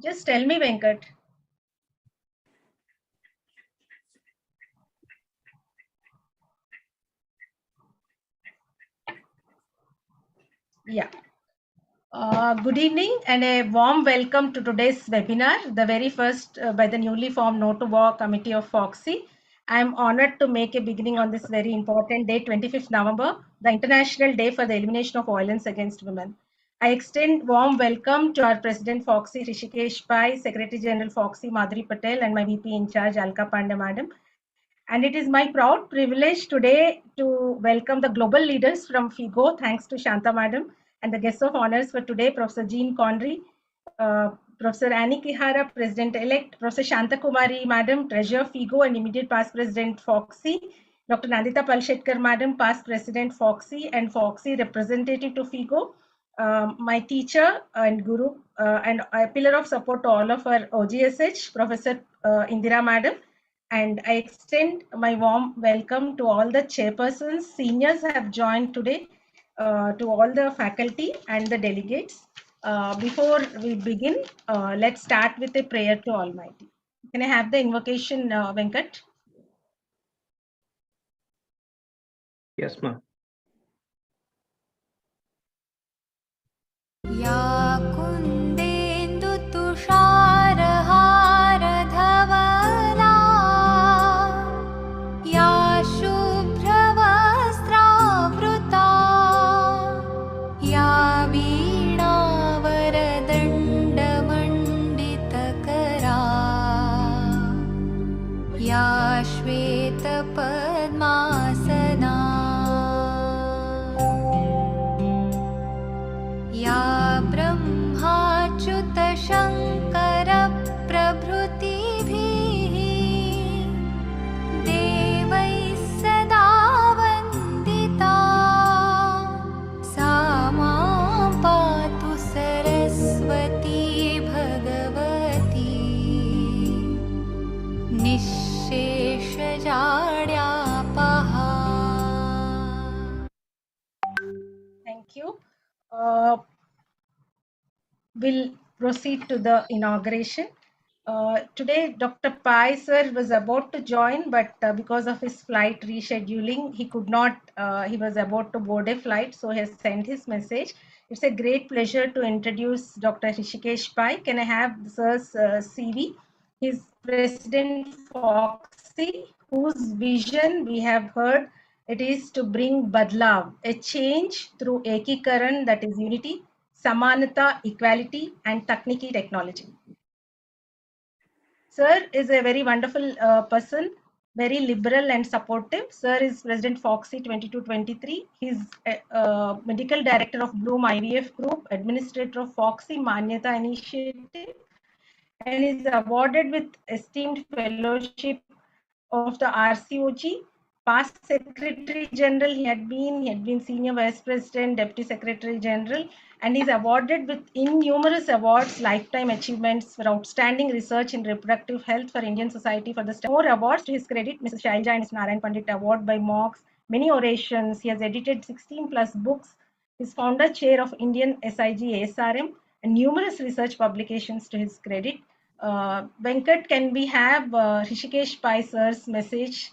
Just tell me, Venkat. Yeah. Good evening and a warm welcome to today's webinar, the very first by the newly formed No to War Committee of FOXY. I am honored to make a beginning on this very important day, 25th November, the International Day for the Elimination of Violence Against Women. I extend warm welcome to our President FOXY, Rishikesh Pai, Secretary General FOXY, Madhuri Patel, and my VP in charge, Alka Pandey Madam. And it is my proud privilege today to welcome the global leaders from FIGO, thanks to Shanta Madam, and the guests of honors for today, Professor Jean Conry, Professor Annie Kihara, President-elect, Professor Shanta Kumari Madam, Treasurer FIGO and immediate past President FOXY, Dr. Nandita Palshetkar Madam, past President FOXY and FOXY representative to FIGO, my teacher and guru and a pillar of support to all of our OGSH, Professor Indira Madam. And I extend my warm welcome to all the chairpersons, seniors have joined today, to all the faculty and the delegates. Before we begin, let's start with a prayer to Almighty. Can I have the invocation, Venkat? Yes, ma'am. या कुन्देन्दुतुषारहारधवला या शुभ्रवस्त्रावृता या वीणावरदण्डमण्डितकरा या श्वेतपद्मासना या ब्रह्माच्युतशङ्करप्रभृतिभिः देवैः सदा वन्दिता सा मां पातु Saraswati Bhagwati निःशेषजाड्यापहा. Thank you. We'll proceed to the inauguration. Today, Dr. Pai sir was about to join, but because of his flight rescheduling, he could not, he was about to board a flight, so he has sent his message. It's a great pleasure to introduce Dr. Rishikesh Pai. Can I have sir's CV? He's President FOXY, whose vision we have heard it is to bring Badlav, a change through Ekikaran, that is unity, Samanata, equality, and Takniki technology. Sir is a very wonderful person, very liberal and supportive. Sir is President FOXY 22-23. He's a medical director of Bloom IVF Group, administrator of FOXY Manyata Initiative, and is awarded with esteemed fellowship of the RCOG. Past Secretary General he had been Senior Vice President, Deputy Secretary General, and is awarded with innumerous awards, lifetime achievements for outstanding research in reproductive health for Indian Society for the more awards to his credit, Mrs. Shailja and Mr. Narayan Pandit Award by MOX, many orations. He has edited 16 plus books. He is founder chair of Indian SIG ASRM and numerous research publications to his credit. Venkat, can we have Rishikesh Pai sir's message?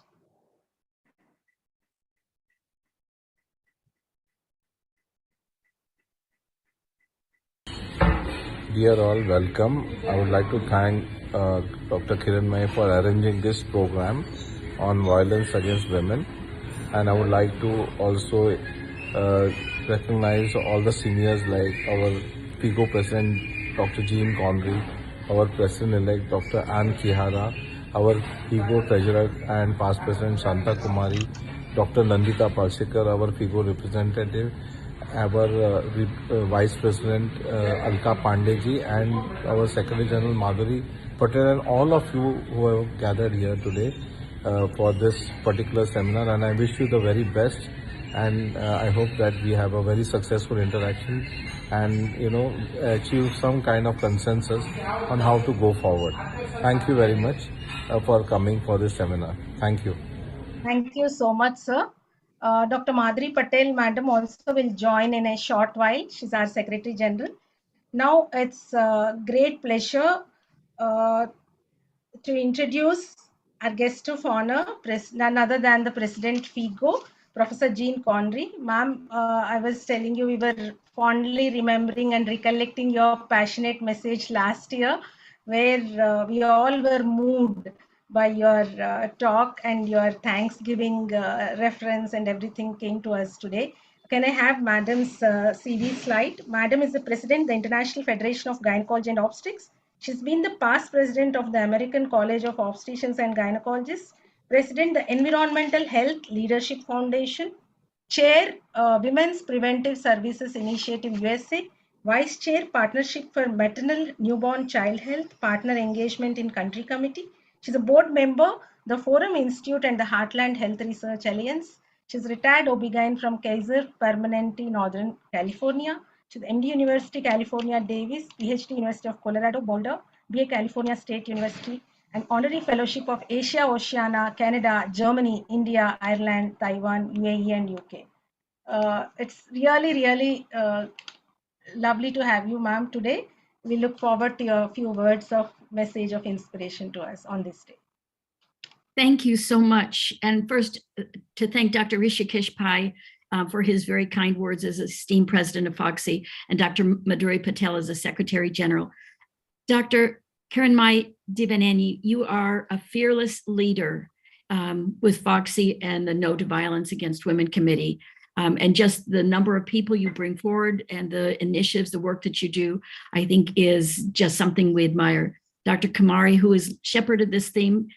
Dear all, welcome. I would like to thank Dr. Kiran May for arranging this program on violence against women, and I would like to also recognize all the seniors like our FIGO President Dr. Jean Conry, our President-elect Dr. Anne Kihara, our FIGO Treasurer and past President Shanta Kumari, Dr. Nandita Palshetkar, our FIGO representative, our Vice President Alka Pandey ji, and our Secretary General Madhuri Patel, and all of you who have gathered here today for this particular seminar. And I wish you the very best, and I hope that we have a very successful interaction and achieve some kind of consensus on how to go forward. Thank you very much for coming for this seminar. Thank you. Thank you so much, sir. Dr. Madhuri Patel, Madam, also will join in a short while. She's our Secretary General. Now it's a great pleasure uh, to introduce our guest of honor, none other than the President FIGO, Professor Jean Connery. Ma'am, I was telling you we were fondly remembering and recollecting your passionate message last year, where we all were moved by your talk and your Thanksgiving reference and everything came to us today. Can I have Madam's CV slide? Madam is the President, the International Federation of Gynecology and Obstetrics. She's been the past president of the American College of Obstetricians and Gynecologists, president the Environmental Health Leadership Foundation, chair Women's Preventive Services Initiative USA, vice chair Partnership for Maternal Newborn Child Health, partner engagement in country committee. She's a board member, the Forum Institute and the Heartland Health Research Alliance. She's retired OB-GYN from Kaiser Permanente, Northern California. She's MD University, California, Davis, PhD University of Colorado, Boulder, BA California State University, and honorary fellowship of Asia, Oceania, Canada, Germany, India, Ireland, Taiwan, UAE, and UK. It's really, really lovely to have you, ma'am, today. We look forward to your few words of message of inspiration to us on this day. Thank you so much. And first, to thank Dr. Rishikesh Pai for his very kind words as esteemed president of FOGSI, and Dr. Madhuri Patel as a Secretary General. Dr. Kiranmai Divaneni, you are a fearless leader with FOGSI and the No to Violence Against Women Committee. And just the number of people you bring forward and the initiatives, the work that you do, I think is just something we admire. Dr. Kamari, who has shepherded this theme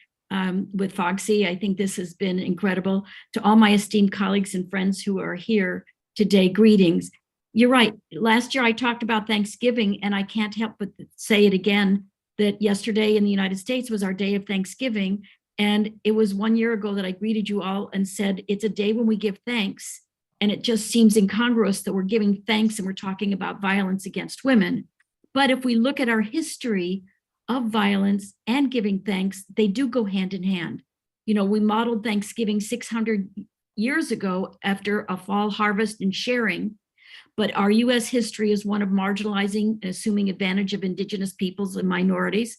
with FOGSI, I think this has been incredible. To all my esteemed colleagues and friends who are here today, greetings. You're right. Last year I talked about Thanksgiving, and I can't help but say it again, that yesterday in the United States was our day of Thanksgiving. And it was 1 year ago that I greeted you all and said, it's a day when we give thanks. And it just seems incongruous that we're giving thanks and we're talking about violence against women. But if we look at our history of violence and giving thanks, they do go hand in hand. You know, we modeled Thanksgiving 600 years ago after a fall harvest and sharing, but our US history is one of marginalizing and assuming advantage of indigenous peoples and minorities,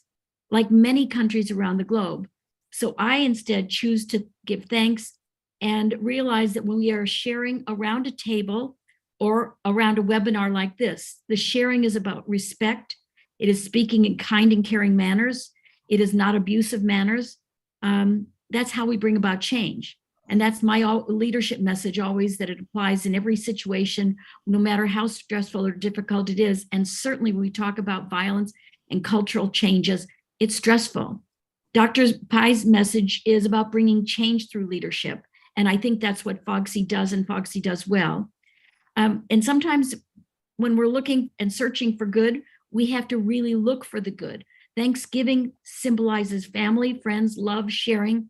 like many countries around the globe. So I instead choose to give thanks and realize that when we are sharing around a table or around a webinar like this, the sharing is about respect. It is speaking in kind and caring manners. It is not abusive manners. That's how we bring about change. And that's my leadership message always, that it applies in every situation, no matter how stressful or difficult it is. And certainly when we talk about violence and cultural changes, it's stressful. Dr. Pai's message is about bringing change through leadership. And I think that's what FOGSI does, and FOGSI does well. And sometimes when we're looking and searching for good, we have to really look for the good. Thanksgiving symbolizes family, friends, love, sharing,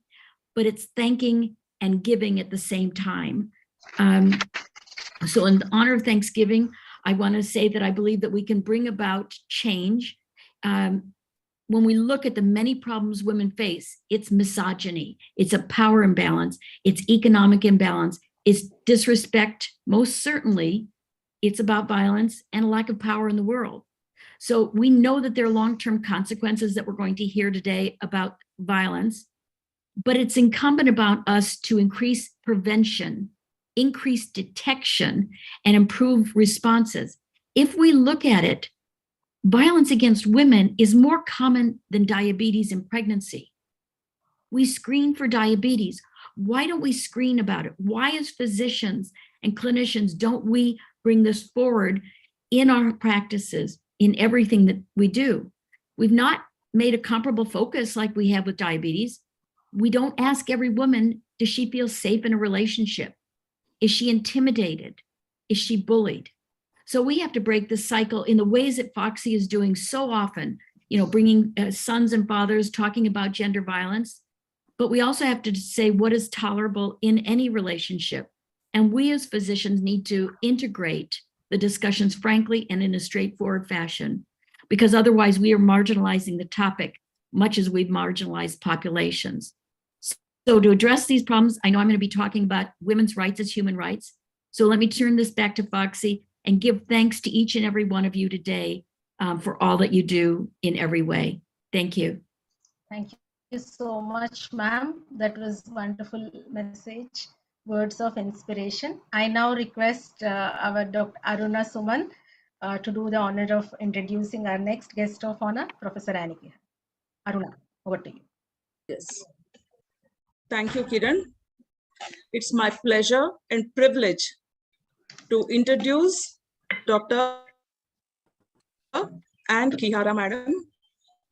but it's thanking and giving at the same time. So in honor of Thanksgiving, I want to say that I believe that we can bring about change. When we look at the many problems women face, it's misogyny, it's a power imbalance, it's economic imbalance, it's disrespect, most certainly, it's about violence and a lack of power in the world. So we know that there are long-term consequences that we're going to hear today about violence, but it's incumbent upon us to increase prevention, increase detection, and improve responses. If we look at it, violence against women is more common than diabetes and pregnancy. We screen for diabetes. Why don't we screen about it? Why, as physicians and clinicians, don't we bring this forward in our practices, in everything that we do? We've not made a comparable focus like we have with diabetes. We don't ask every woman, does she feel safe in a relationship? Is she intimidated? Is she bullied? So we have to break the cycle in the ways that FOGSI is doing so often, you know, bringing sons and fathers, talking about gender violence. But we also have to say what is tolerable in any relationship. And we as physicians need to integrate the discussions frankly and in a straightforward fashion, because otherwise we are marginalizing the topic much as we've marginalized populations. So to address these problems, I know I'm going to be talking about women's rights as human rights. So let me turn this back to FOGSI and give thanks to each and every one of you today for all that you do in every way. Thank you. Thank you so much, ma'am. That was wonderful message, words of inspiration. I now request our Dr. Aruna Suman to do the honor of introducing our next guest of honor, Professor Aniki. Aruna, over to you. Yes. Thank you, Kiran. It's my pleasure and privilege to introduce Dr. Ann Kihara, Madam.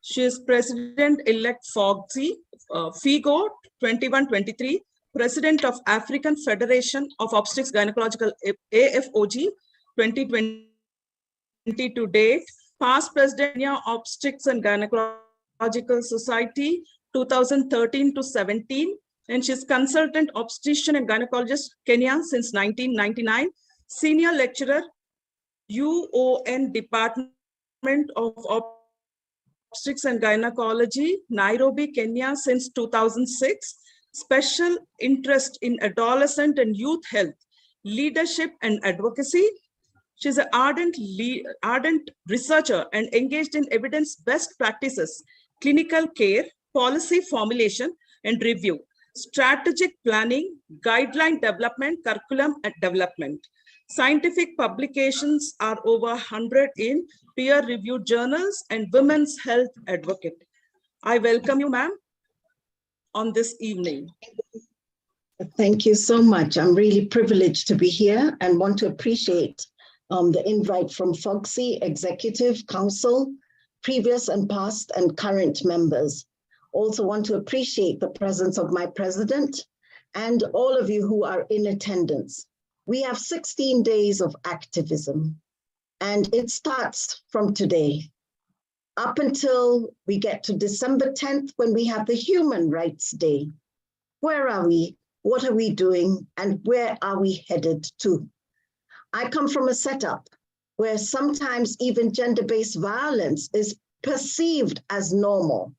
She is President-elect FOGSI, FIGO 2123, President of African Federation of Obstetrics Gynecological AFOG 2020 to date, past President of Obstetrics and Gynecological Society 2013 to 17, and she's consultant obstetrician and gynecologist Kenya since 1999, senior lecturer UON Department of Obstetrics and Gynecology, Nairobi, Kenya since 2006, special interest in adolescent and youth health, leadership and advocacy. She's an ardent researcher and engaged in evidence best practices, clinical care, policy formulation and review, strategic planning, guideline development, curriculum and development. Scientific publications are over 100 in peer-reviewed journals and women's health advocate. I welcome you, ma'am, on this evening. Thank you so much. I'm really privileged to be here and want to appreciate the invite from FOGSI, Executive Council, previous and past and current members. Also want to appreciate the presence of my president and all of you who are in attendance. We have 16 days of activism, and it starts from today up until we get to December 10th when we have the Human Rights Day. Where are we? What are we doing? And where are we headed to? I come from a setup where sometimes even gender-based violence is perceived as normal.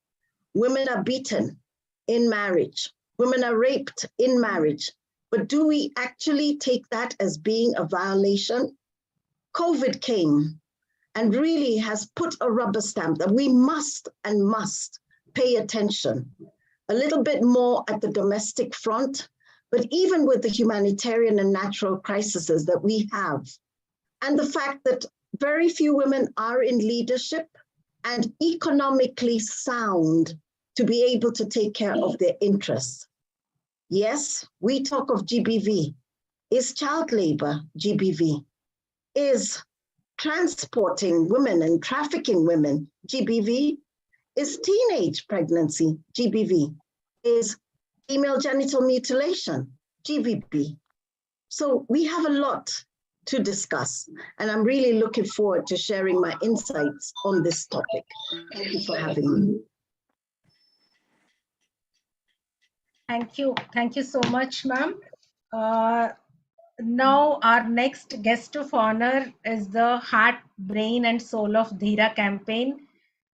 Women are beaten in marriage. Women are raped in marriage. But do we actually take that as being a violation? COVID came and really has put a rubber stamp that we must pay attention a little bit more at the domestic front, but even with the humanitarian and natural crises that we have. And the fact that very few women are in leadership and economically sound to be able to take care of their interests. Yes, we talk of GBV. Is child labor GBV? Is transporting women and trafficking women GBV? Is teenage pregnancy GBV? Is female genital mutilation GBV? So we have a lot to discuss, and I'm really looking forward to sharing my insights on this topic. Thank you for having me. Thank you. Thank you so much, ma'am. Now our next guest of honor is the Heart, Brain and Soul of Dheera campaign.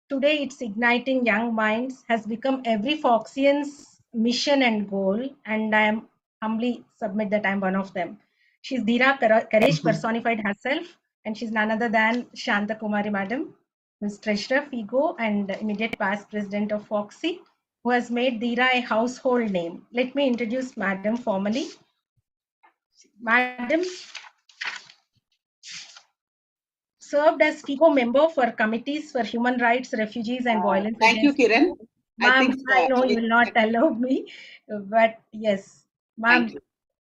Today, it's igniting young minds has become every Foxian's mission and goal, and I am humbly submit that I'm one of them. She's Dheera Courage personified herself, and she's none other than Shanta Kumari Madam, who is Treasurer FIGO and immediate past President of FOGSI, who has made Dheera a household name. Let me introduce Madam formally. Madam served as FIGO member for committees for human rights, refugees and violence. Thank you, Kiran. Ma'am, I know you will not allow me, but yes, ma'am,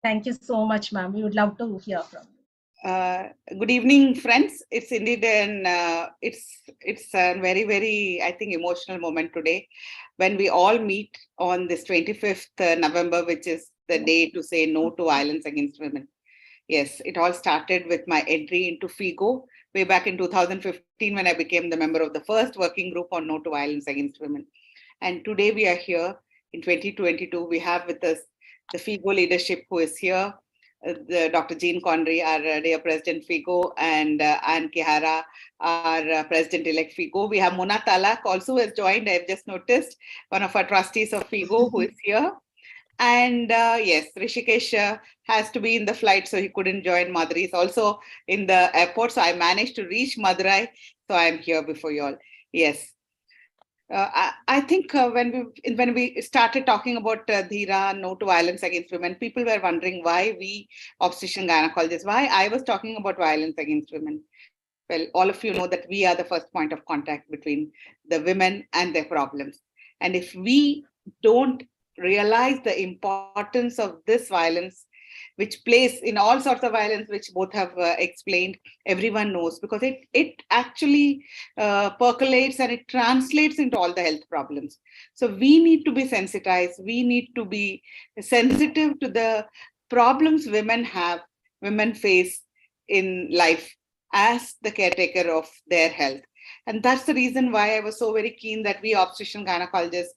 thank you so much, ma'am. We would love to hear from you. Good evening, friends. It's indeed it's a very, very, I think, emotional moment today when we all meet on this 25th November, which is the day to say no to violence against women. Yes, it all started with my entry into FIGO way back in 2015 when I became the member of the first working group on no to violence against women. And today we are here in 2022. We have with us the FIGO leadership who is here, Dr. Jean Connery, our dear President FIGO, and Ann Kihara, our President-elect FIGO. We have Mona Talak also who has joined, I've just noticed, one of our trustees of FIGO who is here. And yes, Rishikesh has to be in the flight, so he couldn't join. Madurai is also in the airport. So I managed to reach Madurai So I'm here before you all. Yes. I think when we started talking about Dhira, no to violence against women, people were wondering why we obstetrician gynecologists, why I was talking about violence against women. Well, all of you know that we are the first point of contact between the women and their problems. And if we don't realize the importance of this violence, which plays in all sorts of violence, which both have explained, everyone knows, because it actually percolates and it translates into all the health problems. So we need to be sensitized. We need to be sensitive to the problems women face in life as the caretaker of their health. And that's the reason why I was so very keen that we obstetrician gynecologists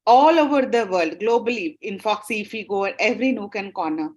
all over the world, globally, in Foxy, if we go at every nook and corner,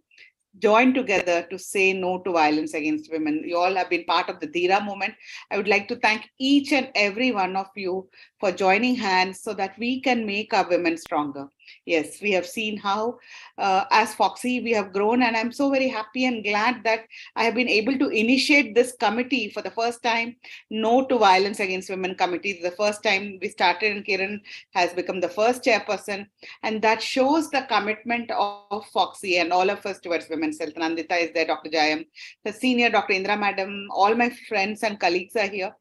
join together to say no to violence against women. You all have been part of the Dhira movement. I would like to thank each and every one of you for joining hands so that we can make our women stronger. Yes, we have seen how, as Foxy, we have grown, and I'm so very happy and glad that I have been able to initiate this committee for the first time, No to Violence Against Women committee. The first time we started, and Kiran has become the first chairperson, and that shows the commitment of Foxy and all of us towards women's health. Nandita is there, Dr. Jayam, the senior Dr. Indra madam, all my friends and colleagues are here.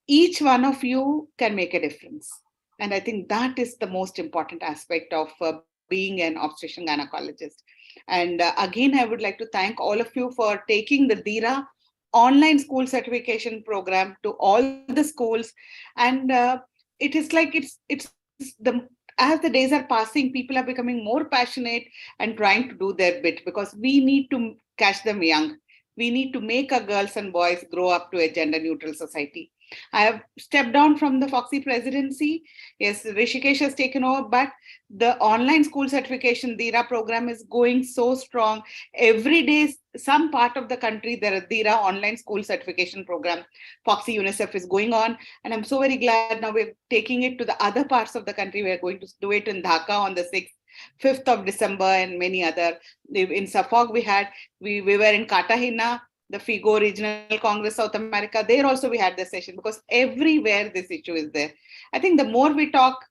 Each one of you can make a difference. And I think that is the most important aspect of being an obstetrician gynecologist. And again, I would like to thank all of you for taking the Dhira online school certification program to all the schools. And it is like it's the as the days are passing, people are becoming more passionate and trying to do their bit, because we need to catch them young. We need to make our girls and boys grow up to a gender neutral society. I have stepped down from the Foxy presidency. Yes, Rishikesh has taken over, but the online school certification Dhira program is going so strong. Every day, some part of the country, there are Dhira online school certification program. Foxy UNICEF is going on. And I'm so very glad now we're taking it to the other parts of the country. We're going to do it in Dhaka on the 6th. 5th of December and many other. In Suffolk, we were in Cartagena, the FIGO Regional Congress, South America. There also we had this session, because everywhere this issue is there. I think the more we talk,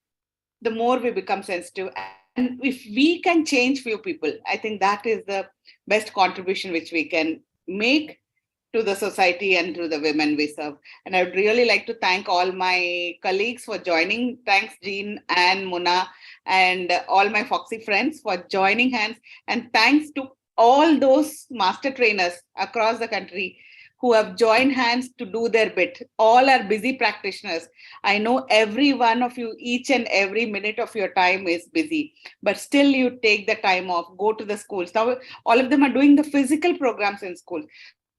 the more we become sensitive. And if we can change few people, I think that is the best contribution which we can make to the society and to the women we serve. And I would really like to thank all my colleagues for joining. Thanks, Jean and Muna, and all my Foxy friends for joining hands. And thanks to all those master trainers across the country who have joined hands to do their bit. All are busy practitioners. I know every one of you, each and every minute of your time is busy, but still you take the time off, go to the schools. Now, all of them are doing the physical programs in school.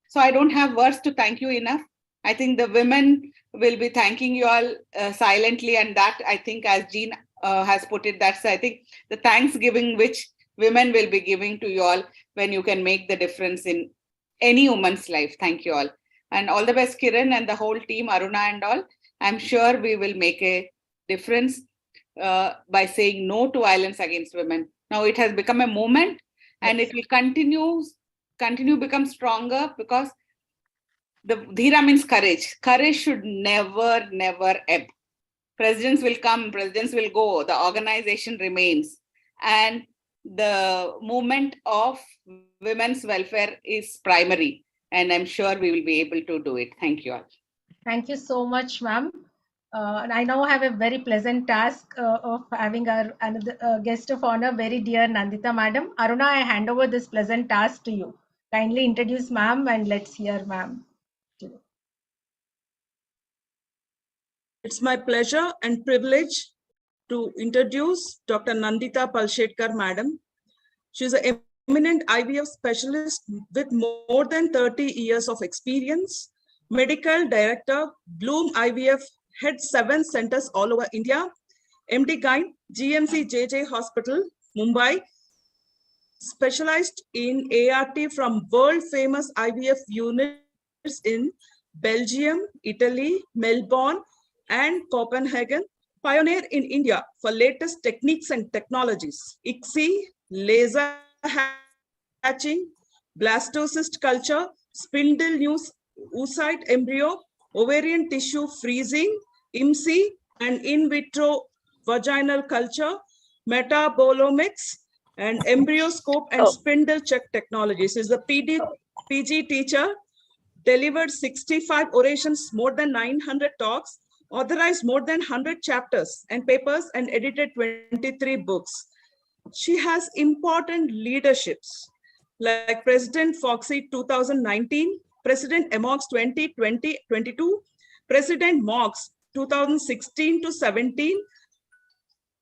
So I don't have words to thank you enough. I think the women will be thanking you all silently. And that, I think, as Jean has put it, that's, I think, the thanksgiving which women will be giving to you all when you can make the difference in any woman's life. Thank you all. And all the best, Kiran and the whole team, Aruna and all. I'm sure we will make a difference by saying no to violence against women. Now it has become a movement, and it will continue become stronger, because the Dhira means courage. Courage should never ebb. Presidents will come, presidents will go, the organization remains. And the movement of women's welfare is primary. And I'm sure we will be able to do it. Thank you all. Thank you so much, ma'am. And I now have a very pleasant task of having our another guest of honor, very dear Nandita madam. Aruna, I hand over this pleasant task to you. Kindly introduce ma'am and let's hear ma'am. It's my pleasure and privilege to introduce Dr. Nandita Palshetkar, madam. She's an eminent IVF specialist with more than 30 years of experience, medical director, Bloom IVF, head 7 centers all over India, MD Gyne, GMC JJ Hospital, Mumbai, specialized in ART from world famous IVF units in Belgium, Italy, Melbourne, and Copenhagen. Pioneer in India for latest techniques and technologies, ICSI, laser hatching, blastocyst culture, spindle news, oocyte embryo, ovarian tissue freezing, IMSI, and in vitro vaginal culture, metabolomics, and embryoscope and spindle check technologies. She's a PG teacher, delivered 65 orations, more than 900 talks, authorized more than 100 chapters and papers, and edited 23 books. She has important leaderships like President Foxy 2019, President Emox 2020-22, President Mox 2016 to 17,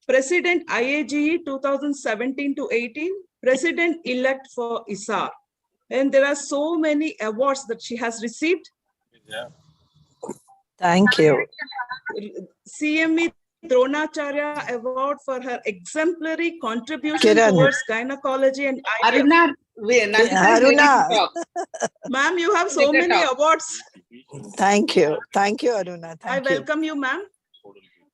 President IAGE 2017 to 18, President-elect for ISAR. And there are so many awards that she has received. Thank you. CME Dronacharya Award for her exemplary contribution Kiran. towards gynecology and IVF. Aruna, Nandita is ready to Aruna. talk. Ma'am, you have so Let her many talk. awards. Thank you. Thank you, Aruna. I Thank you. welcome you, ma'am.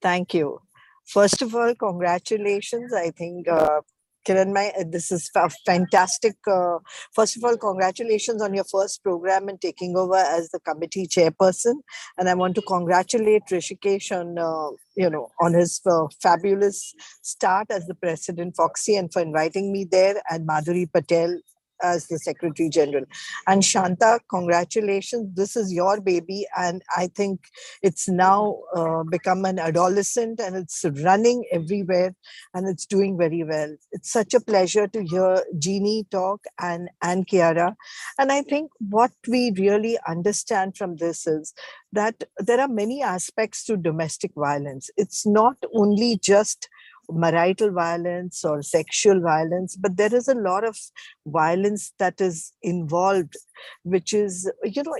Thank you. First of all, congratulations. I think, Kiran, this is fantastic. First of all, congratulations on your first program and taking over as the committee chairperson. And I want to congratulate Rishikesh on, on his fabulous start as the president, Foxy, and for inviting me there, and Madhuri Patel as the Secretary General. And Shanta, congratulations. This is your baby. And I think it's now become an adolescent and it's running everywhere and it's doing very well. It's such a pleasure to hear Jeannie talk and Kiara. And I think what we really understand from this is that there are many aspects to domestic violence. It's not only just marital violence or sexual violence, but there is a lot of violence that is involved, which is,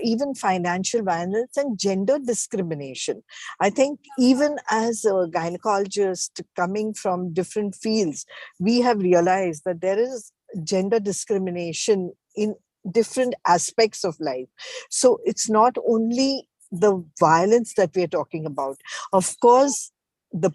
even financial violence and gender discrimination. I think even as a gynecologist coming from different fields, we have realized that there is gender discrimination in different aspects of life. So it's not only the violence that we're talking about. Of course, the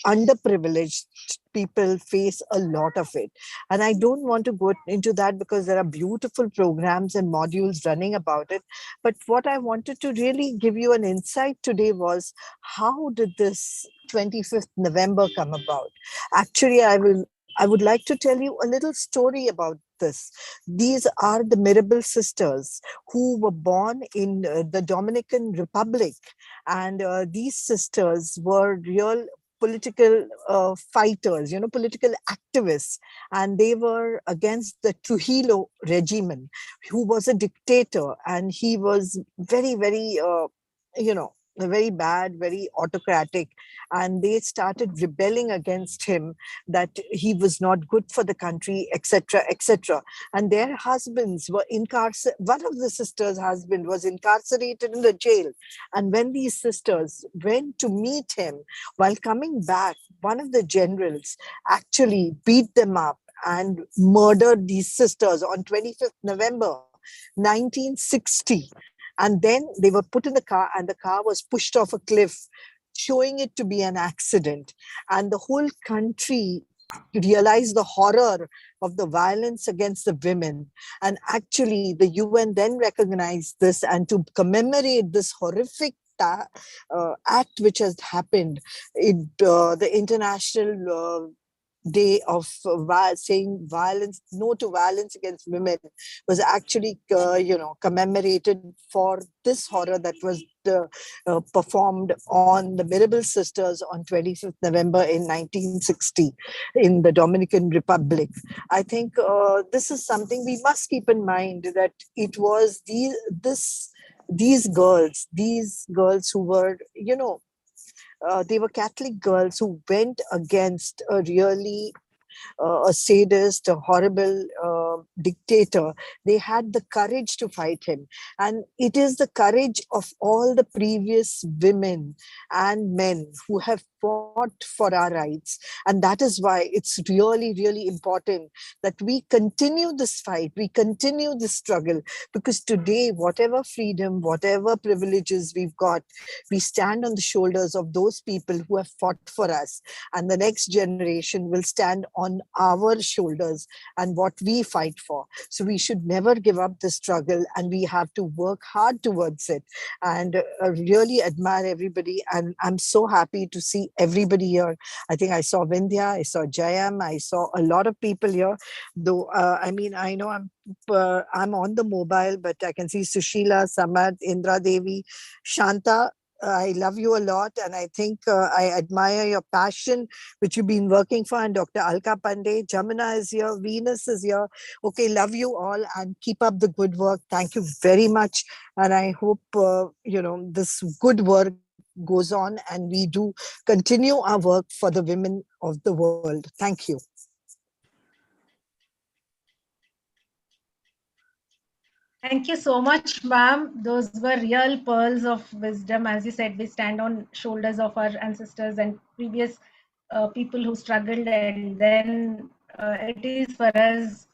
underprivileged people face a lot of it. And I don't want to go into that because there are beautiful programs and modules running about it. But what I wanted to really give you an insight today was, how did this 25th November come about? Actually, I would like to tell you a little story about this. These are the Mirabal sisters who were born in the Dominican Republic. And these sisters were real political fighters, political activists, and they were against the Trujillo regime, who was a dictator, and he was very, very, very bad, very autocratic, and they started rebelling against him, that he was not good for the country, etc., etc. And their husbands were incarcerated. One of the sisters' husband was incarcerated in the jail. And when these sisters went to meet him, while coming back, one of the generals actually beat them up and murdered these sisters on 25th November 1960. And then they were put in the car and the car was pushed off a cliff, showing it to be an accident. And the whole country realized the horror of the violence against the women. And actually, the UN then recognized this, and to commemorate this horrific act which has happened, the International Day of saying violence, no to violence against women, was actually, commemorated for this horror that was performed on the Mirabal sisters on 25th November in 1960 in the Dominican Republic. I think this is something we must keep in mind, that it was these girls who were, they were Catholic girls who went against a really a sadist, a horrible dictator. They had the courage to fight him. And it is the courage of all the previous women and men who have fought for our rights. And that is why it's really, really important that we continue this fight, we continue this struggle, because today, whatever freedom, whatever privileges we've got, we stand on the shoulders of those people who have fought for us. And the next generation will stand on our shoulders and what we fight for. So we should never give up the struggle, and we have to work hard towards it. And really admire everybody. And I'm so happy to see everybody here. I think I saw Vindhya, I saw Jayam, I saw a lot of people here. Though, I mean, I know I'm on the mobile, but I can see Sushila, Samad, Indra Devi, Shanta. I love you a lot, and I think I admire your passion, which you've been working for. And Dr. Alka Pandey, Jamuna is here, Venus is here. Okay, love you all, and keep up the good work. Thank you very much, and I hope this good work goes on, and we do continue our work for the women of the world. Thank you. Thank you so much, ma'am. Those were real pearls of wisdom. As you said, we stand on shoulders of our ancestors and previous people who struggled, and then it is for us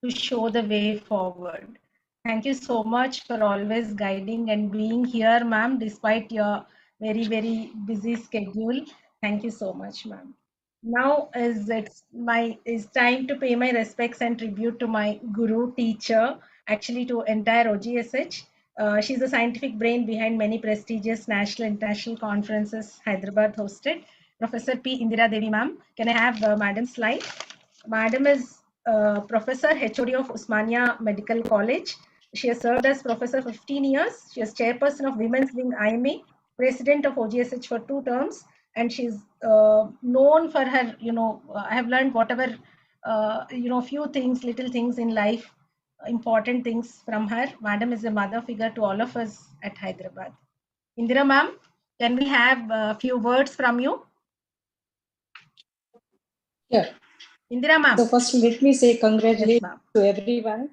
to show the way forward. Thank you so much for always guiding and being here, ma'am, despite your very, very busy schedule. Thank you so much, ma'am. Now it's time to pay my respects and tribute to my guru, teacher, actually to entire OGSH. She's the scientific brain behind many prestigious national international conferences Hyderabad hosted. Professor P. Indira Devi, ma'am. Can I have madam's slide? Madam is Professor HOD of Usmania Medical College. She has served as professor for 15 years. She is chairperson of Women's Wing IME, president of OGSH for 2 terms, and she's known for her, I have learned whatever, few things, little things in life, important things from her. Madam is a mother figure to all of us at Hyderabad. Indira ma'am, can we have a few words from you? Yeah. Indira ma'am. So first, let me say Yes, congratulations ma'am. to everyone,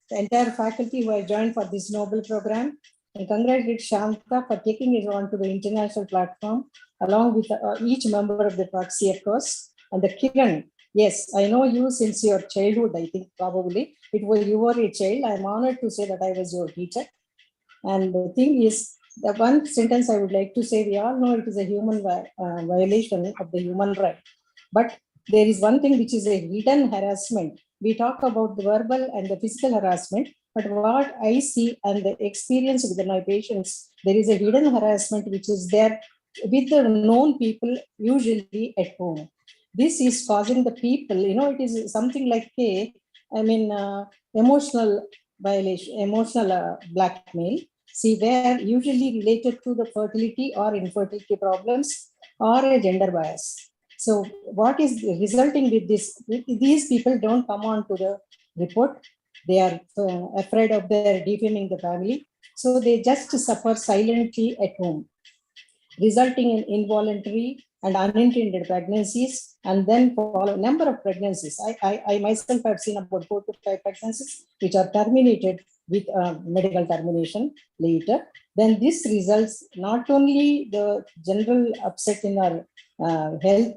the entire faculty who have joined for this noble program, and congratulate Shanta for taking it on to the international platform, along with each member of the proxy, of course, and the Kiran. Yes, I know you since your childhood, I think probably. You were a child. I'm honored to say that I was your teacher. And the thing is, the one sentence I would like to say, we all know it is a human violation of the human right. But there is one thing which is a hidden harassment. We talk about the verbal and the physical harassment, but what I see and the experience with my patients, there is a hidden harassment which is there with the known people, usually at home. This is causing the people, it is something like emotional violation, emotional blackmail. See, where usually related to the fertility or infertility problems or a gender bias. So what is resulting with this? These people don't come on to the report. They are afraid of their defaming the family. So they just suffer silently at home, resulting in involuntary and unintended pregnancies, and then for a number of pregnancies. I myself have seen about 4 to 5 pregnancies which are terminated with medical termination later. Then this results not only the general upset in our health,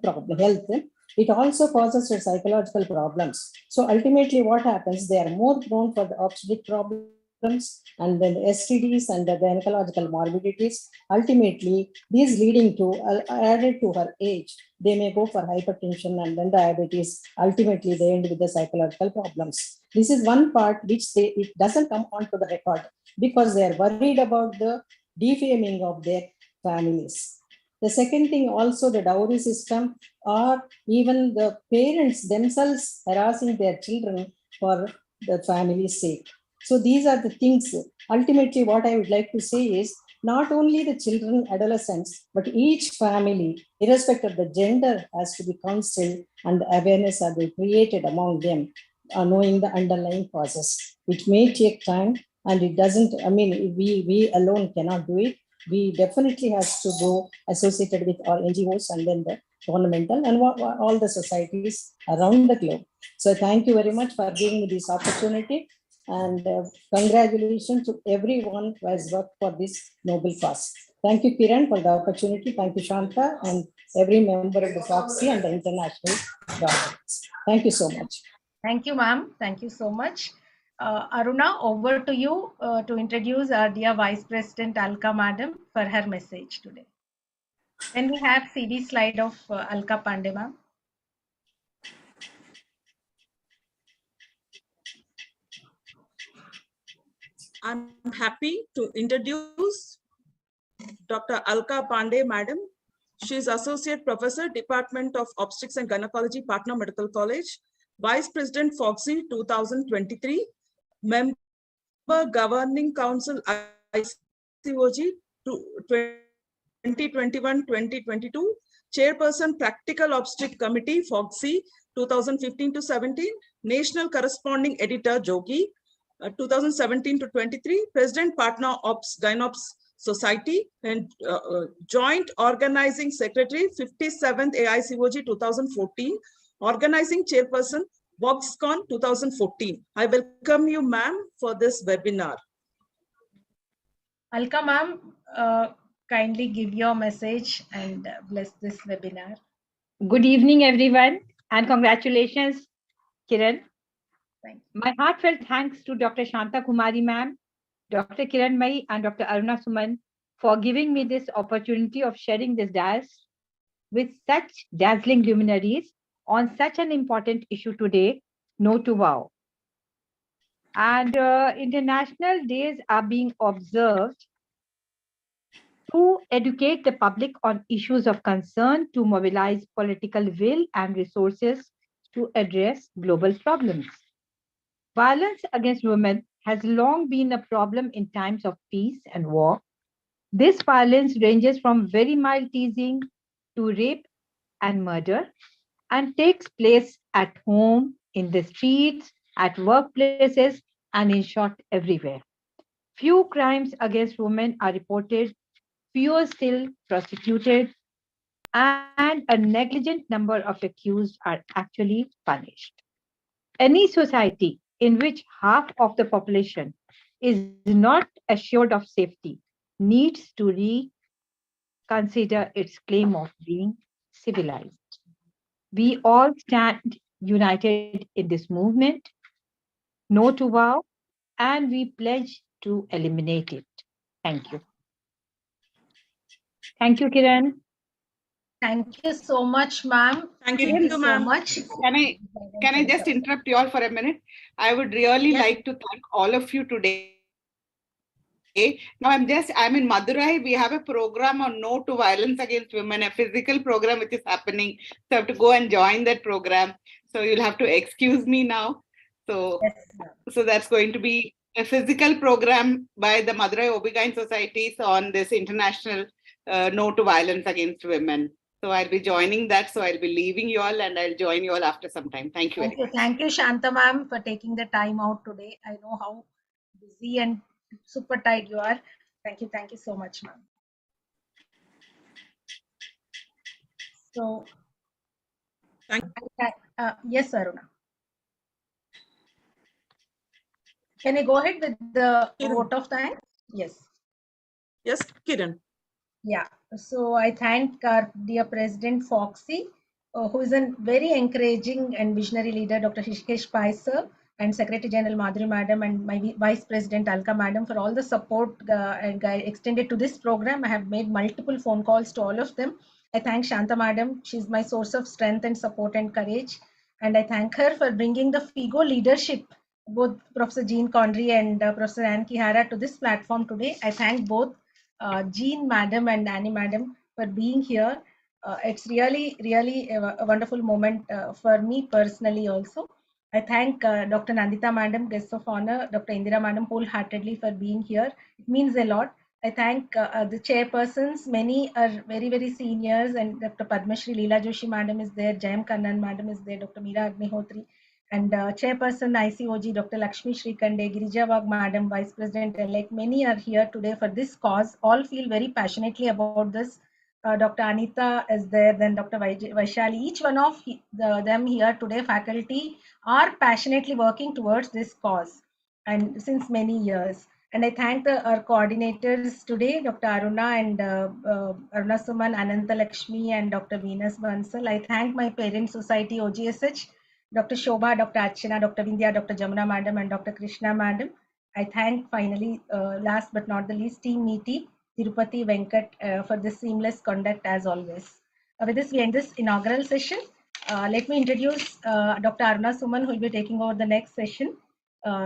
it also causes psychological problems. So ultimately what happens, they are more prone for the obstetric problems and then STDs and the gynecological morbidities. Ultimately, these leading to, added to her age, they may go for hypertension and then diabetes. Ultimately, they end with the psychological problems. This is one part which it doesn't come onto the record because they are worried about the defaming of their families. The second thing also, the dowry system, or even the parents themselves harassing their children for the family's sake. So these are the things. Ultimately, what I would like to say is not only the children, adolescents, but each family, irrespective of the gender, has to be counseled and awareness are created among them, knowing the underlying causes. It may take time, and it doesn't, we alone cannot do it. We definitely have to go associated with our NGOs and then the governmental and all the societies around the globe. So thank you very much for giving me this opportunity. And congratulations to everyone who has worked for this noble cause. Thank you, Kiran, for the opportunity. Thank you, Shanta, and every member of the Foxy and the international governments. Thank you so much. Thank you, ma'am. Thank you so much. Aruna, over to you to introduce our dear Vice President Alka Madam for her message today. Then we have CD slide of Alka Pandey, ma'am. I'm happy to introduce Dr. Alka Pandey, Madam. She is Associate Professor, Department of Obstetrics and Gynecology, Patna Medical College, Vice President Foxy 2023, Member Governing Council ICOG 2021-2022, Chairperson Practical Obstetric Committee Foxy 2015 to 17, National Corresponding Editor Jogi 2017 to 23, President Patna Ops Gynops Society, and Joint Organizing Secretary 57th AICOG 2014, Organizing Chairperson VoxCon 2014. I welcome you, ma'am, for this webinar. Alka ma'am, kindly give your message and bless this webinar. Good evening, everyone, and congratulations, Kiran. Thank you. My heartfelt thanks to Dr. Shanta Kumari ma'am, Dr. Kiran Mai, and Dr. Aruna Suman for giving me this opportunity of sharing this dais with such dazzling luminaries on such an important issue today, No to Wow. And international days are being observed to educate the public on issues of concern, to mobilize political will and resources to address global problems. Violence against women has long been a problem in times of peace and war. This violence ranges from very mild teasing to rape and murder and takes place at home, in the streets, at workplaces, and in short, everywhere. Few crimes against women are reported, fewer still prosecuted, and a negligent number of accused are actually punished. Any society in which half of the population is not assured of safety needs to reconsider its claim of being civilized. We all stand united in this movement, No to Wow, and we pledge to eliminate it. Thank you. Thank you, Kiran. Thank you so much, ma'am. Thank Thank you you, so ma'am. much. Can I just interrupt you all for a minute? I would really Yes. like to thank all of you today. Now I'm in Madurai. We have a program on No to Violence Against Women, a physical program which is happening. So I have to go and join that program. So you'll have to excuse me now. So, so that's going to be a physical program by the Madurai OB-GYN Societies on this international No to Violence Against Women. So I'll be joining that. So I'll be leaving you all and I'll join you all after some time. Thank you very much. Thank you, Shanta ma'am, for taking the time out today. I know how busy and super tight you are. Thank you so much, ma'am. So, yes, Aruna. Can I go ahead with the vote of thanks? Yes. Yes, Kiran. Yeah, so I thank our dear President Foxy, who is a very encouraging and visionary leader, Dr. Hrishikesh Pai sir, and Secretary General Madhuri Madam, and my Vice President Alka Madam for all the support extended to this program. I have made multiple phone calls to all of them. I thank Shanta Madam. She's my source of strength and support and courage. And I thank her for bringing the FIGO leadership, both Professor Jean Conry and Professor Anne Kihara, to this platform today. I thank both Jean Madam and Annie Madam for being here. It's really a wonderful moment for me personally also. I thank Dr. Nandita Madam, guest of honor, Dr. Indira Madam wholeheartedly for being here. It means a lot. I thank the chairpersons. Many are very seniors, and Dr. Padmashri Leela Joshi Madam is there, Jayam Kannan Madam is there, Dr. Meera Agnihotri, and Chairperson ICOG, Dr. Lakshmi Shrikande, Girija Wag Madam, Vice President elect. Many are here today for this cause. All feel very passionately about this. Dr. Anita is there, then Dr. Vaishali. Each one of them here today, faculty, are passionately working towards this cause. and since many years. And I thank our coordinators today, Dr. Aruna and Aruna Suman, Ananta Lakshmi, and Dr. Venus Bansal. I thank my parent society, OGSH, Dr. Shobha, Dr. Archana, Dr. Vindhya, Dr. Jamuna Madam, and Dr. Krishna Madam. I thank finally, last but not the least, Team Meeti, Tirupati Venkat for this seamless conduct as always. With this, we end this inaugural session. Let me introduce Dr. Aruna Suman, who will be taking over the next session.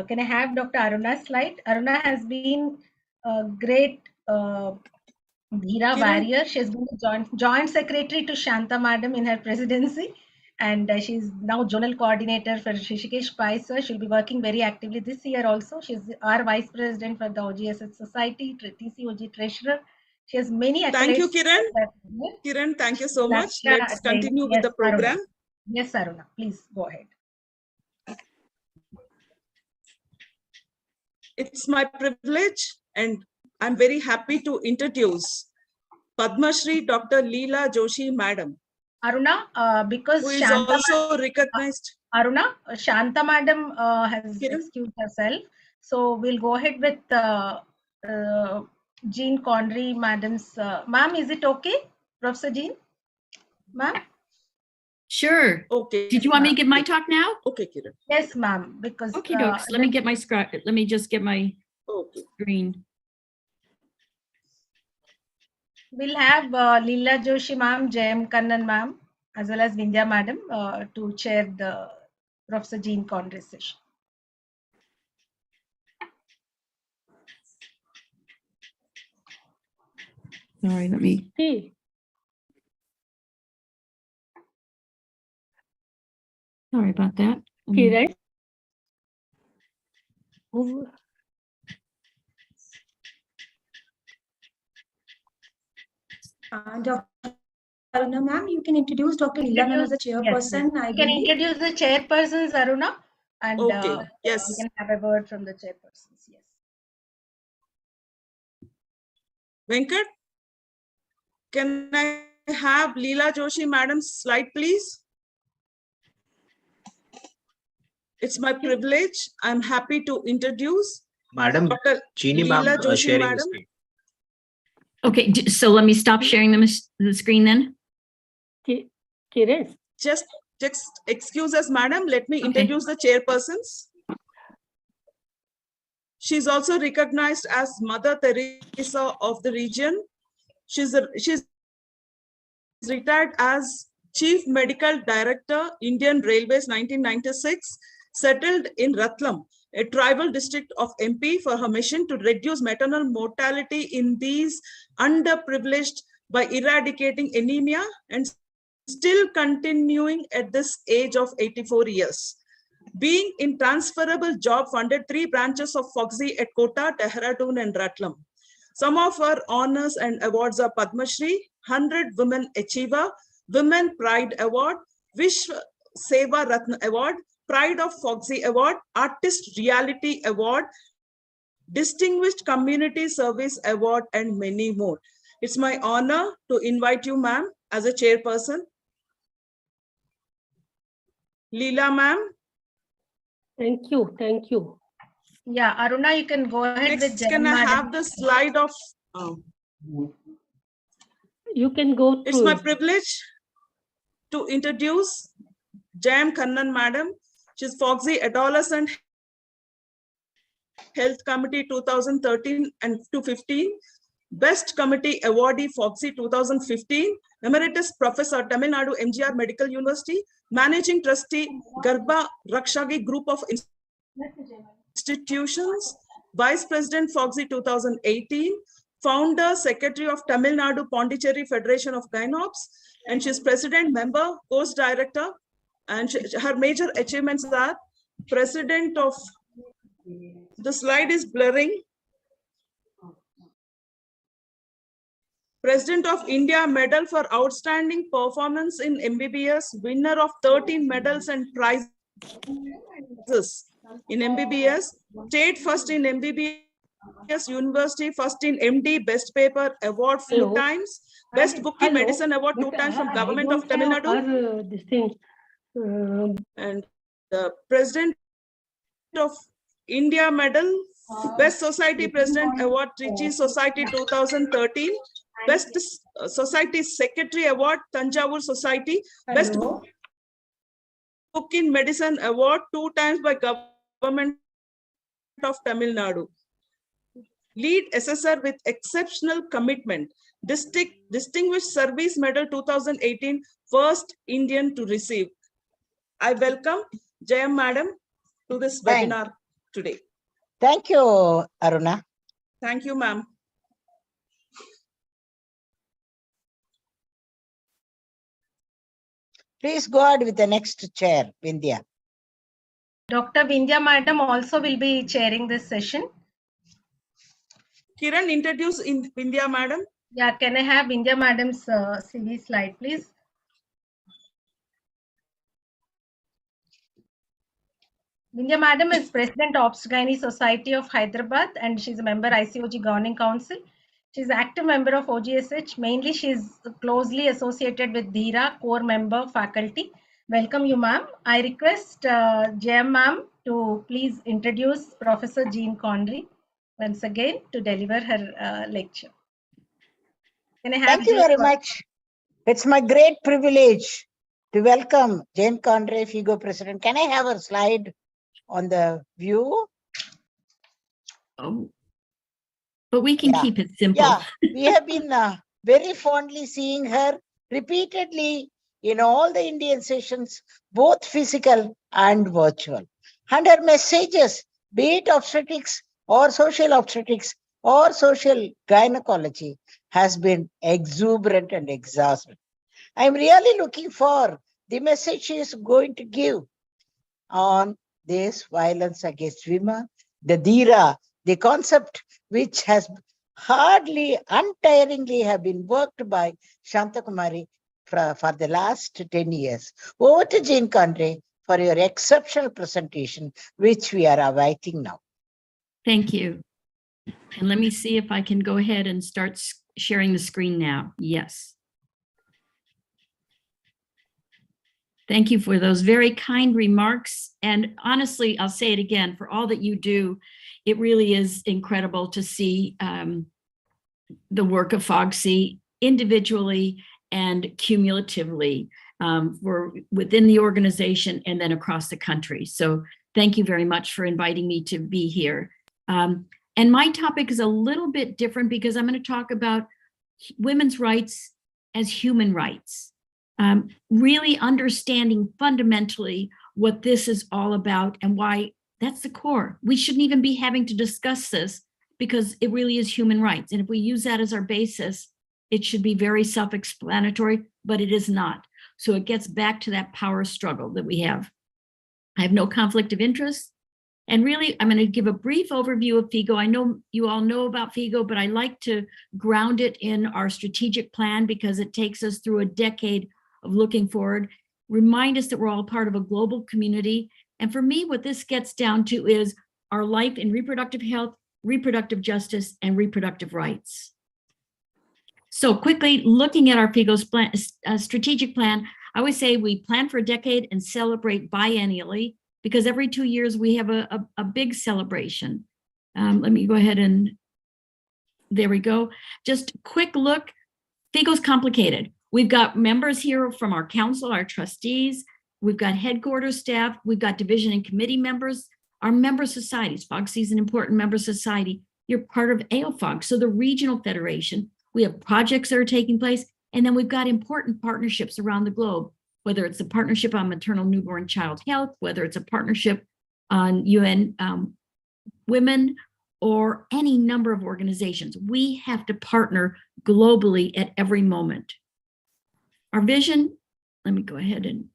Can I have Dr. Aruna's slide? Aruna has been a great Bhira warrior. She has been a joint secretary to Shanta Madam in her presidency, and she's now zonal coordinator for Rishikesh Pai, sir. She'll be working very actively this year also. She's our vice president for the OGSS Society, TCOG treasurer. She has many accolades. Thank you, Kiran. Kiran, thank you so much. Let's continue with the program. Aruna. Yes, Aruna, please go ahead. It's my privilege and I'm very happy to introduce Padma Shri Dr. Leela Joshi Madam. Aruna, because who is Shanta also recognized. Aruna, Shanta Madam has excused herself. So we'll go ahead with Jean Connery Madam's. Ma'am, is it okay? Professor Jean? Ma'am? Sure. Okay. Did you want me to give my talk now? Okay, Kiran. Yes, ma'am. Because okay, dokes. Let me get my Let me just get my screen. We'll have Leela Joshi ma'am, Jayam Kannan ma'am, as well as Vindhya madam to chair the Professor Jean Connery session. Sorry, let me see. Sorry about that. Kiran. Dr. Aruna ma'am, you can introduce Dr. Leela ma'am as a chairperson. Yes, you can introduce the chairpersons, Aruna, and yes, we can have a word from the chairpersons. Yes. Venkat, can I have Leela Joshi madam's slide, please? It's my privilege. I'm happy to introduce Madam Dr. Jeannie Leela Joshi sharing madam. the screen. Okay, so let me stop sharing the screen then. Kiran. Just excuse us, madam. Let me introduce the chairpersons. She's also recognized as Mother Teresa of the region. She's retired as Chief Medical Director, Indian Railways 1996, settled in Ratlam, a tribal district of MP, for her mission to reduce maternal mortality in these underprivileged by eradicating anemia, and still continuing at this age of 84 years. Being in transferable job, funded 3 branches of Foxy at Kota, Dehradun and Ratlam. Some of her honors and awards are Padma Shri, 100 Women Achiever, Women Pride Award, Vishwa Seva Ratna Award, Pride of Foxy Award, Artist Reality Award, Distinguished Community Service Award, and many more. It's my honor to invite you, ma'am, as a chairperson. Leela, ma'am. Thank you. Thank you. Yeah, Aruna, you can go ahead. Next, with can I have the slide of... You can go through. It's my privilege to introduce Jayam Kannan madam. She's Foxy Adolescent Health Committee 2013 and to 15. Best Committee Awardee Foxy 2015. Emeritus Professor, Tamil Nadu MGR Medical University. Managing Trustee, Garbha Rakshagi Group of Institutions. Vice President Foxy 2018. Founder, Secretary of Tamil Nadu Pondicherry Federation of Gynops, and she's President, Member, Course Director, and her major achievements are President of, the slide is blurring, President of India Medal for Outstanding Performance in MBBS, winner of 13 medals and prizes in MBBS, State First in MBBS, University First in MD, Best Paper Award 4 times, Best Book in Medicine Award 2 times from Government of Tamil Nadu, this thing. and the President of India Medal, Best Society President Award, Trichy Society 2013, Best Society Secretary Award, Tanjavur Society, Best Hello. Book in Medicine Award 2 times by Government of Tamil Nadu. Lead assessor with exceptional commitment, Distinguished Service Medal 2018, first Indian to receive. I welcome Jayam Madam to this webinar today. Thank you, Aruna. Thank you, ma'am. Please go ahead with the next chair, Vindhya. Dr. Vindhya Madam also will be chairing this session. Kiran, introduce Vindhya Madam. Yeah, can I have Vindhya Madam's CV slide, please? Vindhya Madam is President Obstetrician Society of Hyderabad and she's a member ICOG Governing Council. She's an active member of OGSH. Mainly, she's closely associated with DHERA, core member faculty. Welcome you, ma'am. I request JM ma'am to please introduce Professor Jean Connery once again to deliver her lecture. Can I have Thank you very much. It's my great privilege to welcome Jane Conray, FIGO President. Can I have a slide on the view? Oh, but we can keep it simple. Yeah, we have been very fondly seeing her repeatedly in all the Indian sessions, both physical and virtual. And her messages, be it obstetrics or social obstetrics or social gynecology, has been exuberant and exhaustive. I'm really looking for the message she is going to give on this violence against women, the DHERA, the concept which has hardly, untiringly have been worked by Shanta Kumari for the last 10 years. Over to Jean Conray for your exceptional presentation, which we are awaiting now. Thank you. And let me see if I can go ahead and start sharing the screen now. Yes. Thank you for those very kind remarks. And honestly, I'll say it again, for all that you do, it really is incredible to see the work of FOGSI individually and cumulatively within the organization and then across the country. So thank you very much for inviting me to be here. And my topic is a little bit different because I'm going to talk about women's rights as human rights. Really understanding fundamentally what this is all about and why that's the core. We shouldn't even be having to discuss this because it really is human rights. And if we use that as our basis, it should be very self-explanatory, but it is not. So it gets back to that power struggle that we have. I have no conflict of interest. And really, I'm going to give a brief overview of FIGO. I know you all know about FIGO, but I like to ground it in our strategic plan because it takes us through a decade of looking forward, remind us that we're all part of a global community. And for me, what this gets down to is our life in reproductive health, reproductive justice, and reproductive rights. So quickly looking at our FIGO's plan, strategic plan, I always say we plan for a decade and celebrate biennially because every 2 years we have a big celebration. Let me go ahead and, there we go. Just a quick look, FIGO's complicated. We've got members here from our council, our trustees, we've got headquarters staff, we've got division and committee members, our member societies. FOGSI is an important member society. You're part of AOFOG, so the regional federation. We have projects that are taking place, and then we've got important partnerships around the globe, whether it's a partnership on maternal newborn child health, whether it's a partnership on UN Women, or any number of organizations. We have to partner globally at every moment. Our vision, let me go ahead and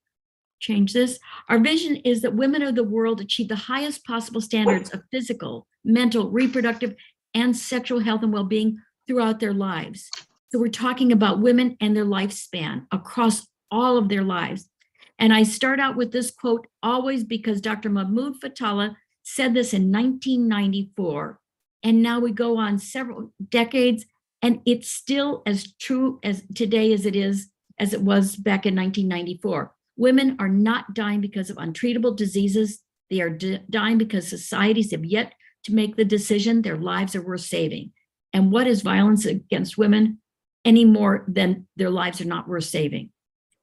change this. Our vision is that women of the world achieve the highest possible standards of physical, mental, reproductive, and sexual health and well-being throughout their lives. So we're talking about women and their lifespan across all of their lives. And I start out with this quote always because Dr. Mahmoud Fatala said this in 1994. And now we go on several decades, and it's still as true as today as it was back in 1994. Women are not dying because of untreatable diseases. They are dying because societies have yet to make the decision their lives are worth saving. And what is violence against women any more than their lives are not worth saving?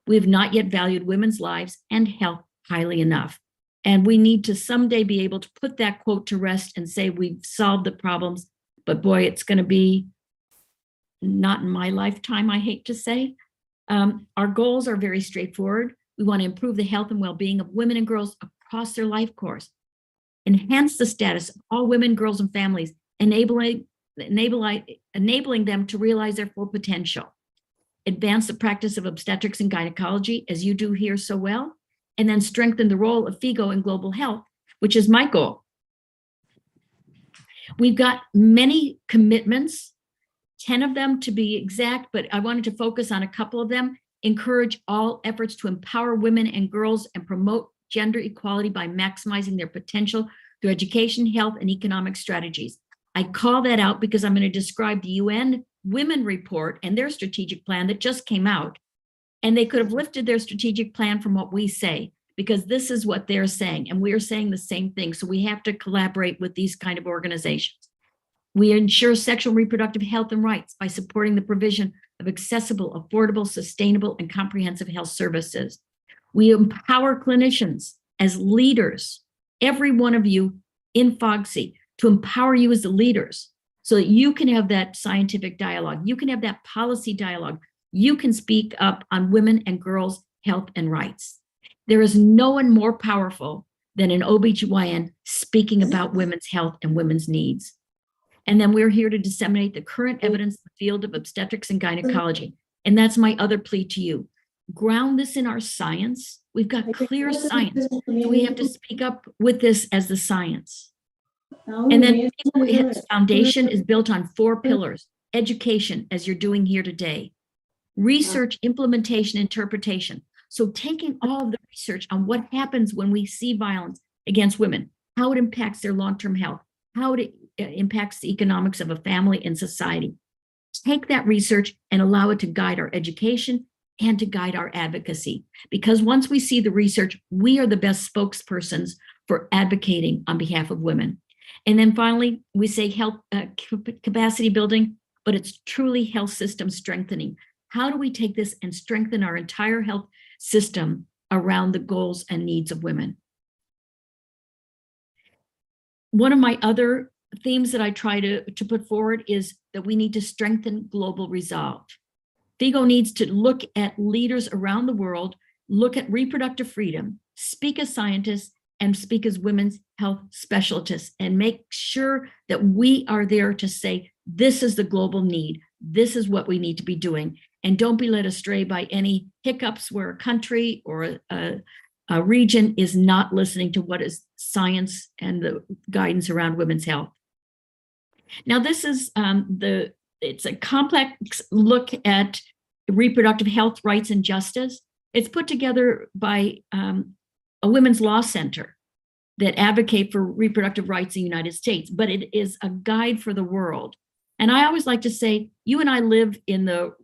We have not yet valued women's lives and health highly enough. And we need to someday be able to put that quote to rest and say we've solved the problems, but boy, it's going to be not in my lifetime, I hate to say. Our goals are very straightforward. We want to improve the health and well-being of women and girls across their life course, enhance the status of all women, girls, and families, enabling them to realize their full potential, advance the practice of obstetrics and gynecology, as you do here so well, and then strengthen the role of FIGO in global health, which is my goal. We've got many commitments, 10 of them to be exact, but I wanted to focus on a couple of them. Encourage all efforts to empower women and girls and promote gender equality by maximizing their potential through education, health, and economic strategies. I call that out because I'm going to describe the UN Women Report and their strategic plan that just came out. And they could have lifted their strategic plan from what we say, because this is what they're saying. And we are saying the same thing. So we have to collaborate with these kind of organizations. We ensure sexual and reproductive health and rights by supporting the provision of accessible, affordable, sustainable, and comprehensive health services. We empower clinicians as leaders, every one of you in FOGSI, to empower you as the leaders so that you can have that scientific dialogue. You can have that policy dialogue. You can speak up on women and girls' health and rights. There is no one more powerful than an OBGYN speaking about women's health and women's needs. And then we're here to disseminate the current evidence in the field of obstetrics and gynecology. And that's my other plea to you. Ground this in our science. We've got clear science. So we have to speak up with this as the science. And then its foundation is built on 4 pillars: education, as you're doing here today, research, implementation, interpretation. So taking all of the research on what happens when we see violence against women, how it impacts their long-term health, how it impacts the economics of a family and society. Take that research and allow it to guide our education and to guide our advocacy. Because once we see the research, we are the best spokespersons for advocating on behalf of women. And then finally, we say health capacity building, but it's truly health system strengthening. How do we take this and strengthen our entire health system around the goals and needs of women? One of my other themes that I try to put forward is that we need to strengthen global resolve. FIGO needs to look at leaders around the world, look at reproductive freedom, speak as scientists, and speak as women's health specialists, and make sure that we are there to say, this is the global need. This is what we need to be doing. And don't be led astray by any hiccups where a country or a region is not listening to what is science and the guidance around women's health. Now, this is it's a complex look at reproductive health, rights, and justice. It's put together by a women's law center that advocate for reproductive rights in the United States, but it is a guide for the world. And I always like to say, you and I live in the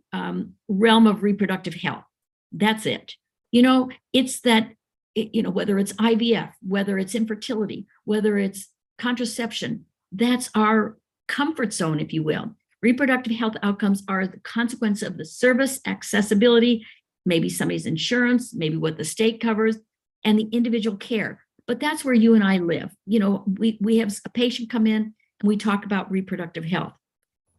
realm of reproductive health. That's it. You know, it's that, you know, whether it's IVF, whether it's infertility, whether it's contraception, that's our comfort zone, if you will. Reproductive health outcomes are the consequence of the service, accessibility, maybe somebody's insurance, maybe what the state covers, and the individual care. But that's where you and I live. You know, we have a patient come in and we talk about reproductive health.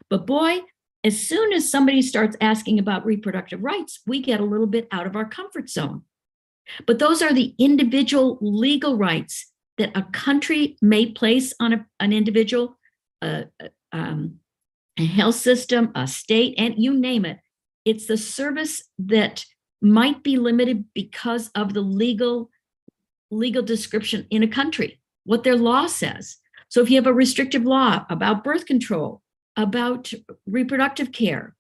But boy, as soon as somebody starts asking about reproductive rights, we get a little bit out of our comfort zone. But those are the individual legal rights that a country may place on an individual, a health system, a state, and you name it. It's the service that might be limited because of the legal description in a country, what their law says. So if you have a restrictive law about birth control, about reproductive care,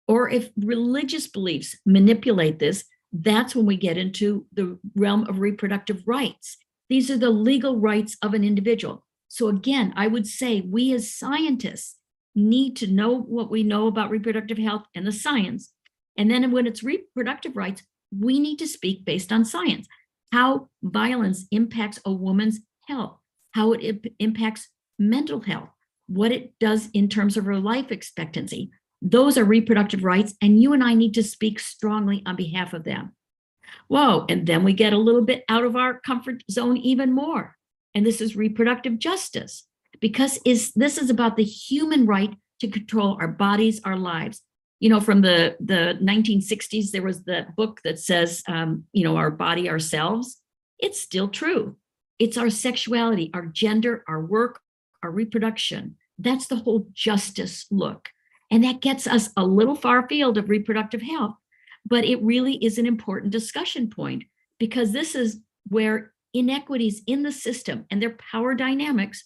or if religious beliefs manipulate this, that's when we get into the realm of reproductive rights. These are the legal rights of an individual. So again, I would say we as scientists need to know what we know about reproductive health and the science. And then when it's reproductive rights, we need to speak based on science, how violence impacts a woman's health, how it impacts mental health, what it does in terms of her life expectancy. Those are reproductive rights, and you and I need to speak strongly on behalf of them. Whoa, and then we get a little bit out of our comfort zone even more. And this is reproductive justice, because this is about the human right to control our bodies, our lives. You know, from the 1960s, there was the book that says, our body, ourselves. It's still true. It's our sexuality, our gender, our work, our reproduction. That's the whole justice look. And that gets us a little far afield of reproductive health, but it really is an important discussion point, because this is where inequities in the system and their power dynamics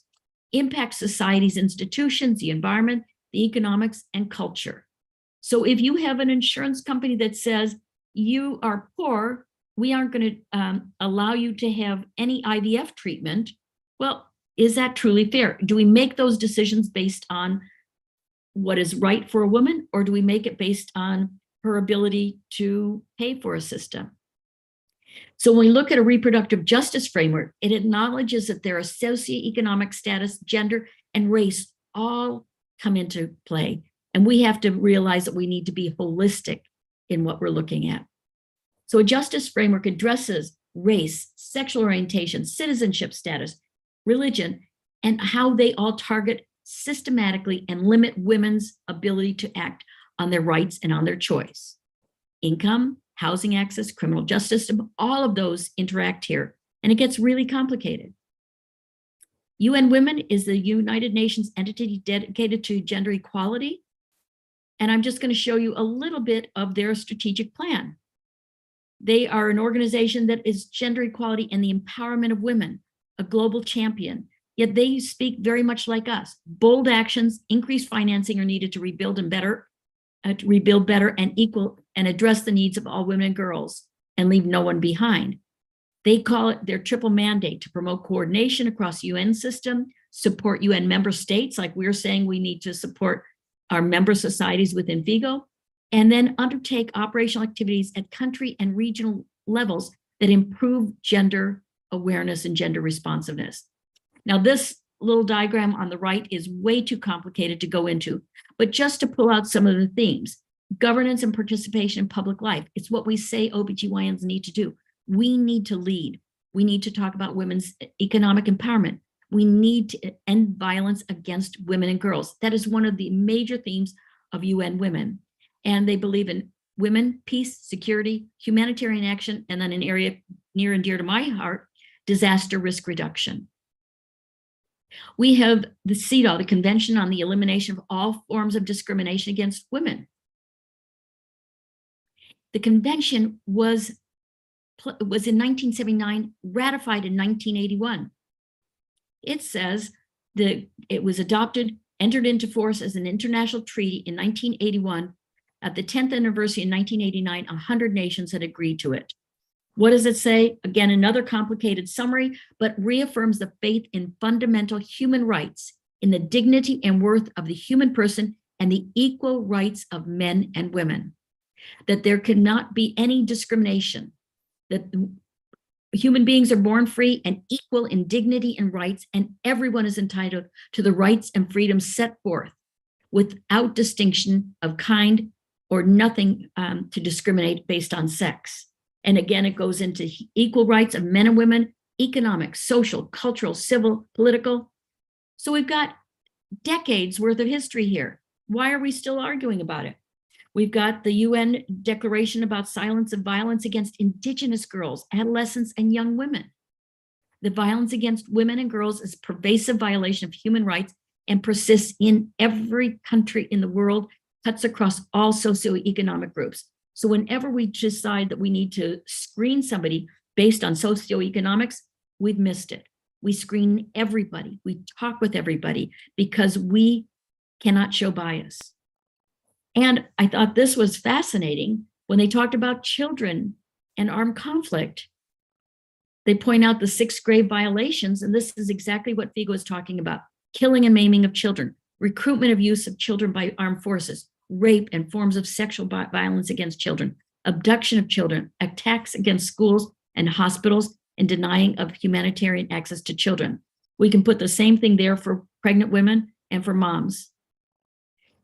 impact society's institutions, the environment, the economics, and culture. So if you have an insurance company that says you are poor, we aren't going to allow you to have any IVF treatment, well, is that truly fair? Do we make those decisions based on what is right for a woman, or do we make it based on her ability to pay for a system? So when we look at a reproductive justice framework, it acknowledges that their socioeconomic status, gender, and race all come into play. And we have to realize that we need to be holistic in what we're looking at. So a justice framework addresses race, sexual orientation, citizenship status, religion, and how they all target systematically and limit women's ability to act on their rights and on their choice. Income, housing access, criminal justice system, all of those interact here, and it gets really complicated. UN Women is the United Nations entity dedicated to gender equality, and I'm just going to show you a little bit of their strategic plan. They are an organization that is gender equality and the empowerment of women, a global champion, yet they speak very much like us. Bold actions, increased financing are needed to rebuild better and equal and address the needs of all women and girls and leave no one behind. They call it their triple mandate to promote coordination across UN system, support UN member states, like we're saying we need to support our member societies within FIGO, and then undertake operational activities at country and regional levels that improve gender awareness and gender responsiveness. Now, this little diagram on the right is way too complicated to go into, but just to pull out some of the themes: governance and participation in public life. It's what we say OBGYNs need to do. We need to lead. We need to talk about women's economic empowerment. We need to end violence against women and girls. That is one of the major themes of UN Women. And they believe in women, peace, security, humanitarian action, and then an area near and dear to my heart, disaster risk reduction. We have the CEDAW, the Convention on the Elimination of All Forms of Discrimination Against Women. The convention was in 1979, ratified in 1981. It says that it was adopted, entered into force as an international treaty in 1981. At the 10th anniversary in 1989, 100 nations had agreed to it. What does it say? Again, another complicated summary, but reaffirms the faith in fundamental human rights, in the dignity and worth of the human person and the equal rights of men and women, that there cannot be any discrimination, that human beings are born free and equal in dignity and rights, and everyone is entitled to the rights and freedoms set forth without distinction of kind or nothing to discriminate based on sex. And again, it goes into equal rights of men and women, economic, social, cultural, civil, political. So we've got decades worth of history here. Why are we still arguing about it? We've got the UN Declaration about silence and violence against Indigenous girls, adolescents, and young women. The violence against women and girls is a pervasive violation of human rights and persists in every country in the world, cuts across all socioeconomic groups. So whenever we decide that we need to screen somebody based on socioeconomics, we've missed it. We screen everybody. We talk with everybody because we cannot show bias. And I thought this was fascinating when they talked about children and armed conflict. They point out the 6 grave violations, and this is exactly what FIGO is talking about: killing and maiming of children, recruitment of use of children by armed forces, rape and forms of sexual violence against children, abduction of children, attacks against schools and hospitals, and denying of humanitarian access to children. We can put the same thing there for pregnant women and for moms.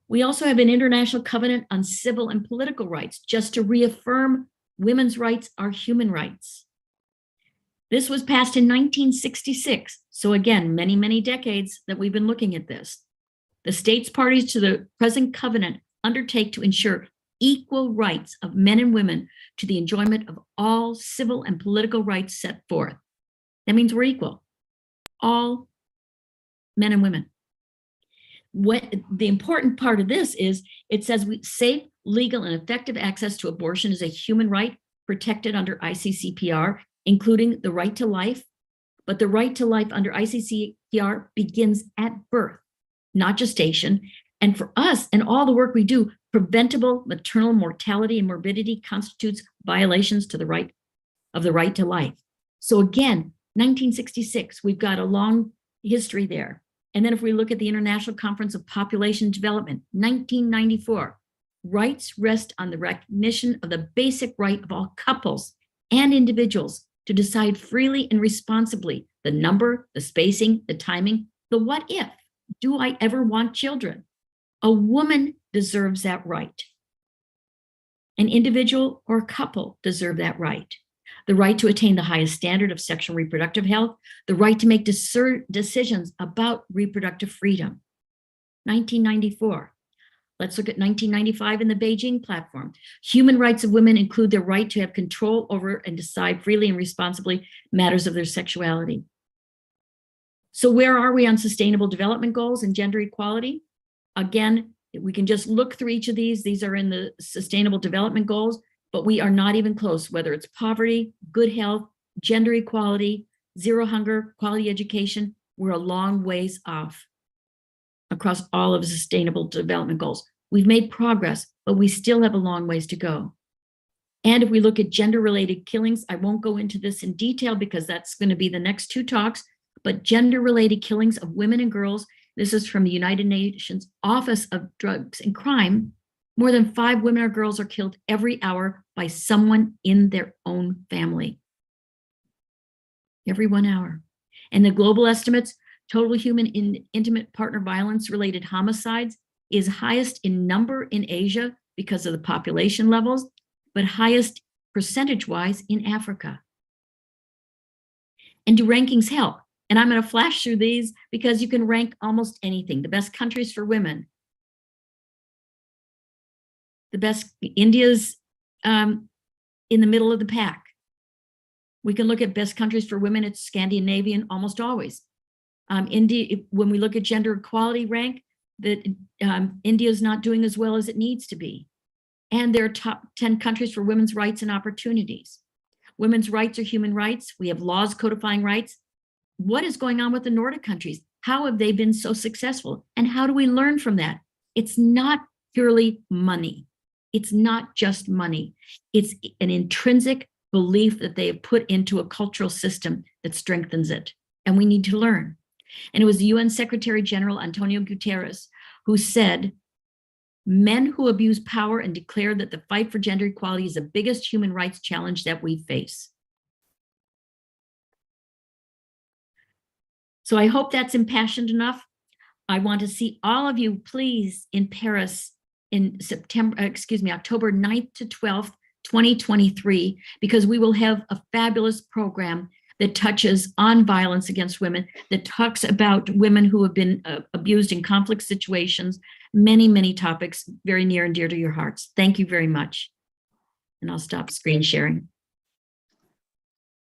We also have an international covenant on civil and political rights, just to reaffirm women's rights are human rights. This was passed in 1966. So again, many, many decades that we've been looking at this. The states parties to the present covenant undertake to ensure equal rights of men and women to the enjoyment of all civil and political rights set forth. That means we're equal, all men and women. What the important part of this is, it says safe, legal, and effective access to abortion is a human right protected under ICCPR, including the right to life. But the right to life under ICCPR begins at birth, not gestation. And for us and all the work we do, preventable maternal mortality and morbidity constitutes violations to the right to life. So again, 1966, we've got a long history there. And then if we look at the International Conference of Population Development, 1994, rights rest on the recognition of the basic right of all couples and individuals to decide freely and responsibly the number, the spacing, the timing, the what if. Do I ever want children? A woman deserves that right. An individual or couple deserve that right. The right to attain the highest standard of sexual reproductive health, the right to make decisions about reproductive freedom. 1994. Let's look at 1995 in the Beijing Platform. Human rights of women include their right to have control over and decide freely and responsibly matters of their sexuality. So where are we on sustainable development goals and gender equality? Again, we can just look through each of these. These are in the sustainable development goals, but we are not even close, whether it's poverty, good health, gender equality, zero hunger, quality education. We're a long ways off across all of the sustainable development goals. We've made progress, but we still have a long ways to go. And if we look at gender-related killings, I won't go into this in detail because that's going to be the next two talks, but gender-related killings of women and girls, this is from the United Nations Office of Drugs and Crime. More than 5 women or girls are killed every hour by someone in their own family. Every 1 hour. And the global estimates, total human intimate partner violence related homicides is highest in number in Asia because of the population levels, but highest percentage-wise in Africa. And do rankings help? And I'm going to flash through these because you can rank almost anything. The best countries for women. The best, India's in the middle of the pack. We can look at best countries for women, it's Scandinavian almost always. India, when we look at gender equality rank, that India is not doing as well as it needs to be. And there are top 10 countries for women's rights and opportunities. Women's rights are human rights. We have laws codifying rights. What is going on with the Nordic countries? How have they been so successful? And how do we learn from that? It's not purely money. It's not just money. It's an intrinsic belief that they have put into a cultural system that strengthens it. And we need to learn. And it was the UN Secretary General Antonio Guterres who said, men who abuse power and declare that the fight for gender equality is the biggest human rights challenge that we face. So I hope that's impassioned enough. I want to see all of you, please, in Paris in October 9th to 12th, 2023, because we will have a fabulous program that touches on violence against women, that talks about women who have been abused in conflict situations, many, many topics very near and dear to your hearts. Thank you very much. And I'll stop screen sharing.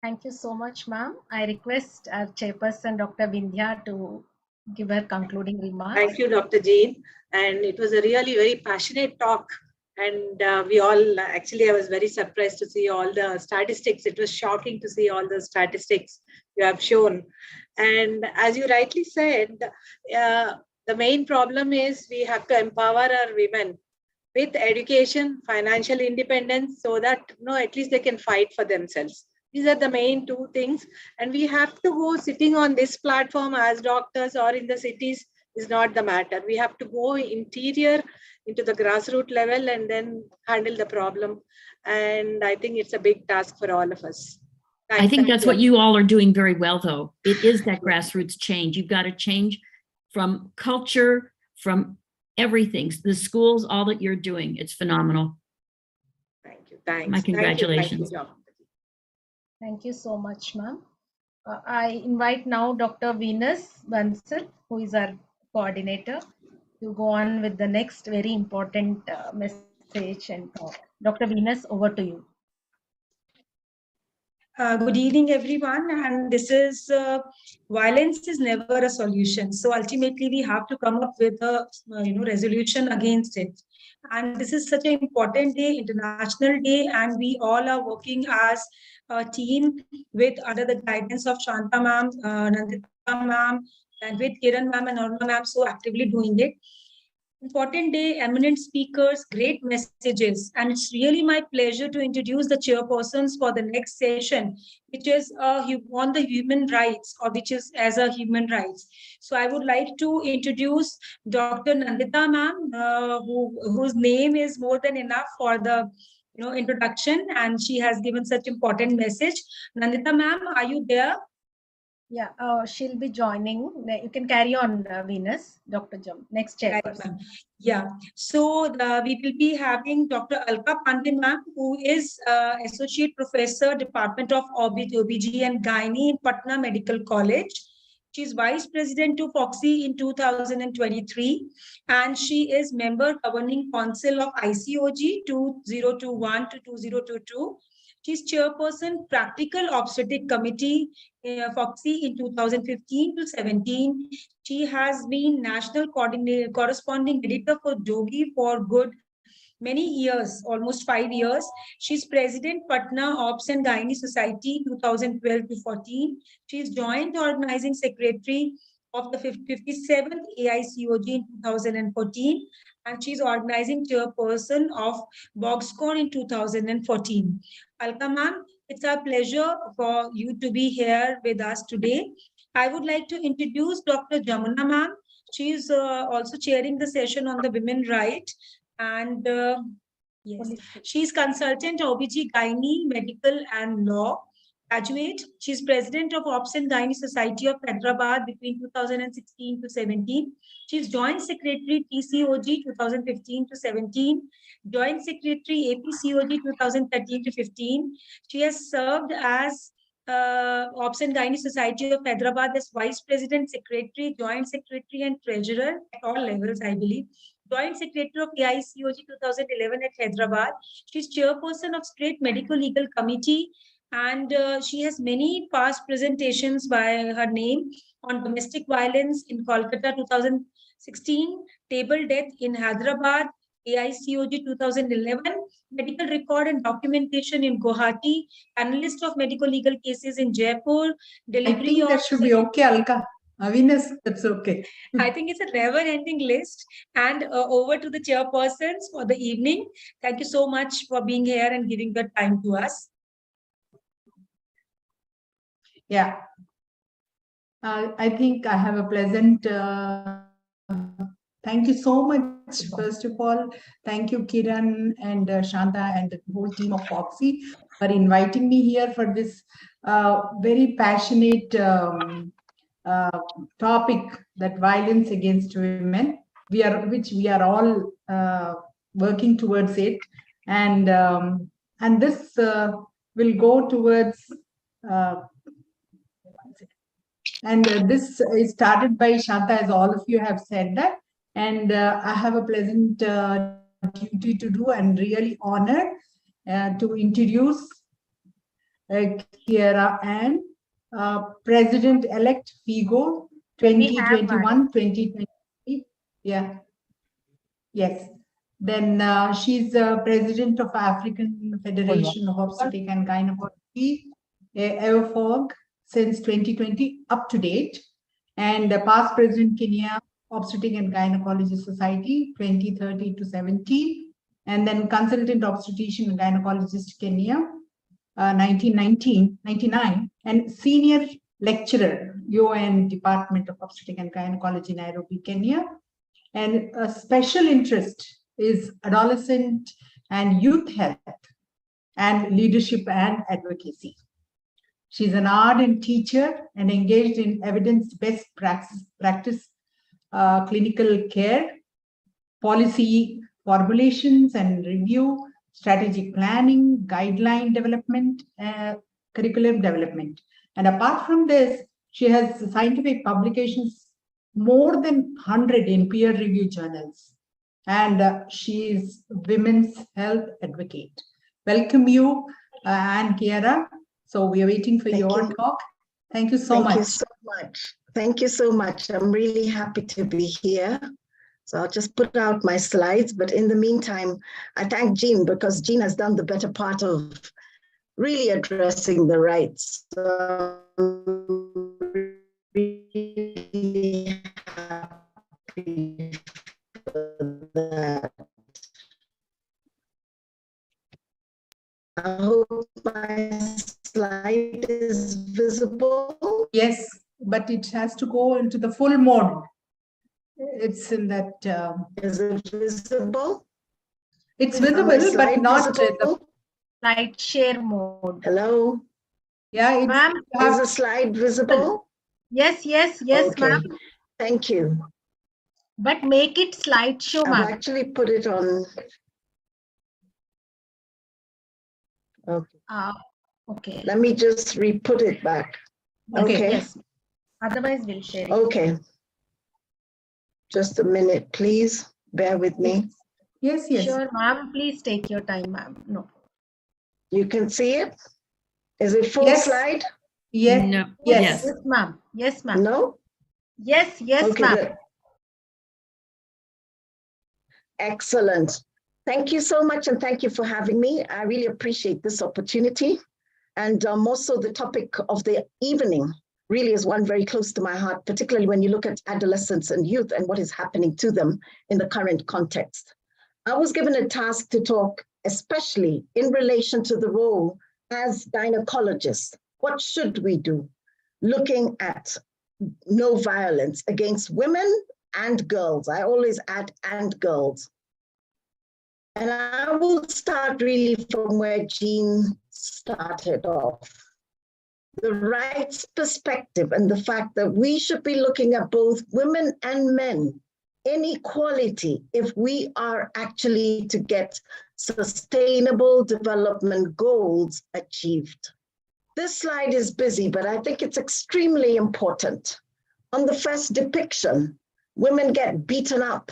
Thank you so much, ma'am. I request our chairperson, Dr. Vindhya, to give her concluding remarks. Thank you, Dr. Jean. And it was a really very passionate talk. And we all, actually, I was very surprised to see all the statistics. It was shocking to see all the statistics you have shown. And as you rightly said, the main problem is we have to empower our women with education, financial independence, so that at least they can fight for themselves. These are the main two things. And we have to go sitting on this platform as doctors or in the cities is not the matter. We have to go interior into the grassroots level and then handle the problem. And I think it's a big task for all of us. I think that's what you all are doing very well, though. It is that grassroots change. You've got to change from culture, from everything, the schools, all that you're doing. It's phenomenal. Thank you. Thanks. My congratulations. Thank you so much, ma'am. I invite now Dr. Venus Bansal, who is our coordinator, to go on with the next very important message and talk. Dr. Venus, over to you. Good evening, everyone. And this is violence is never a solution. So ultimately, we have to come up with a resolution against it. And this is such an important day, international day, and we all are working as a team with under the guidance of Shanta ma'am, Nandita ma'am, and with Kiran ma'am and Aruna ma'am, so actively doing it. Important day, eminent speakers, great messages. And it's really my pleasure to introduce the chairpersons for the next session, which is on the human rights, or which is as a human rights. So I would like to introduce Dr. Nandita ma'am, whose name is more than enough for the introduction, and she has given such important message. Nandita ma'am, are you there? Yeah, she'll be joining. You can carry on, Venus, Dr. Jam. Next chairperson. Yeah, so we will be having Dr. Alka Pandey ma'am, who is Associate Professor, Department of OBG and Gynae in Patna Medical College. She's Vice President to FOXY in 2023, and she is Member Governing Council of ICOG 2021 to 2022. She's Chairperson Practical Obstetric Committee FOXY in 2015 to 17. She has been National Corresponding Editor for Dogi for good many years, almost 5 years. She's President Patna Obs and Gynae Society 2012 to 14. She's Joint Organizing Secretary of the 57th AICOG in 2014, and she's Organizing Chairperson of Boxcon in 2014. Alka ma'am, it's our pleasure for you to be here with us today. I would like to introduce Dr. Jamuna ma'am. She is also chairing the session on the women right, and yes, she's consultant OBG Gynae Medical and Law graduate. She's president of Ops and Gynae Society of Hyderabad between 2016 to 17. She's joint secretary TCOG 2015 to 17, joint secretary APCOG 2013 to 15. She has served as Ops and Gynae Society of Hyderabad as vice president, secretary, joint secretary, and treasurer at all levels, I believe. Joint Secretary of AICOG 2011 at Hyderabad. She's chairperson of State Medical Legal Committee, and she has many past presentations by her name on domestic violence in Kolkata 2016, table death in Hyderabad, AICOG 2011, medical record and documentation in Guwahati, analyst of medical legal cases in Jaipur, delivery I think of... that should be okay, Alka. Venus, that's okay. I think it's a never-ending list. And over to the chairpersons for the evening. Thank you so much for being here and giving the time to us. Yeah. I think I have a pleasant... thank you so much. First of all, thank you, Kiran and Shanta and the whole team of FOXY for inviting me here for this very passionate topic, that violence against women, which we are all working towards it, and this will go towards this is started by Shanta, as all of you have said that, and I have a pleasant duty to do, and really honored to introduce Kiera and President-elect FIGO 2021-2023. Yeah. Yes. Then she's President of African Federation of Obstetric and Gynecology, AOFOG, since 2020 up to date, and past President Kenya Obstetric and Gynecology Society 2013 to 17, and then Consultant Obstetrician and Gynecologist Kenya 1999, and Senior Lecturer, UN Department of Obstetric and Gynecology, Nairobi, Kenya. And a special interest is adolescent and youth health and leadership and advocacy. She's an ardent teacher and engaged in evidence-based practice clinical care, policy formulations and review, strategic planning, guideline development, curriculum development. And apart from this, she has scientific publications, more than 100 in peer-reviewed journals. And she is women's health advocate. Welcome you, Anne Kiara. So we are waiting for your talk. Thank you so much. Thank you so much. Thank you so much. I'm really happy to be here. So I'll just put out my slides, but in the meantime, I thank Jean because Jean has done the better part of really addressing the rights. Really happy for that. I hope my slide is visible. Yes, but it has to go into the full mode. It's in that. Is it visible? It's visible, but not visible? The slide share mode. Hello? Yeah, ma'am. Is the slide visible? Yes, Okay. ma'am. Thank you. But make it slideshow, I've ma'am. actually put it on. Okay. Okay. Let me just re-put it back. Okay. Yes. Otherwise, we'll share it. Okay. Just a minute, please. Bear with me. Yes. Sure, ma'am. Please take your time, ma'am. No. You can see it? Is it full slide? Yes. No. Yes, ma'am. Yes, ma'am. No? Yes, Okay, ma'am. good. Excellent. Thank you so much, and thank you for having me. I really appreciate this opportunity. And also the topic of the evening really is one very close to my heart, particularly when you look at adolescents and youth and what is happening to them in the current context. I was given a task to talk especially in relation to the role as gynecologists. What should we do? Looking at no violence against women and girls. I always add and girls. And I will start really from where Jean started off. The rights perspective and the fact that we should be looking at both women and men in equality if we are actually to get sustainable development goals achieved. This slide is busy, but I think it's extremely important. On the first depiction, women get beaten up.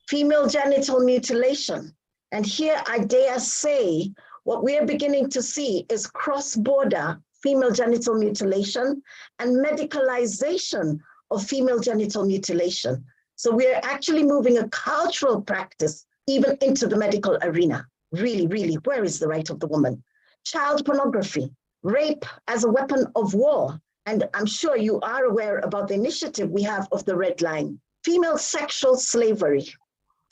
Female genital mutilation. And here I dare say, what we are beginning to see is cross-border female genital mutilation and medicalization of female genital mutilation. So we're actually moving a cultural practice even into the medical arena. Really, really, where is the right of the woman? Child pornography, rape as a weapon of war. And I'm sure you are aware about the initiative we have of the Red Line. Female sexual slavery,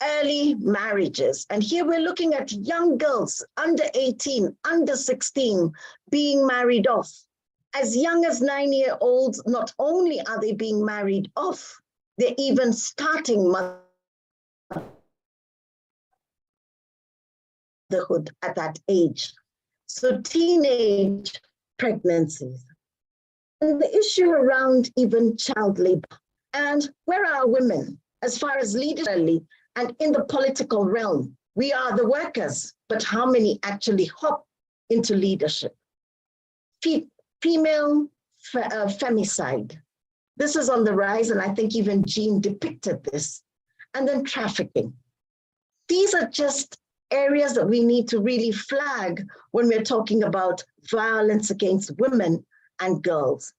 early marriages. And here we're looking at young girls under 18, under 16, being married off. As young as 9-year-olds, not only are they being married off, they're even starting motherhood at that age. So teenage pregnancies. And the issue around even child labor. And where are women as far as leadership and in the political realm? We are the workers, but how many actually hop into leadership? Female femicide. This is on the rise, and I think even Jean depicted this. And then trafficking. These are just areas that we need to really flag when we're talking about violence against women and girls.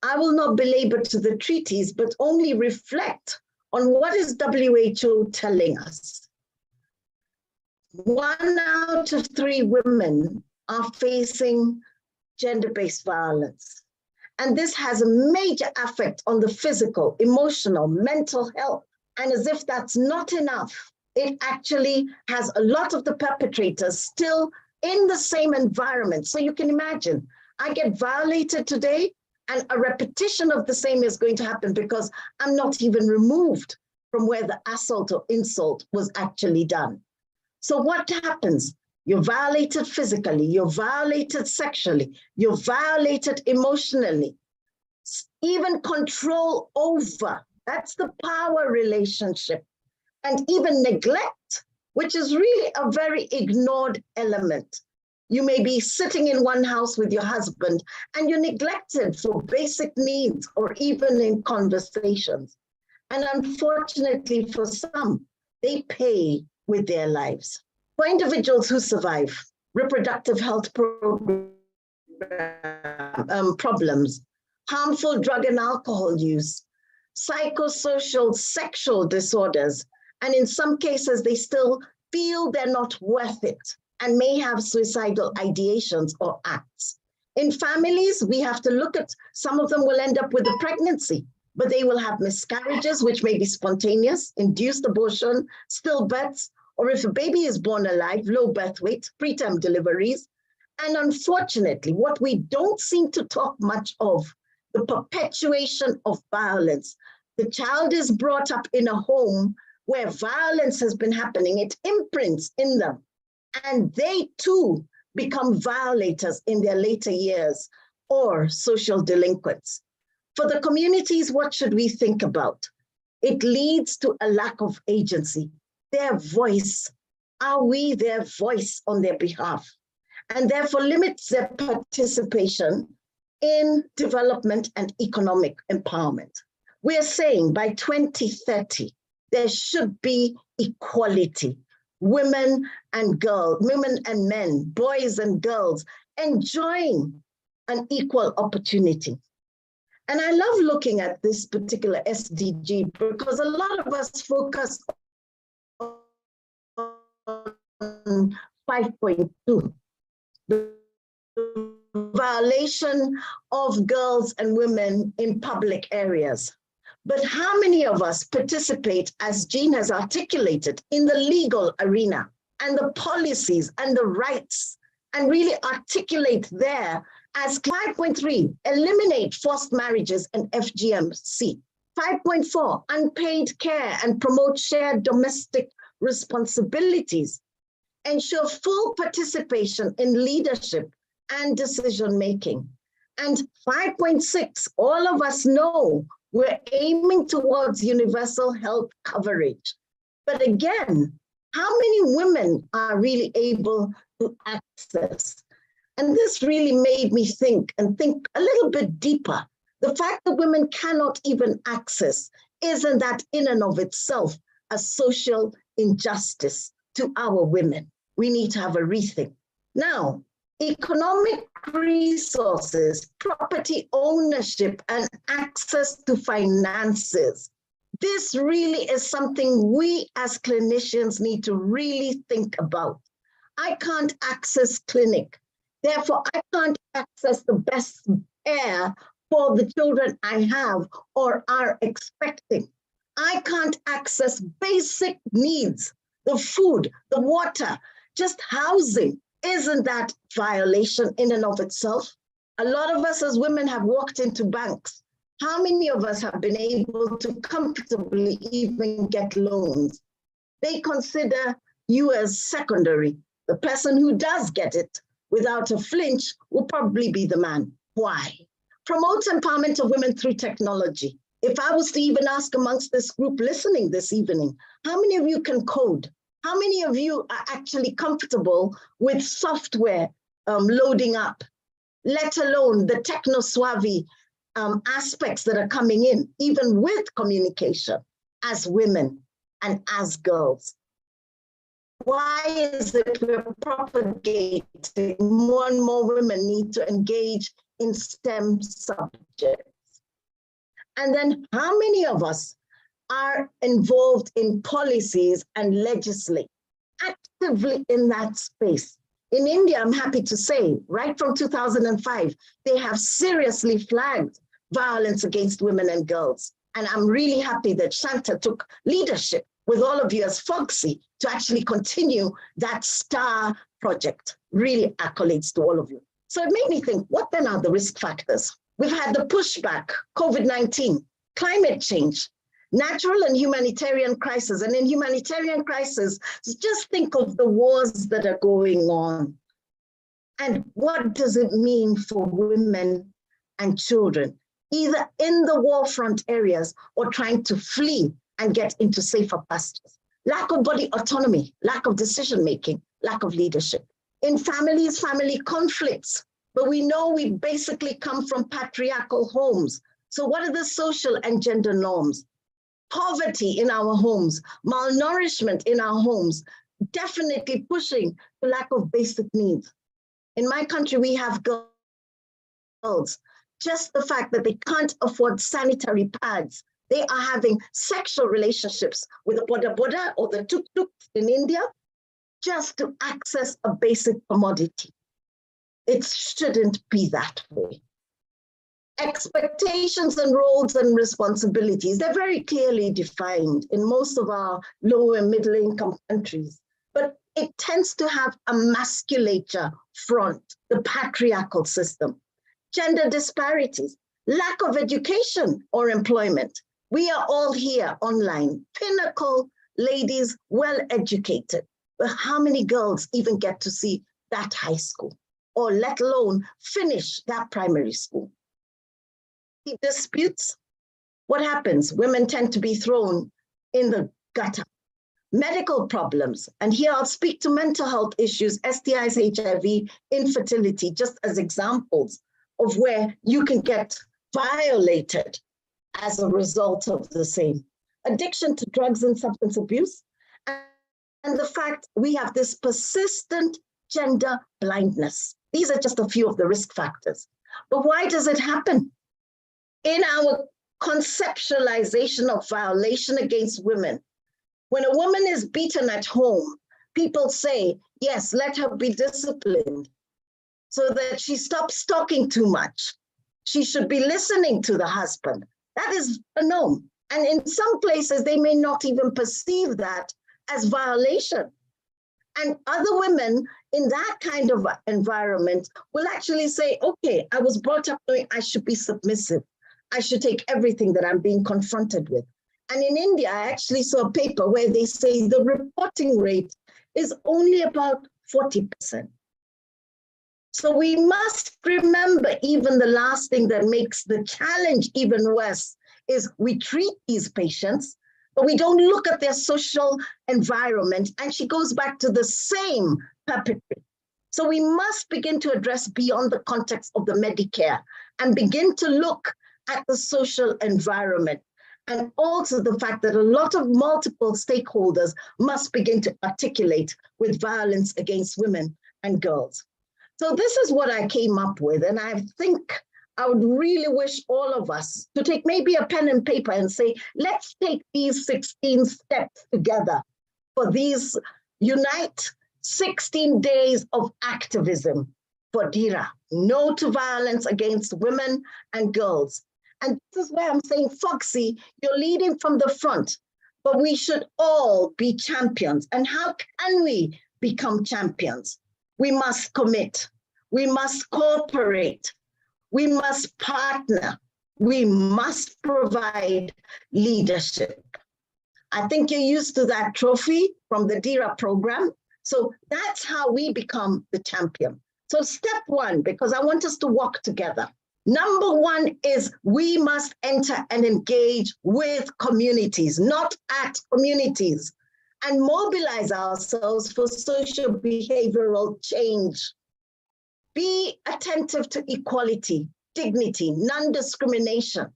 I will not belabor to the treaties, but only reflect on what is WHO telling us. 1 out of 3 women are facing gender-based violence. And this has a major effect on the physical, emotional, mental health. And as if that's not enough, it actually has a lot of the perpetrators still in the same environment. So you can imagine, I get violated today and a repetition of the same is going to happen because I'm not even removed from where the assault or insult was actually done. So what happens? You're violated physically, you're violated sexually, you're violated emotionally. Even control over, that's the power relationship. And even neglect, which is really a very ignored element. You may be sitting in one house with your husband and you're neglected for basic needs or even in conversations. And unfortunately for some, they pay with their lives. For individuals who survive reproductive health problems, harmful drug and alcohol use, psychosocial sexual disorders, and in some cases, they still feel they're not worth it and may have suicidal ideations or acts. In families, we have to look at, some of them will end up with a pregnancy, but they will have miscarriages, which may be spontaneous, induced abortion, stillbirths, or if a baby is born alive, low birth weight, preterm deliveries. And unfortunately, what we don't seem to talk much of, the perpetuation of violence. The child is brought up in a home where violence has been happening. It imprints in them, and they too become violators in their later years or social delinquents. For the communities, what should we think about? It leads to a lack of agency. Their voice, are we their voice on their behalf? And therefore limits their participation in development and economic empowerment. We're saying by 2030, there should be equality. Women and girls, women and men, boys and girls enjoying an equal opportunity. And I love looking at this particular SDG because a lot of us focus on 5.2, the violation of girls and women in public areas. But how many of us participate, as Jean has articulated, in the legal arena and the policies and the rights, and really articulate there as 5.3, eliminate forced marriages and FGMC. 5.4, unpaid care and promote shared domestic responsibilities. Ensure full participation in leadership and decision-making. And 5.6, all of us know we're aiming towards universal health coverage. But again, how many women are really able to access? And this really made me think a little bit deeper. The fact that women cannot even access, isn't that in and of itself a social injustice to our women? We need to have a rethink. Now, economic resources, property ownership, and access to finances. This really is something we as clinicians need to really think about. I can't access clinic. Therefore, I can't access the best air for the children I have or are expecting. I can't access basic needs, the food, the water, just housing. Isn't that violation in and of itself? A lot of us as women have walked into banks. How many of us have been able to comfortably even get loans? They consider you as secondary. The person who does get it without a flinch will probably be the man. Why? Promote empowerment of women through technology. If I was to even ask amongst this group listening this evening, how many of you can code? How many of you are actually comfortable with software loading up, let alone the techno-savvy aspects that are coming in, even with communication as women and as girls? Why is it we're propagating more and more women need to engage in STEM subjects? And then how many of us are involved in policies and legislate actively in that space? In India, I'm happy to say, right from 2005, they have seriously flagged violence against women and girls. And I'm really happy that Shanta took leadership with all of you as FOGSI to actually continue that STAR project. Really accolades to all of you. So it made me think, what then are the risk factors? We've had the pushback, COVID-19, climate change, natural and humanitarian crisis. And in humanitarian crisis, just think of the wars that are going on. And what does it mean for women and children, either in the war front areas or trying to flee and get into safer pastures? Lack of body autonomy, lack of decision-making, lack of leadership. In families, family conflicts, but we know we basically come from patriarchal homes. So what are the social and gender norms? Poverty in our homes, malnourishment in our homes, definitely pushing the lack of basic needs. In my country, we have girls. Just the fact that they can't afford sanitary pads, they are having sexual relationships with the boda boda or the tuk tuk in India just to access a basic commodity. It shouldn't be that way. Expectations and roles and responsibilities, they're very clearly defined in most of our low and middle income countries, but it tends to have a masculature front, the patriarchal system. Gender disparities, lack of education or employment. We are all here online, pinnacle ladies, well educated, but how many girls even get to see that high school, or let alone finish that primary school? Disputes, what happens? Women tend to be thrown in the gutter. Medical problems, and here I'll speak to mental health issues, STIs, HIV, infertility, just as examples of where you can get violated as a result of the same. Addiction to drugs and substance abuse, and the fact we have this persistent gender blindness. These are just a few of the risk factors. But why does it happen? In our conceptualization of violation against women, when a woman is beaten at home, people say, yes, let her be disciplined so that she stops talking too much. She should be listening to the husband. That is a norm. And in some places, they may not even perceive that as violation. And other women in that kind of environment will actually say, okay, I was brought up knowing I should be submissive. I should take everything that I'm being confronted with. And in India, I actually saw a paper where they say the reporting rate is only about 40%. So we must remember, even the last thing that makes the challenge even worse is we treat these patients, but we don't look at their social environment, and she goes back to the same perpetrator. So we must begin to address beyond the context of the Medicare and begin to look at the social environment, and also the fact that a lot of multiple stakeholders must begin to articulate with violence against women and girls. So this is what I came up with, and I think I would really wish all of us to take maybe a pen and paper and say, let's take these 16 steps together for these Unite 16 days of activism for DIRA, no to violence against women and girls. And this is where I'm saying, Foxy, you're leading from the front, but we should all be champions. And how can we become champions? We must commit, we must cooperate, we must partner, we must provide leadership. I think you're used to that trophy from the DIRA program. So that's how we become the champion. So step one, because I want us to walk together. Number one is we must enter and engage with communities, not at communities, and mobilize ourselves for social behavioral change. Be attentive to equality, dignity, non-discrimination,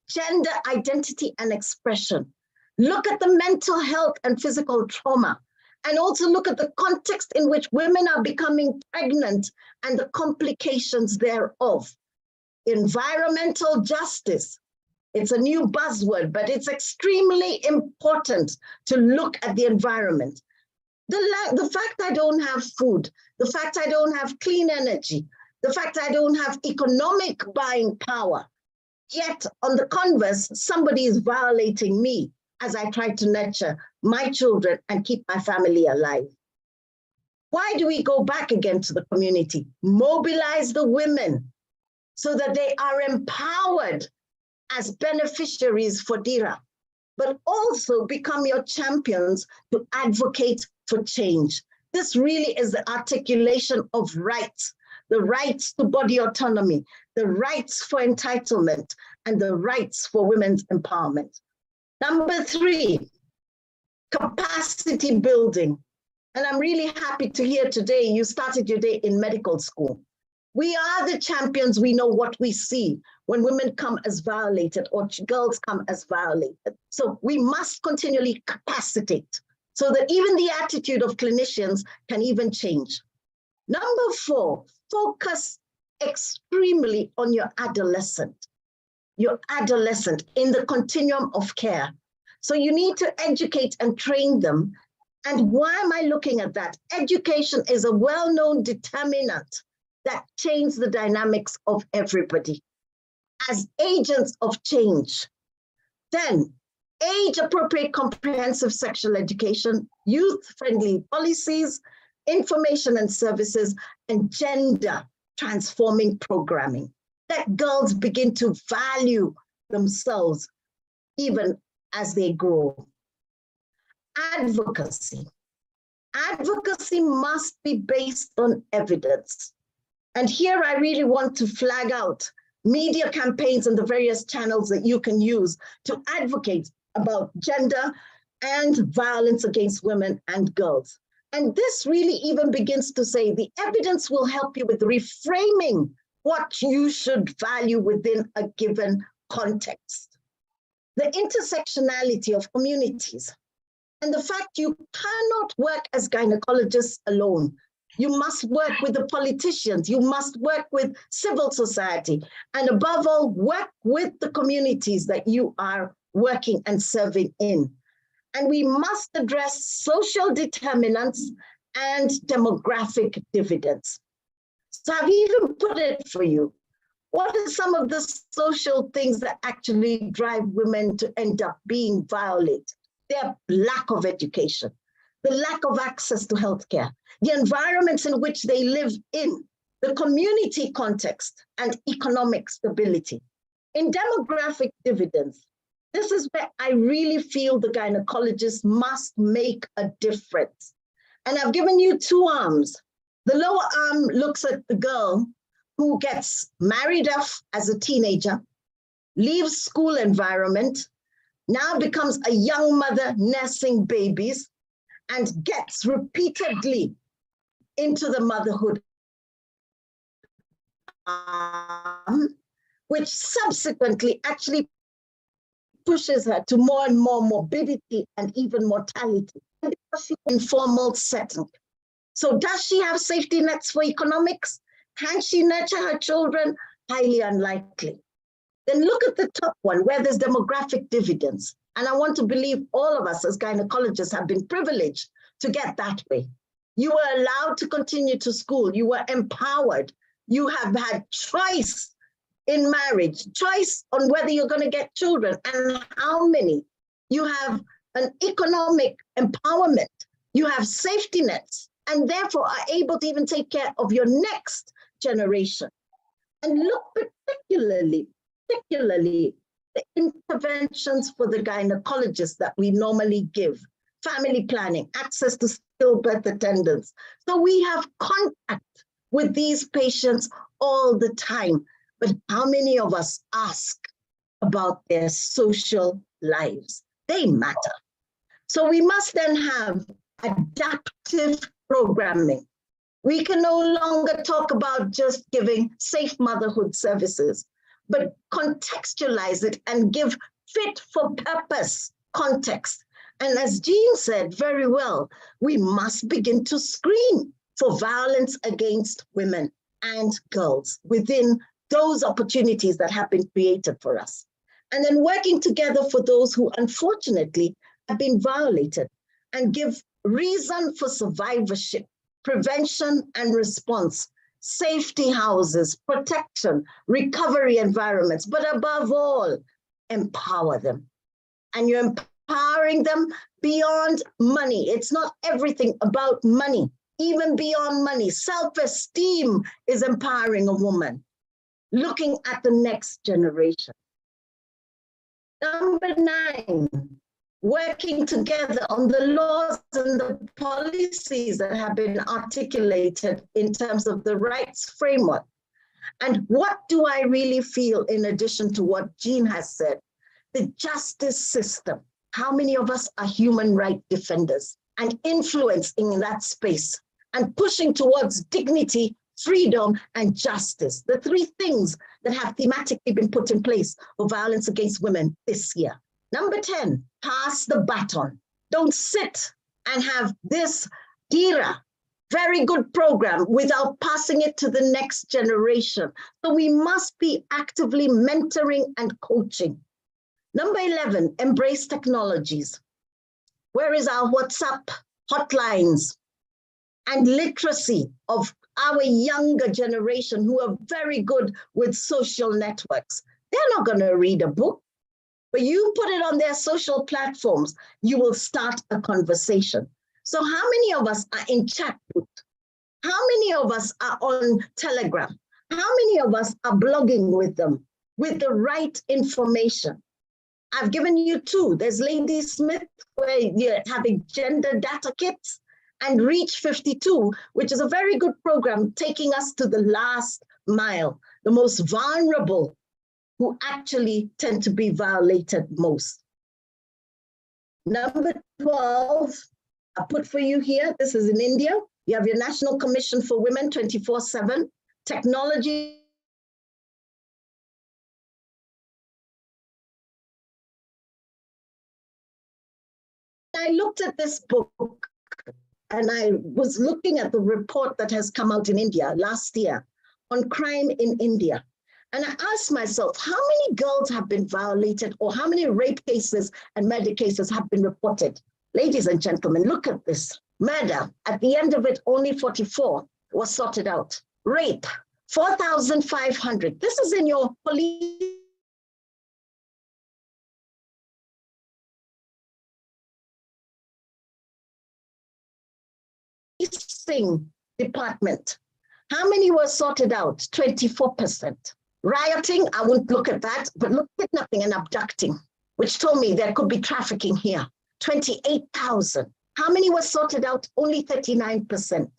gender identity and expression. Look at the mental health and physical trauma, and also look at the context in which women are becoming pregnant and the complications thereof. Environmental justice. It's a new buzzword, but it's extremely important to look at the environment. The fact I don't have food, the fact I don't have clean energy, the fact I don't have economic buying power, yet on the converse, somebody is violating me as I try to nurture my children and keep my family alive. Why do we go back again to the community? Mobilize the women so that they are empowered as beneficiaries for DIRA. but also become your champions to advocate for change. This really is the articulation of rights, the rights to body autonomy, the rights for entitlement, and the rights for women's empowerment. Number 3, capacity building. And I'm really happy to hear today you started your day in medical school. We are the champions. We know what we see when women come as violated or girls come as violated. So we must continually capacitate so that even the attitude of clinicians can even change. Number 4, focus extremely on your adolescent in the continuum of care. So you need to educate and train them. And why am I looking at that? Education is a well-known determinant that changes the dynamics of everybody as agents of change. Then, age-appropriate comprehensive sexual education, youth-friendly policies, information and services, and gender-transforming programming. Let girls begin to value themselves even as they grow. Advocacy. Advocacy must be based on evidence. And here I really want to flag out media campaigns and the various channels that you can use to advocate about gender and violence against women and girls. And this really even begins to say the evidence will help you with reframing what you should value within a given context. The intersectionality of communities and the fact you cannot work as gynecologists alone. You must work with the politicians, you must work with civil society, and above all, work with the communities that you are working and serving in. And we must address social determinants and demographic dividends. So I've even put it for you. What are some of the social things that actually drive women to end up being violated? Their lack of education, the lack of access to healthcare, the environments in which they live in, the community context, and economic stability. In demographic dividends, this is where I really feel the gynecologist must make a difference. And I've given you 2 arms. The lower arm looks at the girl who gets married off as a teenager, leaves school environment, now becomes a young mother nursing babies, and gets repeatedly into the motherhood which subsequently actually pushes her to more and more morbidity and even mortality in the informal setting. So does she have safety nets for economics? Can she nurture her children? Highly unlikely. Then look at the top one where there's demographic dividends. And I want to believe all of us as gynecologists have been privileged to get that way. You were allowed to continue to school. You were empowered. You have had choice in marriage, choice on whether you're going to get children and how many. You have an economic empowerment. You have safety nets, and therefore are able to even take care of your next generation. And look particularly the interventions for the gynecologists that we normally give. Family planning, access to stillbirth attendants. So we have contact with these patients all the time. But how many of us ask about their social lives? They matter. So we must then have adaptive programming. We can no longer talk about just giving safe motherhood services, but contextualize it and give fit for purpose context. And as Jean said very well, we must begin to screen for violence against women and girls within those opportunities that have been created for us. And then working together for those who unfortunately have been violated and give reason for survivorship, prevention and response, safety houses, protection, recovery environments, but above all, empower them. And you're empowering them beyond money. It's not everything about money, even beyond money. Self-esteem is empowering a woman, looking at the next generation. Number 9, working together on the laws and the policies that have been articulated in terms of the rights framework. And what do I really feel in addition to what Jean has said? The justice system. How many of us are human rights defenders and influencing in that space and pushing towards dignity, freedom, and justice? The three things that have thematically been put in place for violence against women this year. Number 10, pass the baton. Don't sit and have this DIRA, very good program, without passing it to the next generation. So we must be actively mentoring and coaching. Number 11, embrace technologies. Where is our WhatsApp hotlines and literacy of our younger generation who are very good with social networks? They're not going to read a book, but you put it on their social platforms, you will start a conversation. So how many of us are in chat booth? How many of us are on Telegram? How many of us are blogging with them with the right information? I've given you two. There's Lady Smith, where you're having gender data kits, and Reach 52, which is a very good program taking us to the last mile, the most vulnerable who actually tend to be violated most. Number 12, I put for you here, this is in India. You have your National Commission for Women 24/7, technology. I looked at this book and I was looking at the report that has come out in India last year on crime in India. And I asked myself, how many girls have been violated or how many rape cases and murder cases have been reported? Ladies and gentlemen, look at this. Murder, at the end of it, only 44 was sorted out. Rape, 4,500. This is in your police department. How many were sorted out? 24%. Rioting, I won't look at that, but look at kidnapping and abducting, which told me there could be trafficking here. 28,000. How many were sorted out? Only 39%.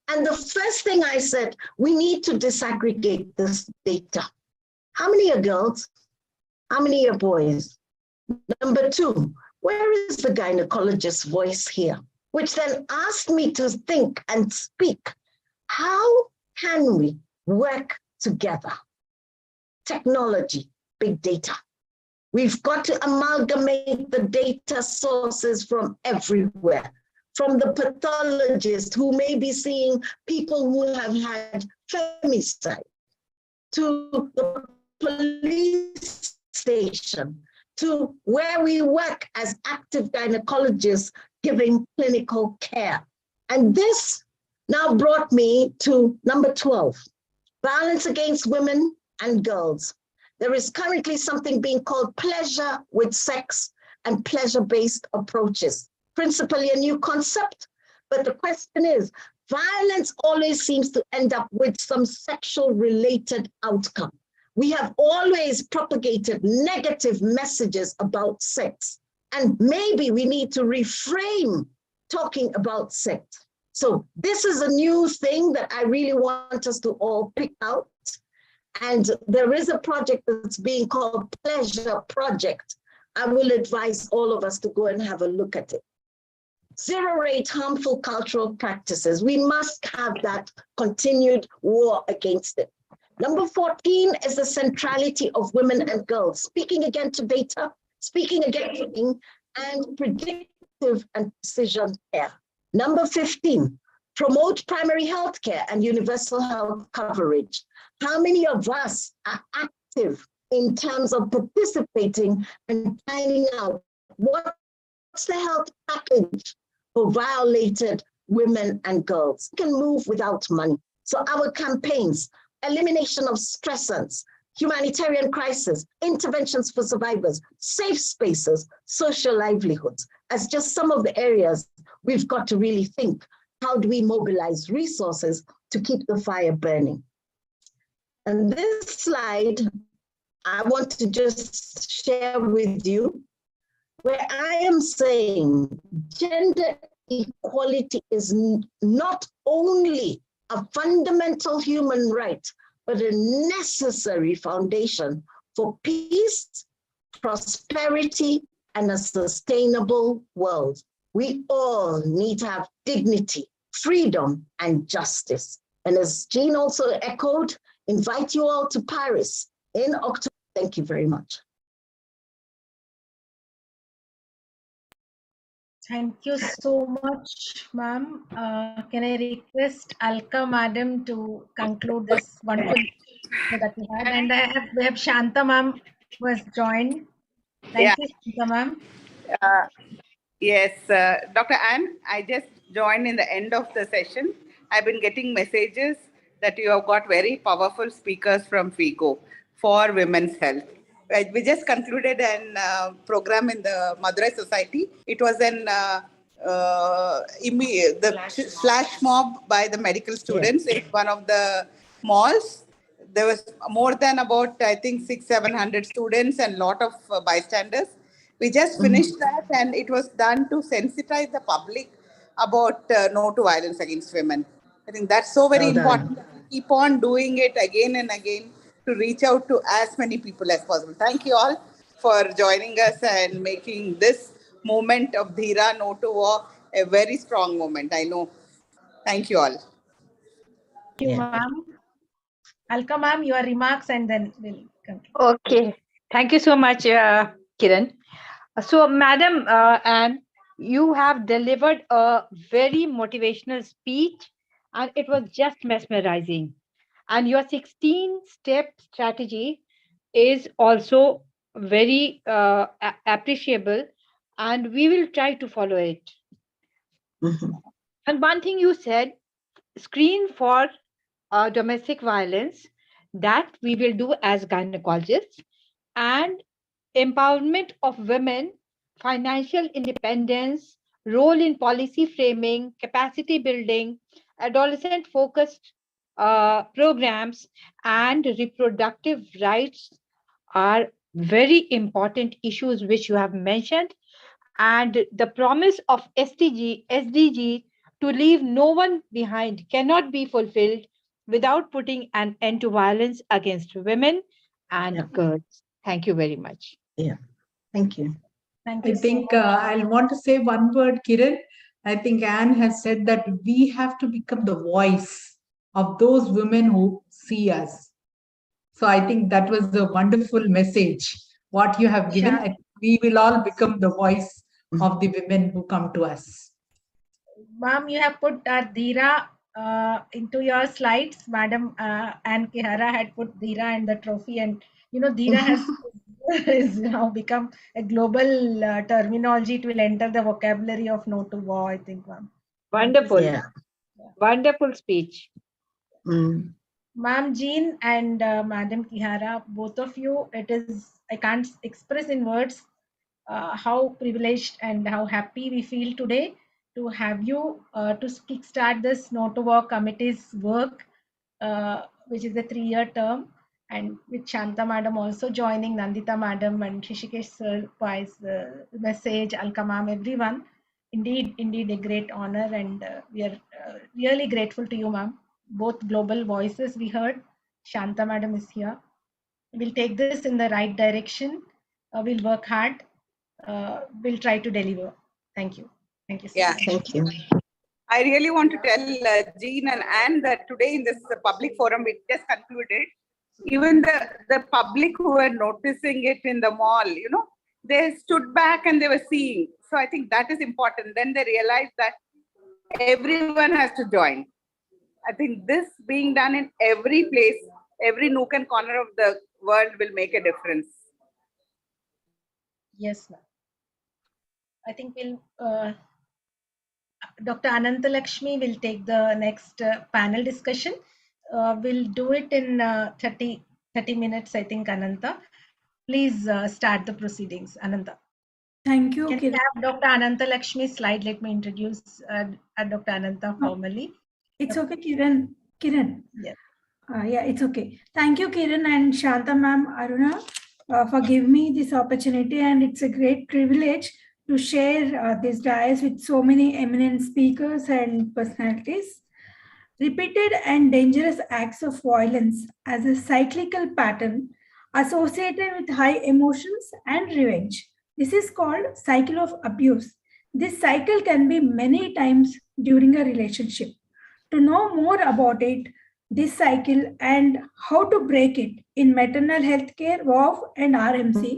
And the first thing I said, we need to disaggregate this data. How many are girls? How many are boys? Number 2, where is the gynecologist's voice here? Which then asked me to think and speak. How can we work together? Technology, big data. We've got to amalgamate the data sources from everywhere, from the pathologist who may be seeing people who have had femicide, to the police station, to where we work as active gynecologists giving clinical care. And this now brought me to number 12, violence against women and girls. There is currently something being called pleasure with sex and pleasure-based approaches, principally a new concept. But the question is, violence always seems to end up with some sexual related outcome. We have always propagated negative messages about sex, and maybe we need to reframe talking about sex. So this is a new thing that I really want us to all pick out. And there is a project that's being called Pleasure Project. I will advise all of us to go and have a look at it. Zero-rate harmful cultural practices. We must have that continued war against it. Number 14 is the centrality of women and girls. Speaking again to data, speaking again to being, and predictive and precision care. Number 15, promote primary health care and universal health coverage. How many of us are active in terms of participating and finding out what's the health package for violated women and girls? We can move without money. So our campaigns, elimination of stressors, humanitarian crisis, interventions for survivors, safe spaces, social livelihoods, as just some of the areas we've got to really think, how do we mobilize resources to keep the fire burning? And this slide, I want to just share with you where I am saying gender equality is not only a fundamental human right, but a necessary foundation for peace, prosperity, and a sustainable world. We all need to have dignity, freedom, and justice. And as Jean also echoed, invite you all to Paris in October. Thank you very much. Thank you so much, ma'am. Can I request Alka madam to conclude this wonderful that we had? And we have Shanta ma'am who has joined. Thank you, Shanta ma'am. Yes, Dr. Ann, I just joined in the end of the session. I've been getting messages that you have got very powerful speakers from FIGO for women's health. We just concluded an program in the Madurai Society. It was the flash mob by the medical students in one of the malls. There was more than about, I think, 600-700 students and lot of bystanders. We just finished that, and it was done to sensitize the public about no to violence against women. I think that's so very important. We keep on doing it again and again to reach out to as many people as possible. Thank you all for joining us and making this movement of Dhira No to War a very strong moment. I know. Thank you all. Thank you, ma'am. Alka ma'am, your remarks, and then we'll conclude. Okay. Thank you so much, Kiran. So, Madam Anne, you have delivered a very motivational speech, and it was just mesmerizing. And your 16-step strategy is also very appreciable, and we will try to follow it. And one thing you said, screen for domestic violence, that we will do as gynecologists, and empowerment of women, financial independence, role in policy framing, capacity building, adolescent focused programs, and reproductive rights are very important issues which you have mentioned. And the promise of SDG to leave no one behind cannot be fulfilled without putting an end to violence against women and girls. Thank you very much. Yeah, thank you. Thank I think I'll want to say one word, Kiran. I think Anne has said that we have to become the voice of those women who see us. So I think that was a wonderful message. What you have given, we will all become the voice of the women who come to us. Ma'am, you have put Dhira into your slides. Madam Anne Kihara had put Dhira and the trophy, and Dhira has now become a global terminology. It will enter the vocabulary of No to War, I think, ma'am. Wonderful. Yeah. Wonderful speech. Ma'am Jean and Madam Kihara, both of you, I can't express in words how privileged and how happy we feel today to have you to kickstart this No to War committee's work, which is a 3-year term, and with Shanta madam also joining, Nandita madam and Shishikesh sir, Pai's message, Alka ma'am, everyone. Indeed a great honor, and we are really grateful to you, ma'am. Both global voices we heard. Shanta madam is here. We'll take this in the right direction. We'll work hard. We'll try to deliver. Thank you. Thank you so much. Thank you. I really want to tell Jean and Anne that today in this public forum, we just concluded, even the public who were noticing it in the mall, they stood back and they were seeing. So I think that is important. Then they realized that everyone has to join. I think this being done in every place, every nook and corner of the world will make a difference. Yes, ma'am. I think Dr. Anantalakshmi will take the next panel discussion. We'll do it in 30 minutes, I think, Ananta. Please start the proceedings, Ananta. Thank you. Can we have Dr. Anantalakshmi's slide? Let me introduce Dr. Ananta formally. It's okay, Kiran. Yes. Yeah, it's okay. Thank you, Kiran and Shanta ma'am, Aruna. for giving me this opportunity, and it's a great privilege to share this dais with so many eminent speakers and personalities. Repeated and dangerous acts of violence as a cyclical pattern associated with high emotions and revenge. This is called cycle of abuse. This cycle can be many times during a relationship. To know more about it, this cycle and how to break it in maternal health care, WOW and RMC,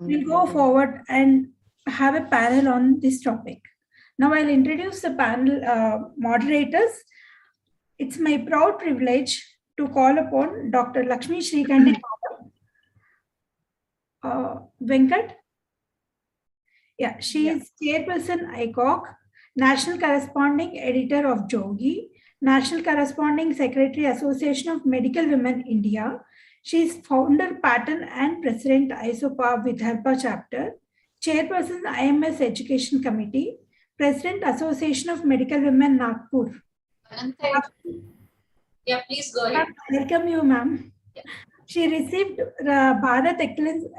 we'll go forward and have a panel on this topic. Now I'll introduce the panel moderators. It's my proud privilege to call upon Dr. Lakshmi Srikanti Venkat. Yeah, she is chairperson ICOC, national corresponding editor of Jogi, national corresponding secretary Association of Medical Women India. She is founder pattern and president ISOPA Vidarbha chapter, chairperson IMS Education Committee, president Association of Medical Women Nagpur. Yeah, please go ahead. Welcome you, ma'am. She received Bharat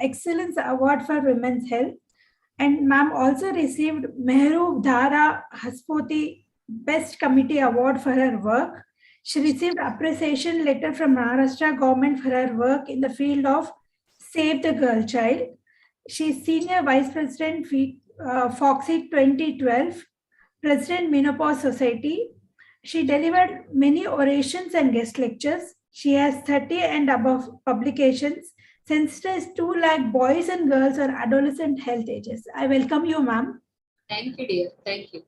Excellence Award for Women's Health, and ma'am also received Mehru Dhara Haspoti Best Committee Award for her work. She received appreciation letter from Maharashtra government for her work in the field of Save the Girl Child. She is Senior Vice President Foxy 2012, President Menopause Society. She delivered many orations and guest lectures. She has 30 and above publications, sensitized 2 lakh boys and girls on adolescent health ages. I welcome you, ma'am. Thank you, dear. Thank you.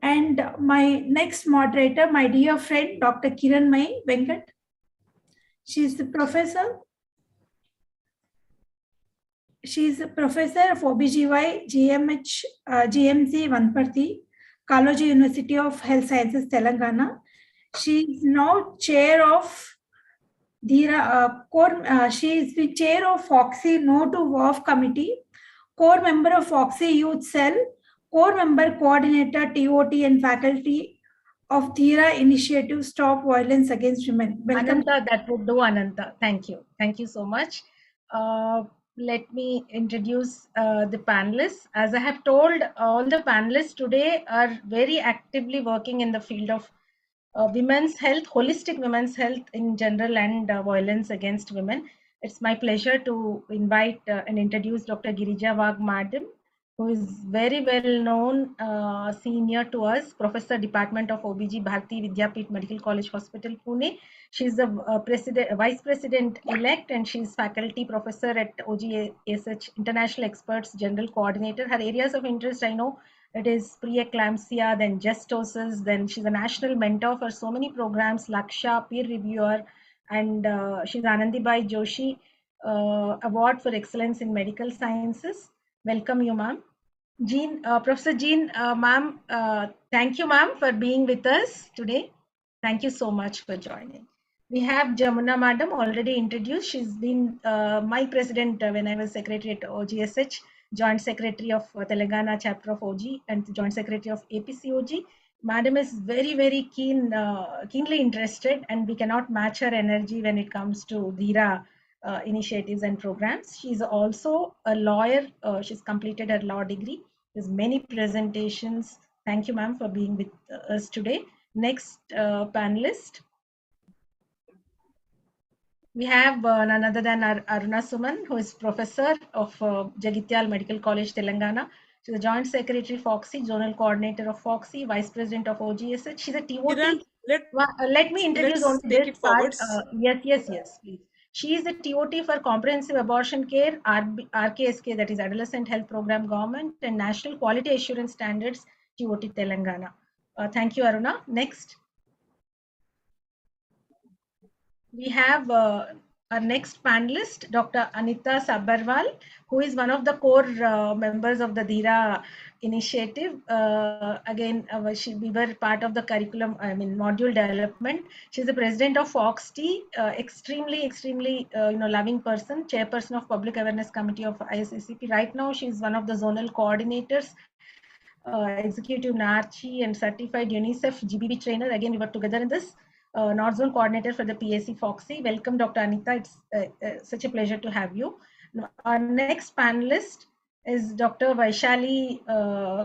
And my next moderator, my dear friend, Dr. Kiranmai Venkat. She is the professor. She is a professor of OBGY, GMC Vanparthi, Kaloji University of Health Sciences, Telangana. She is now chair of she is the chair of Foxy No to WOF Committee, core member of Foxy Youth Cell, core member coordinator TOT and faculty of Dhira Initiative Stop Violence Against Women. Welcome. Ananta, that would do, Ananta. Thank you. Thank you so much. Let me introduce the panelists. As I have told, all the panelists today are very actively working in the field of women's health, holistic women's health in general, and violence against women. It's my pleasure to invite and introduce Dr. Girija Wagh Madam, who is very well known senior to us, Professor Department of OBG, Bharati Vidyapeeth Medical College Hospital, Pune. She's the Vice President elect, and she's faculty professor at OGASH International Experts General Coordinator. Her areas of interest, I know, it is preeclampsia, then gestosis, then she's a national mentor for so many programs, Laksha, peer reviewer, and she's Anandibai Joshi Award for Excellence in Medical Sciences. Welcome you, ma'am. Jean, Professor Jean, ma'am, thank you, ma'am, for being with us today. Thank you so much for joining. We have Jamuna madam, already introduced. She's been my president when I was secretary at OGSH, joint secretary of Telangana chapter of OG, and joint secretary of APCOG. Madam is very, very keenly interested, and we cannot match her energy when it comes to Dhira initiatives and programs. She's also a lawyer. She's completed her law degree. There's many presentations. Thank you, ma'am, for being with us today. Next panelist. We have none other than Aruna Suman, who is professor of Jagityal Medical College, Telangana. She's a joint secretary Foxy, zonal coordinator of Foxy, vice president of OGSH. She's a TOT. Kiran, let me introduce only this part. Yes, please. She is a TOT for Comprehensive Abortion Care, RKSK, that is Adolescent Health Program Government, and National Quality Assurance Standards, TOT Telangana. Thank you, Aruna. Next. We have our next panelist, Dr. Anita Sabharwal, who is one of the core members of the Dhira initiative. Again, we were part of the curriculum, module development. She's the president of FOXT, extremely loving person, chairperson of Public Awareness Committee of ISCCP. Right now, she's one of the zonal coordinators, executive NARCHI, and certified UNICEF GBB trainer. Again, we were together in this. North Zone Coordinator for the PAC Foxy. Welcome, Dr. Anita. It's such a pleasure to have you. Our next panelist is Dr. Vaishali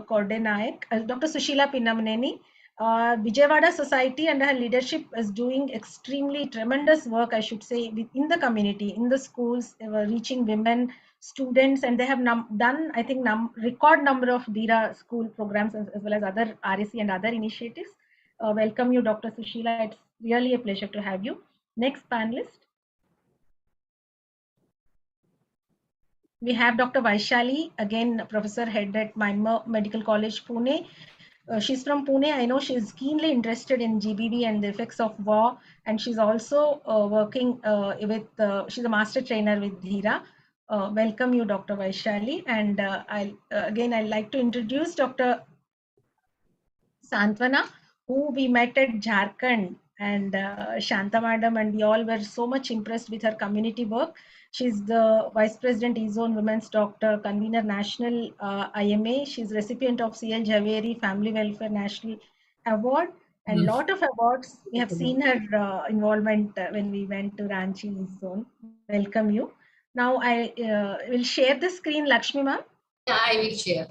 Kordenaik, Dr. Sushila Pinnamaneni. Vijayawada Society and her leadership is doing extremely tremendous work, I should say, within the community, in the schools, reaching women, students, and they have done, I think, record number of DIRA school programs as well as other RAC and other initiatives. Welcome you, Dr. Sushila. It's really a pleasure to have you. Next panelist. We have Dr. Vaishali, again, professor head at Mimar Medical College, Pune. She's from Pune. I know she's keenly interested in GBV and the effects of war. And she's also working she's a master trainer with Dhira. Welcome you, Dr. Vaishali. And I'd like to introduce Dr. Santwana, who we met at Jharkhand, and Shanta Madam, and we all were so much impressed with her community work. She's the Vice President E-Zone Women's Doctor, Convener National IMA. She's recipient of CL Javeri Family Welfare National Award and lot of awards. We have seen her involvement when we went to Ranchi E-Zone. Welcome you. Now I will share the screen, Lakshmi ma'am. Yeah, I will share.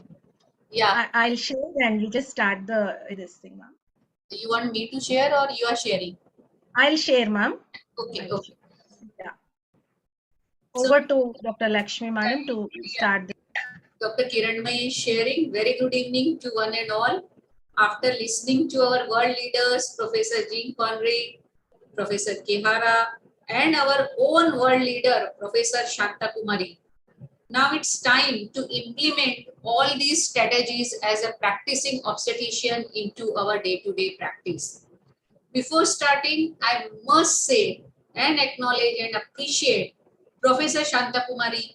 Yeah. I'll share and you just start this thing, ma'am. You want me to share or you are sharing? I'll share, ma'am. Okay, okay. Yeah. Over to Dr. Lakshmi madam to start. Dr. Kiranmay is sharing. Very good evening to one and all. After listening to our world leaders, Professor Jean Conrad, Professor Kehara, and our own world leader, Professor Shanta Kumari, now it's time to implement all these strategies as a practicing obstetrician into our day-to-day practice. Before starting, I must say and acknowledge and appreciate Professor Shanta Kumari,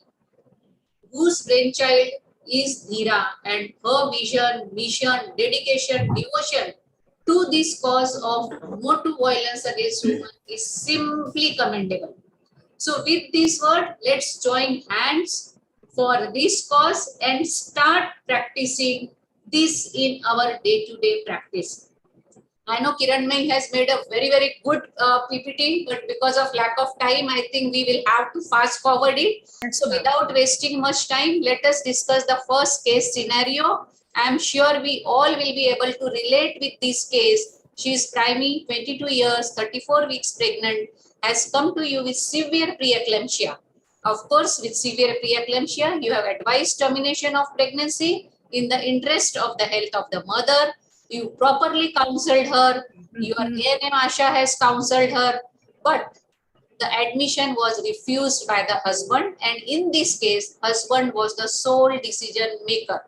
whose brainchild is Dhira, and her vision, mission, dedication, devotion to this cause of no to violence against women is simply commendable. So with this word, let's join hands for this cause and start practicing this in our day-to-day practice. I know Kiranmay has made a very, very good PPT, but because of lack of time, I think we will have to fast forward it. So without wasting much time, let us discuss the first case scenario. I'm sure we all will be able to relate with this case. She is primary, 22 years, 34 weeks pregnant, has come to you with severe preeclampsia. Of course, with severe preeclampsia, you have advised termination of pregnancy in the interest of the health of the mother. You properly counseled her, your ANM Asha has counseled her, but the admission was refused by the husband, and in this case, husband was the sole decision maker.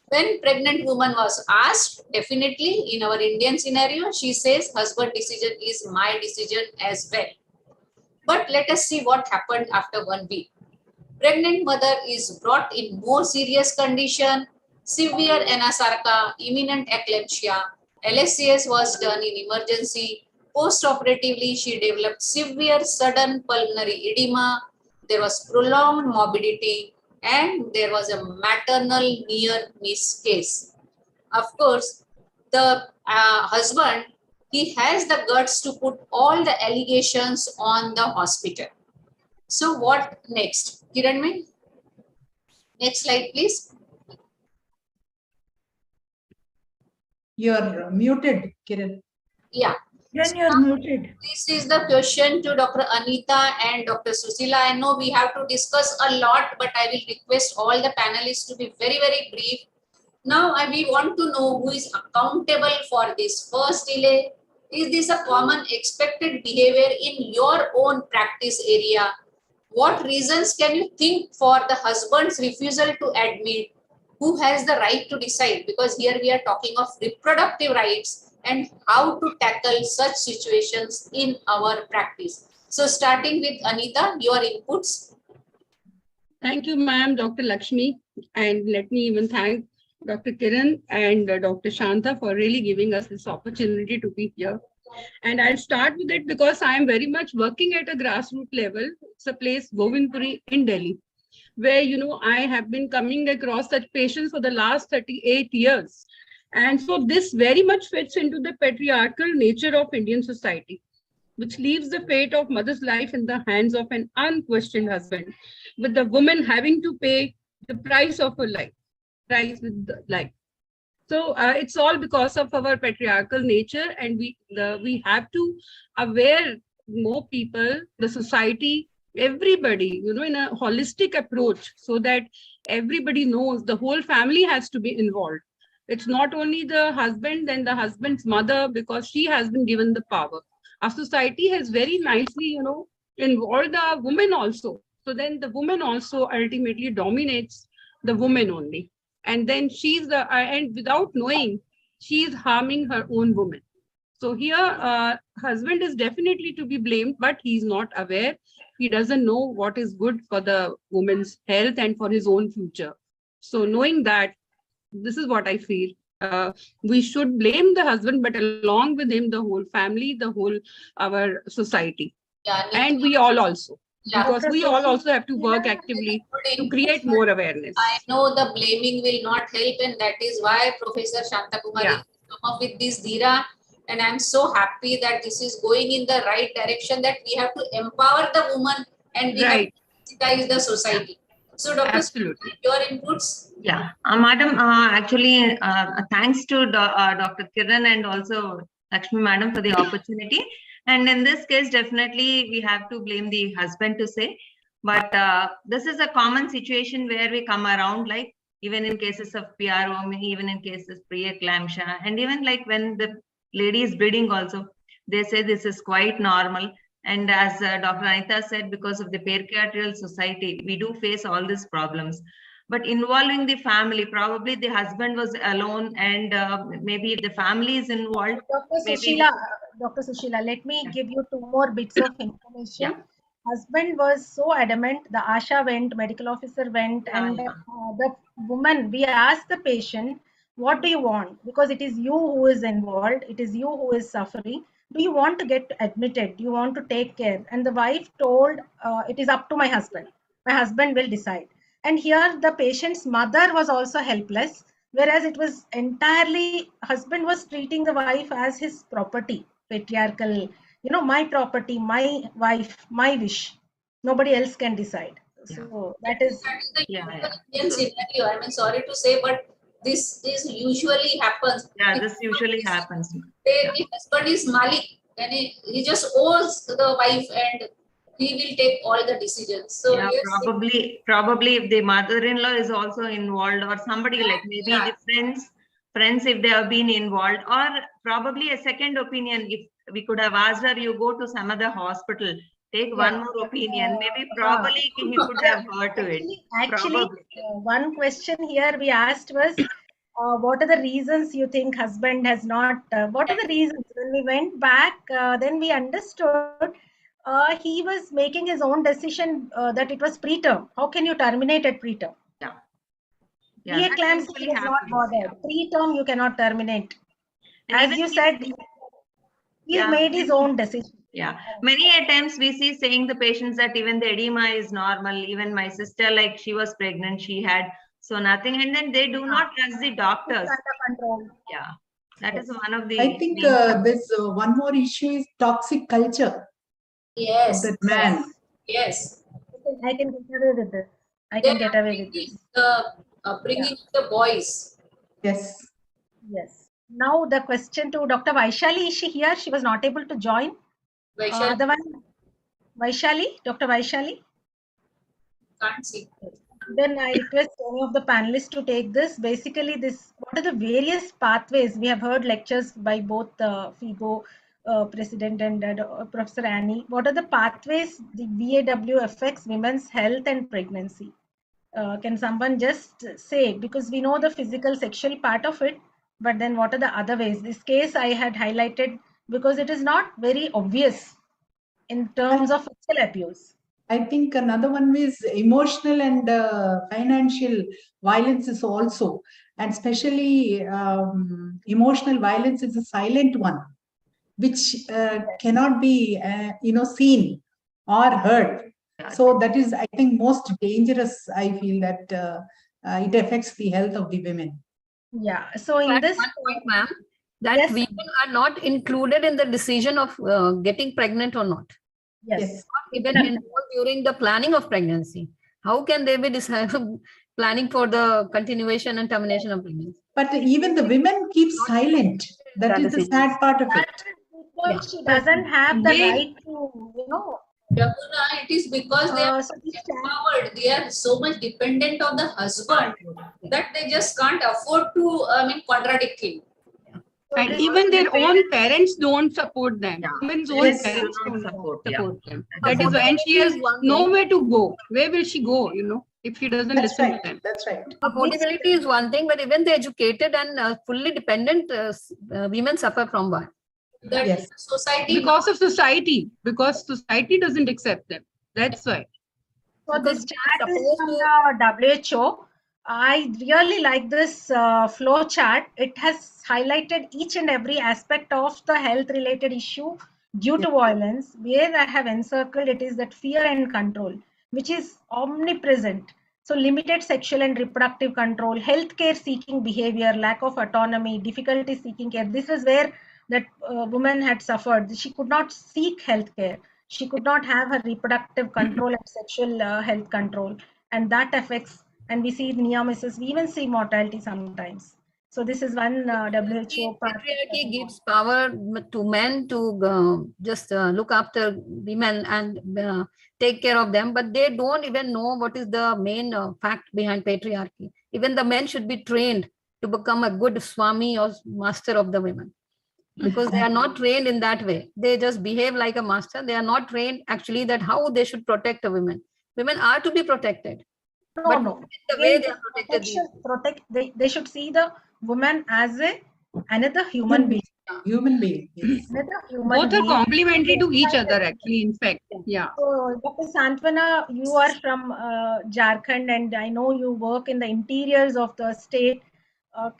When pregnant woman was asked, definitely in our Indian scenario, she says husband decision is my decision as well. But let us see what happened after 1 week. Pregnant mother is brought in more serious condition, severe anasarca, imminent eclampsia. LSCS was done in emergency. Post-operatively, she developed severe sudden pulmonary edema. There was prolonged morbidity and there was a maternal near miss case. Of course, the husband, he has the guts to put all the allegations on the hospital. So what next? Kiranmay? Next slide, please. You're muted, Kiran. Yeah. Then you're muted. This is the question to Dr. Anita and Dr. Susila. I know we have to discuss a lot, but I will request all the panelists to be very, very brief. Now, we want to know who is accountable for this first delay. Is this a common expected behavior in your own practice area? What reasons can you think for the husband's refusal to admit? Who has the right to decide? Because here we are talking of reproductive rights and how to tackle such situations in our practice. So starting with Anita, your inputs. Thank you, ma'am, Dr. Lakshmi. And let me even thank Dr. Kiran and Dr. Shanta for really giving us this opportunity to be here. And I'll start with it because I am very much working at a grassroots level. It's a place, Govindpuri in Delhi, where, I have been coming across such patients for the last 38 years. And so this very much fits into the patriarchal nature of Indian society. which leaves the fate of mother's life in the hands of an unquestioned husband, with the woman having to pay the price of her life, price with the life. So it's all because of our patriarchal nature, and we have to aware more people, the society, everybody, in a holistic approach, so that everybody knows the whole family has to be involved. It's not only the husband and the husband's mother, because she has been given the power. Our society has very nicely, involved the woman also. So then the woman also ultimately dominates the woman only. And then she's and without knowing, she's harming her own woman. So here, husband is definitely to be blamed, but he's not aware. He doesn't know what is good for the woman's health and for his own future. So knowing that, this is what I feel. We should blame the husband, but along with him, the whole family, the whole our society, and we all also. Because we all also have to work actively to create more awareness. I know the blaming will not help, and that is why Professor Shanta Kumari come up with this Dhira. And I'm so happy that this is going in the right direction, that we have to empower the woman and we have to sensitize the society. So, Dr. Absolutely. Your inputs? Yeah, Madam, actually, thanks to Dr. Kiran and also Lakshmi Madam for the opportunity. And in this case, definitely we have to blame the husband to say. But this is a common situation where we come around, like even in cases of PRO, even in cases pre-eclampsia, and even like when the lady is bleeding also, they say this is quite normal. And as Dr. Anita said, because of the patriarchal society, we do face all these problems. But involving the family, probably the husband was alone, and maybe if the family is involved. Dr. Sushila, let me give you 2 more bits of information. Husband was so adamant. The Asha went, medical officer went, and the woman, we asked the patient, what do you want? Because it is you who is involved. It is you who is suffering. Do you want to get admitted? Do you want to take care? And the wife told, it is up to my husband. My husband will decide. And here the patient's mother was also helpless, whereas it was entirely, husband was treating the wife as his property, patriarchal, my property, my wife, my wish. Nobody else can decide. So that is the Indian scenario. I mean, sorry to say, but this usually happens. Yeah, this usually happens. The husband is Malik, and he just owes the wife, and he will take all the decisions. So yeah, probably if the mother-in-law is also involved, or somebody like maybe the friends if they have been involved, or probably a second opinion. If we could have asked her, you go to some other hospital, take one more opinion, maybe probably he could have heard to it. Actually, one question here we asked was, what are the reasons you think husband has not, what are the reasons? When we went back, then we understood he was making his own decision that it was preterm. How can you terminate at preterm? Pre-eclampsia he was not bothered. Preterm you cannot terminate. As you said, he made his own decision. Yeah, many a times we see saying the patients that even the edema is normal. Even my sister, like she was pregnant, she had so nothing, and then they do not trust the doctors. Under control. Yeah, that is one of the. I think there's one more issue is toxic culture. Yes. Of that man. Yes. I can get away with this. I can get away with this. Bringing the boys. Yes. Yes. Now the question to Dr. Vaishali, is she here? She was not able to join. Otherwise, Vaishali, Dr. Vaishali. Can't see. Then I request any of the panelists to take this. Basically, what are the various pathways? We have heard lectures by both FIGO President and Professor Annie. What are the pathways the VAW affects women's health and pregnancy? Can someone just say, because we know the physical sexual part of it, but then what are the other ways? This case I had highlighted because it is not very obvious in terms of physical abuse. I think another one is emotional and financial violence is also, and especially emotional violence is a silent one, which cannot be seen or heard. So that is, I think, most dangerous. I feel that it affects the health of the women. Yeah. So in this one point, ma'am. that Yes. women are not included in the decision of getting pregnant or not. Yes. Not even involved during the planning of pregnancy. How can they be planning for the continuation and termination of pregnancy? But even the women keep silent. That is the sad part of it. Because she doesn't have the right to, Yapuna, it is because they are empowered. They are so much dependent on the husband that they just can't afford to, contradict him. And even their own parents don't support them. Women's own Yes. parents don't support them. That That is why, and she has one nowhere to go. Where will she go, if she doesn't That's listen right. to them? That's right. Affordability is one thing, but even the educated and fully dependent women suffer from what? That Yes. society. Because of society. Because society doesn't accept them. That's why. So this chart is from the WHO. I really like this flow chart. It has highlighted each and every aspect of the health related issue due to violence. Where I have encircled it is that fear and control, which is omnipresent. So limited sexual and reproductive control, healthcare seeking behavior, lack of autonomy, difficulty seeking care. This is where that woman had suffered. She could not seek healthcare. She could not have her reproductive control and sexual health control, and that affects. And we see near misses. We even see mortality sometimes. So this is one WHO part. Patriarchy gives power to men to just look after women and take care of them, but they don't even know what is the main fact behind patriarchy. Even the men should be trained to become a good swami or master of the women, because they are not trained in that way. They just behave like a master. They are not trained actually that how they should protect a woman. Women are to be protected. No, no. The way they are protected. They should see the woman as another human being. Human being. Yes. Another human Both are being. complementary to each other, actually, in fact. Yeah. So, Dr. Santwana, you are from Jharkhand, and I know you work in the interiors of the state.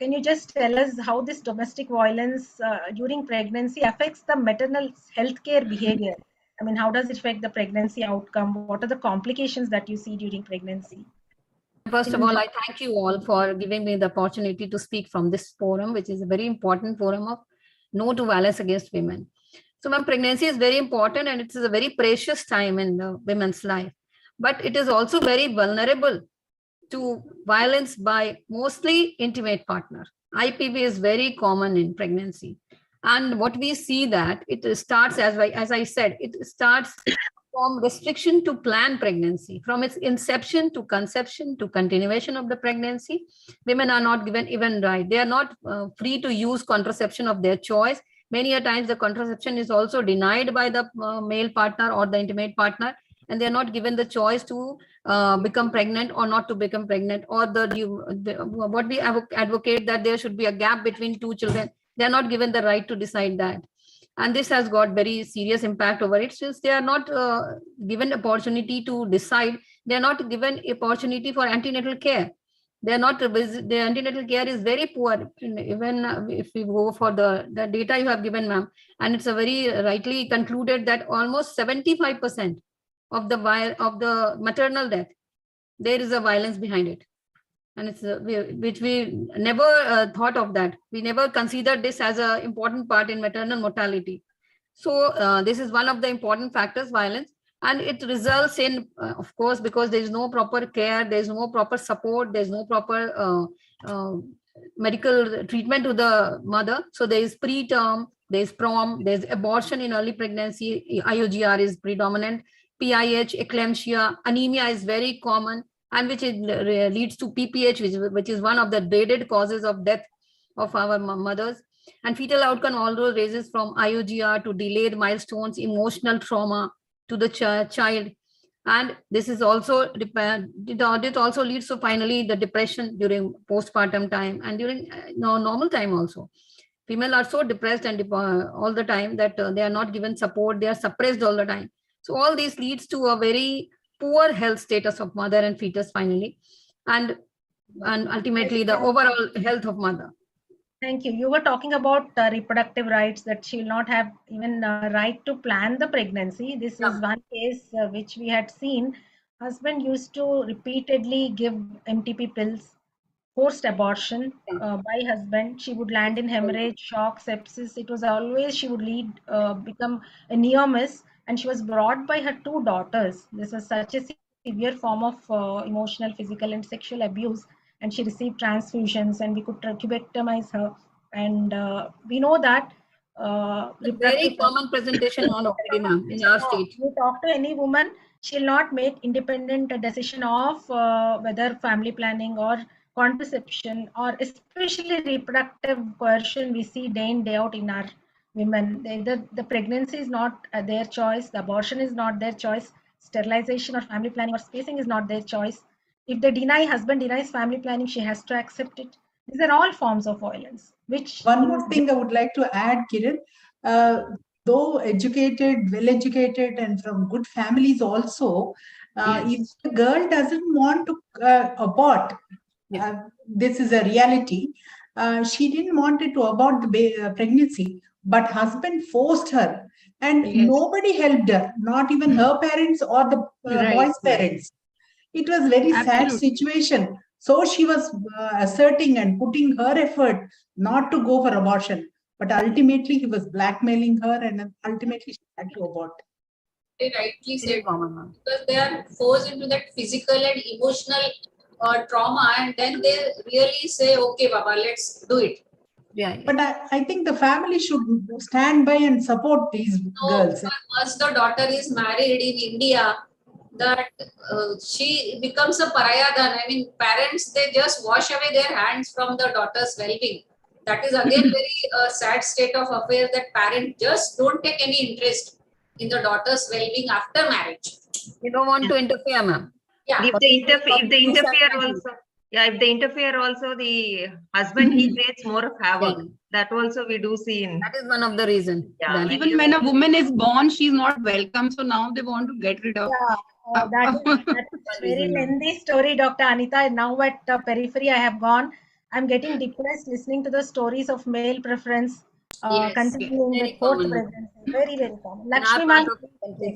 Can you just tell us how this domestic violence during pregnancy affects the maternal healthcare behavior? I mean, how does it affect the pregnancy outcome? What are the complications that you see during pregnancy? First of all, I thank you all for giving me the opportunity to speak from this forum, which is a very important forum of no to violence against women. So my pregnancy is very important and it is a very precious time in the women's life, but it is also very vulnerable to violence by mostly intimate partner. IPV is very common in pregnancy. And what we see that it starts, as I said, it starts from restriction to planned pregnancy. From its inception to conception to continuation of the pregnancy, women are not given even right. They are not free to use contraception of their choice. Many a times the contraception is also denied by the male partner or the intimate partner, and they are not given the choice to become pregnant or not to become pregnant, or what we advocate that there should be a gap between two children. They are not given the right to decide that. And this has got very serious impact over it, since they are not given opportunity to decide. They are not given opportunity for antenatal care. They are not, the antenatal care is very poor. Even if we go for the data you have given, ma'am, and it's a very rightly concluded that almost 75% of the maternal death, there is a violence behind it. And it's which we never thought of that. We never considered this as an important part in maternal mortality. So this is one of the important factors, violence, and it results in, of course, because there is no proper care, there is no proper support, there is no proper medical treatment to the mother. So there is preterm, there is prom, there is abortion in early pregnancy. IUGR is predominant. PIH, eclampsia, anemia is very common, and which leads to PPH, which is one of the dreaded causes of death of our mothers. And fetal outcome also raises from IUGR to delayed milestones, emotional trauma to the child. And this is also, it also leads to finally the depression during postpartum time and during normal time also. Female are so depressed and all the time that they are not given support, they are suppressed all the time. So all this leads to a very poor health status of mother and fetus finally, and ultimately the overall health of mother. Thank you. You were talking about reproductive rights, that she will not have even right to plan the pregnancy. This is one case which we had seen. Husband used to repeatedly give MTP pills forced abortion by husband. She would land in hemorrhage, shock, sepsis. It was always she would become a near miss, and she was brought by her 2 daughters. This was such a severe form of emotional, physical, and sexual abuse, and she received transfusions, and we could tracheotomize her. And we know that Very reproductive common presentation on already, ma'am, in our state. you talk to any woman, she'll not make independent decision of whether family planning or contraception, or especially reproductive coercion we see day in day out in our women. The pregnancy is not their choice, the abortion is not their choice, sterilization or family planning or spacing is not their choice. If they deny, husband denies family planning, she has to accept it. These are all forms of violence. Which one more thing I would like to add, Kiran, though educated, well educated, and from good families also, if the girl doesn't want to abort, this is a reality. She didn't want to abort the pregnancy, but husband forced her, and nobody helped her, not even her parents or the boy's parents. It was very sad situation. So she was asserting and putting her effort not to go for abortion, but ultimately he was blackmailing her, and ultimately she had to abort. They rightly said, because they are forced into that physical and emotional trauma, and then they really say, okay, Baba, let's do it. Yeah. But I think the family should stand by and support these girls. Once the daughter is married in India, that she becomes a pariah. I mean, parents, they just wash away their hands from the daughter's well-being. That is again very sad state of affairs, that parents just don't take any interest in the daughter's well-being after marriage. You don't want to interfere, ma'am. Yeah. If they interfere also, if they interfere also, the husband, he creates more of havoc. That also we do see in. That is one of the reasons. Yeah, even when a woman is born, she's not welcome. So now they want to get rid of. That's a very lengthy story, Dr. Anita. Now at periphery, I have gone. I'm getting depressed listening to the stories of male preference continuing with fourth pregnancy. Very, very common. Lakshmi ma'am,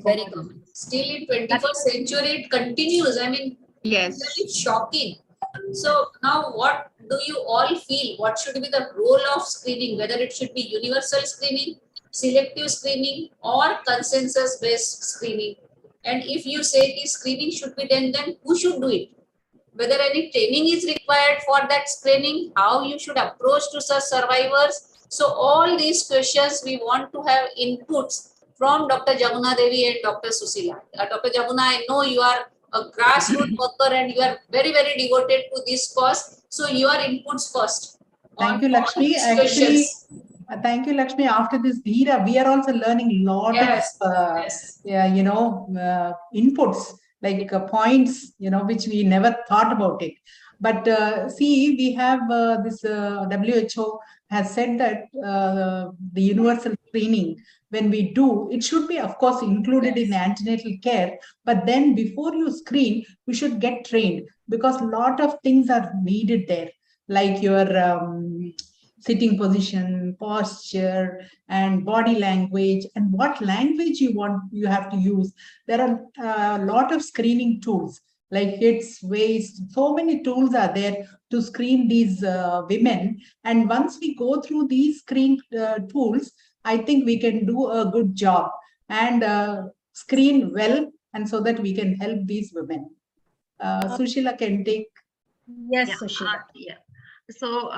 very common. Still in 21st century, it continues. I mean, it's shocking. So now what do you all feel? What should be the role of screening? Whether it should be universal screening, selective screening, or consensus-based screening? And if you say the screening should be done, then who should do it? Whether any training is required for that screening, how you should approach to such survivors. So all these questions we want to have inputs from Dr. Jamuna Devi and Dr. Susila. Dr. Jamuna, I know you are a grassroots worker and you are very, very devoted to this cause. So your inputs first. Thank you, Lakshmi. Actually, thank you, Lakshmi. After this Dheera, we are also learning a lot of, inputs, like points, which we never thought about it. But see, we have this WHO has said that the universal screening, when we do, it should be, of course, included in antenatal care. But then before you screen, you should get trained, because a lot of things are needed there, like your sitting position, posture, and body language, and what language you have to use. There are a lot of screening tools, like its waist. So many tools are there to screen these women. And once we go through these screen tools, I think we can do a good job and screen well, and so that we can help these women. Sushila can take. Yes, Sushila. So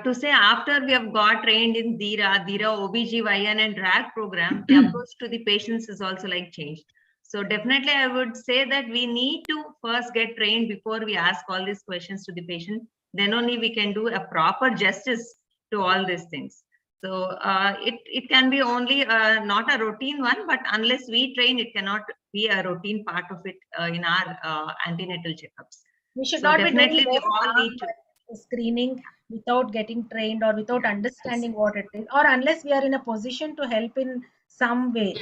to say, after we have got trained in Dheera, OBGYN and DRAG program, the approach to the patients is also like changed. So definitely I would say that we need to first get trained before we ask all these questions to the patient. Then only we can do a proper justice to all these things. So it can be only not a routine one, but unless we train, it cannot be a routine part of it in our antenatal checkups. We should So not be definitely doing we all need to screening without getting trained or without understanding what it is, or unless we are in a position to help in some way.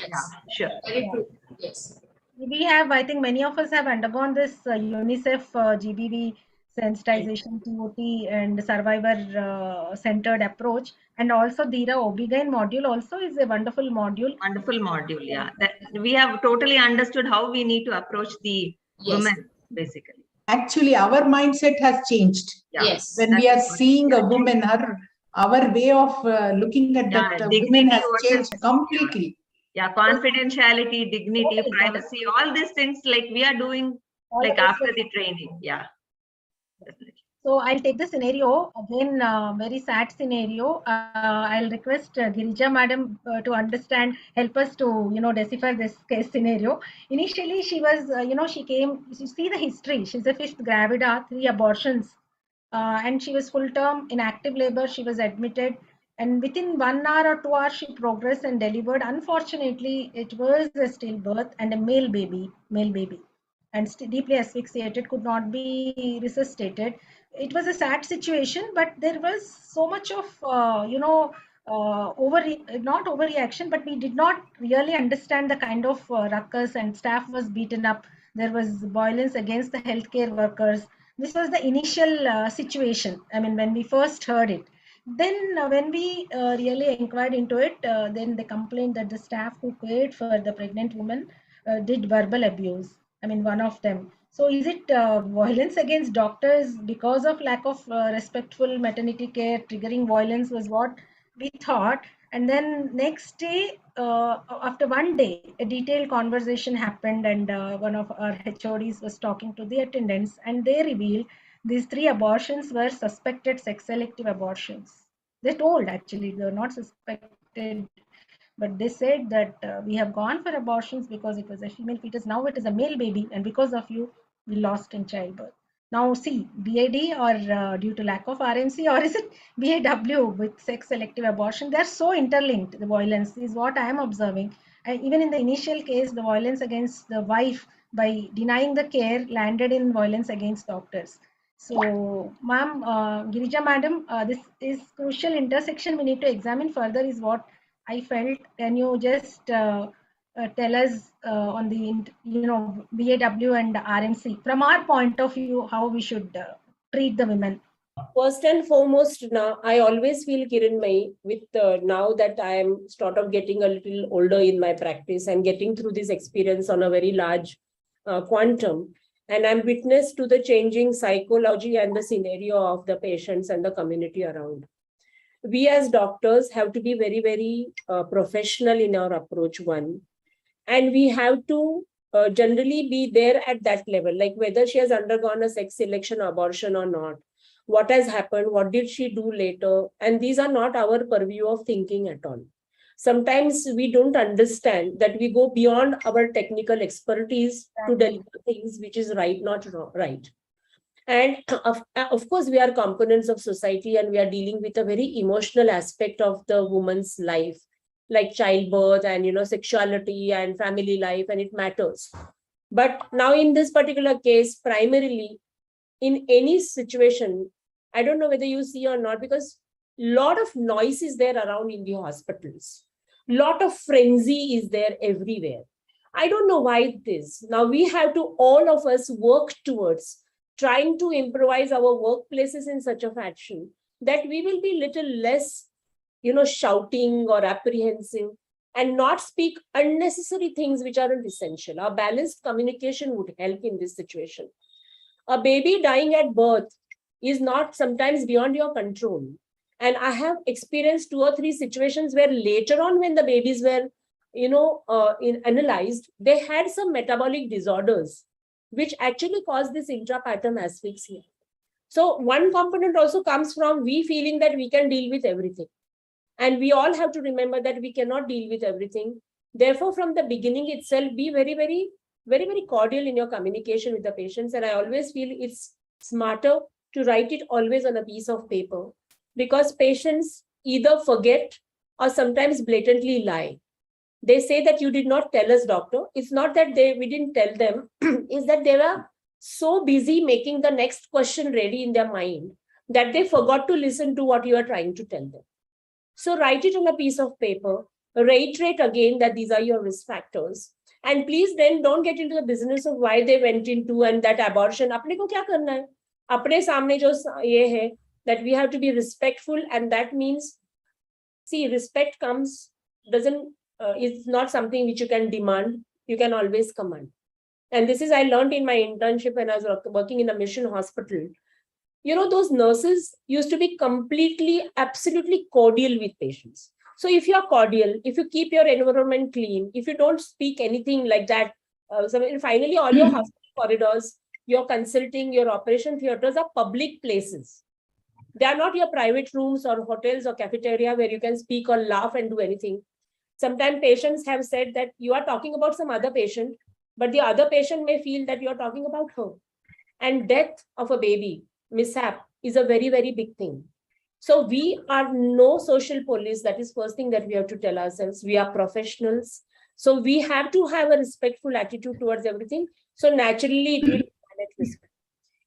Sure. Very true. Yes. We have, I think many of us have undergone this UNICEF GBV sensitization, TOT, and survivor centered approach, and also Dheera OB-GYN module also is a wonderful module. Wonderful module, yeah. That we have totally understood how we need to approach the women, basically. actually our mindset has changed. Yes. When we are seeing a woman, our way of looking at that woman has changed completely. Yeah, confidentiality, dignity, privacy, all these things like we are doing like after the training. Yeah. So I'll take the scenario again, very sad scenario. I'll request Girija madam to understand, help us to, decipher this case scenario. Initially, she was, she came, you see the history. She's a fifth gravida, 3 abortions, and she was full term in active labor. She was admitted, and within 1 hour or 2 hours, she progressed and delivered. Unfortunately, it was a stillbirth and a male baby, and deeply asphyxiated, could not be resuscitated. It was a sad situation, but there was so much of not overreaction, but we did not really understand the kind of ruckus, and staff was beaten up. There was violence against the healthcare workers. This was the initial situation. I mean, when we first heard it. Then when we really inquired into it, then they complained that the staff who cared for the pregnant woman did verbal abuse. I mean, one of them. So is it violence against doctors because of lack of respectful maternity care triggering violence was what we thought. And then next day, after 1 day, a detailed conversation happened, and one of our HODs was talking to the attendants, and they revealed these 3 abortions were suspected sex-selective abortions. They told, actually, they were not suspected, but they said that we have gone for abortions because it was a female fetus. Now it is a male baby, and because of you, we lost in childbirth. Now see, BAD or due to lack of RMC, or is it BAW with sex-selective abortion? They are so interlinked. The violence is what I am observing. And even in the initial case, the violence against the wife by denying the care landed in violence against doctors. So, ma'am, Girija madam, this is crucial intersection we need to examine further is what I felt. Can you just tell us on the, BAW and RMC from our point of view, how we should treat the women? First and foremost, now I always feel Kiranmai with now that I am sort of getting a little older in my practice and getting through this experience on a very large quantum, and I'm witness to the changing psychology and the scenario of the patients and the community around. We as doctors have to be very, very professional in our approach, one, and we have to generally be there at that level, like whether she has undergone a sex selection abortion or not, what has happened, what did she do later, and these are not our purview of thinking at all. Sometimes we don't understand that we go beyond our technical expertise to deliver things which is right, not right. And of course, we are components of society, and we are dealing with a very emotional aspect of the woman's life, like childbirth and sexuality and family life, and it matters. But now in this particular case, primarily in any situation, I don't know whether you see or not, because a lot of noise is there around in the hospitals. Lot of frenzy is there everywhere. I don't know why it is. Now we have to, all of us, work towards trying to improvise our workplaces in such a fashion that we will be little less, shouting or apprehensive, and not speak unnecessary things which aren't essential. Our balanced communication would help in this situation. A baby dying at birth is not sometimes beyond your control. And I have experienced 2 or 3 situations where later on, when the babies were, analyzed, they had some metabolic disorders, which actually caused this intrapartum asphyxia. So one component also comes from we feeling that we can deal with everything. And we all have to remember that we cannot deal with everything. Therefore, from the beginning itself, be very, very, very, very cordial in your communication with the patients. And I always feel it's smarter to write it always on a piece of paper, because patients either forget or sometimes blatantly lie. They say that you did not tell us, doctor. It's not that we didn't tell them, is that they were so busy making the next question ready in their mind that they forgot to listen to what you are trying to tell them. So write it on a piece of paper, reiterate again that these are your risk factors. And please then don't get into the business of why they went into and that abortion. Apne ko kya karna hai? Apne samne jo ye hai, that we have to be respectful, and that means, see, respect is not something which you can demand, you can always command. And this is, I learned in my internship when I was working in a mission hospital. You know, those nurses used to be completely, absolutely cordial with patients. So if you're cordial, if you keep your environment clean, if you don't speak anything like that, finally all your hospital corridors, your consulting, your operation theaters are public places. They are not your private rooms or hotels or cafeteria where you can speak or laugh and do anything. Sometimes patients have said that you are talking about some other patient, but the other patient may feel that you are talking about her. And death of a baby, mishap, is a very, very big thing. So we are no social police. That is first thing that we have to tell ourselves. We are professionals. So we have to have a respectful attitude towards everything. So naturally, it will manage respect.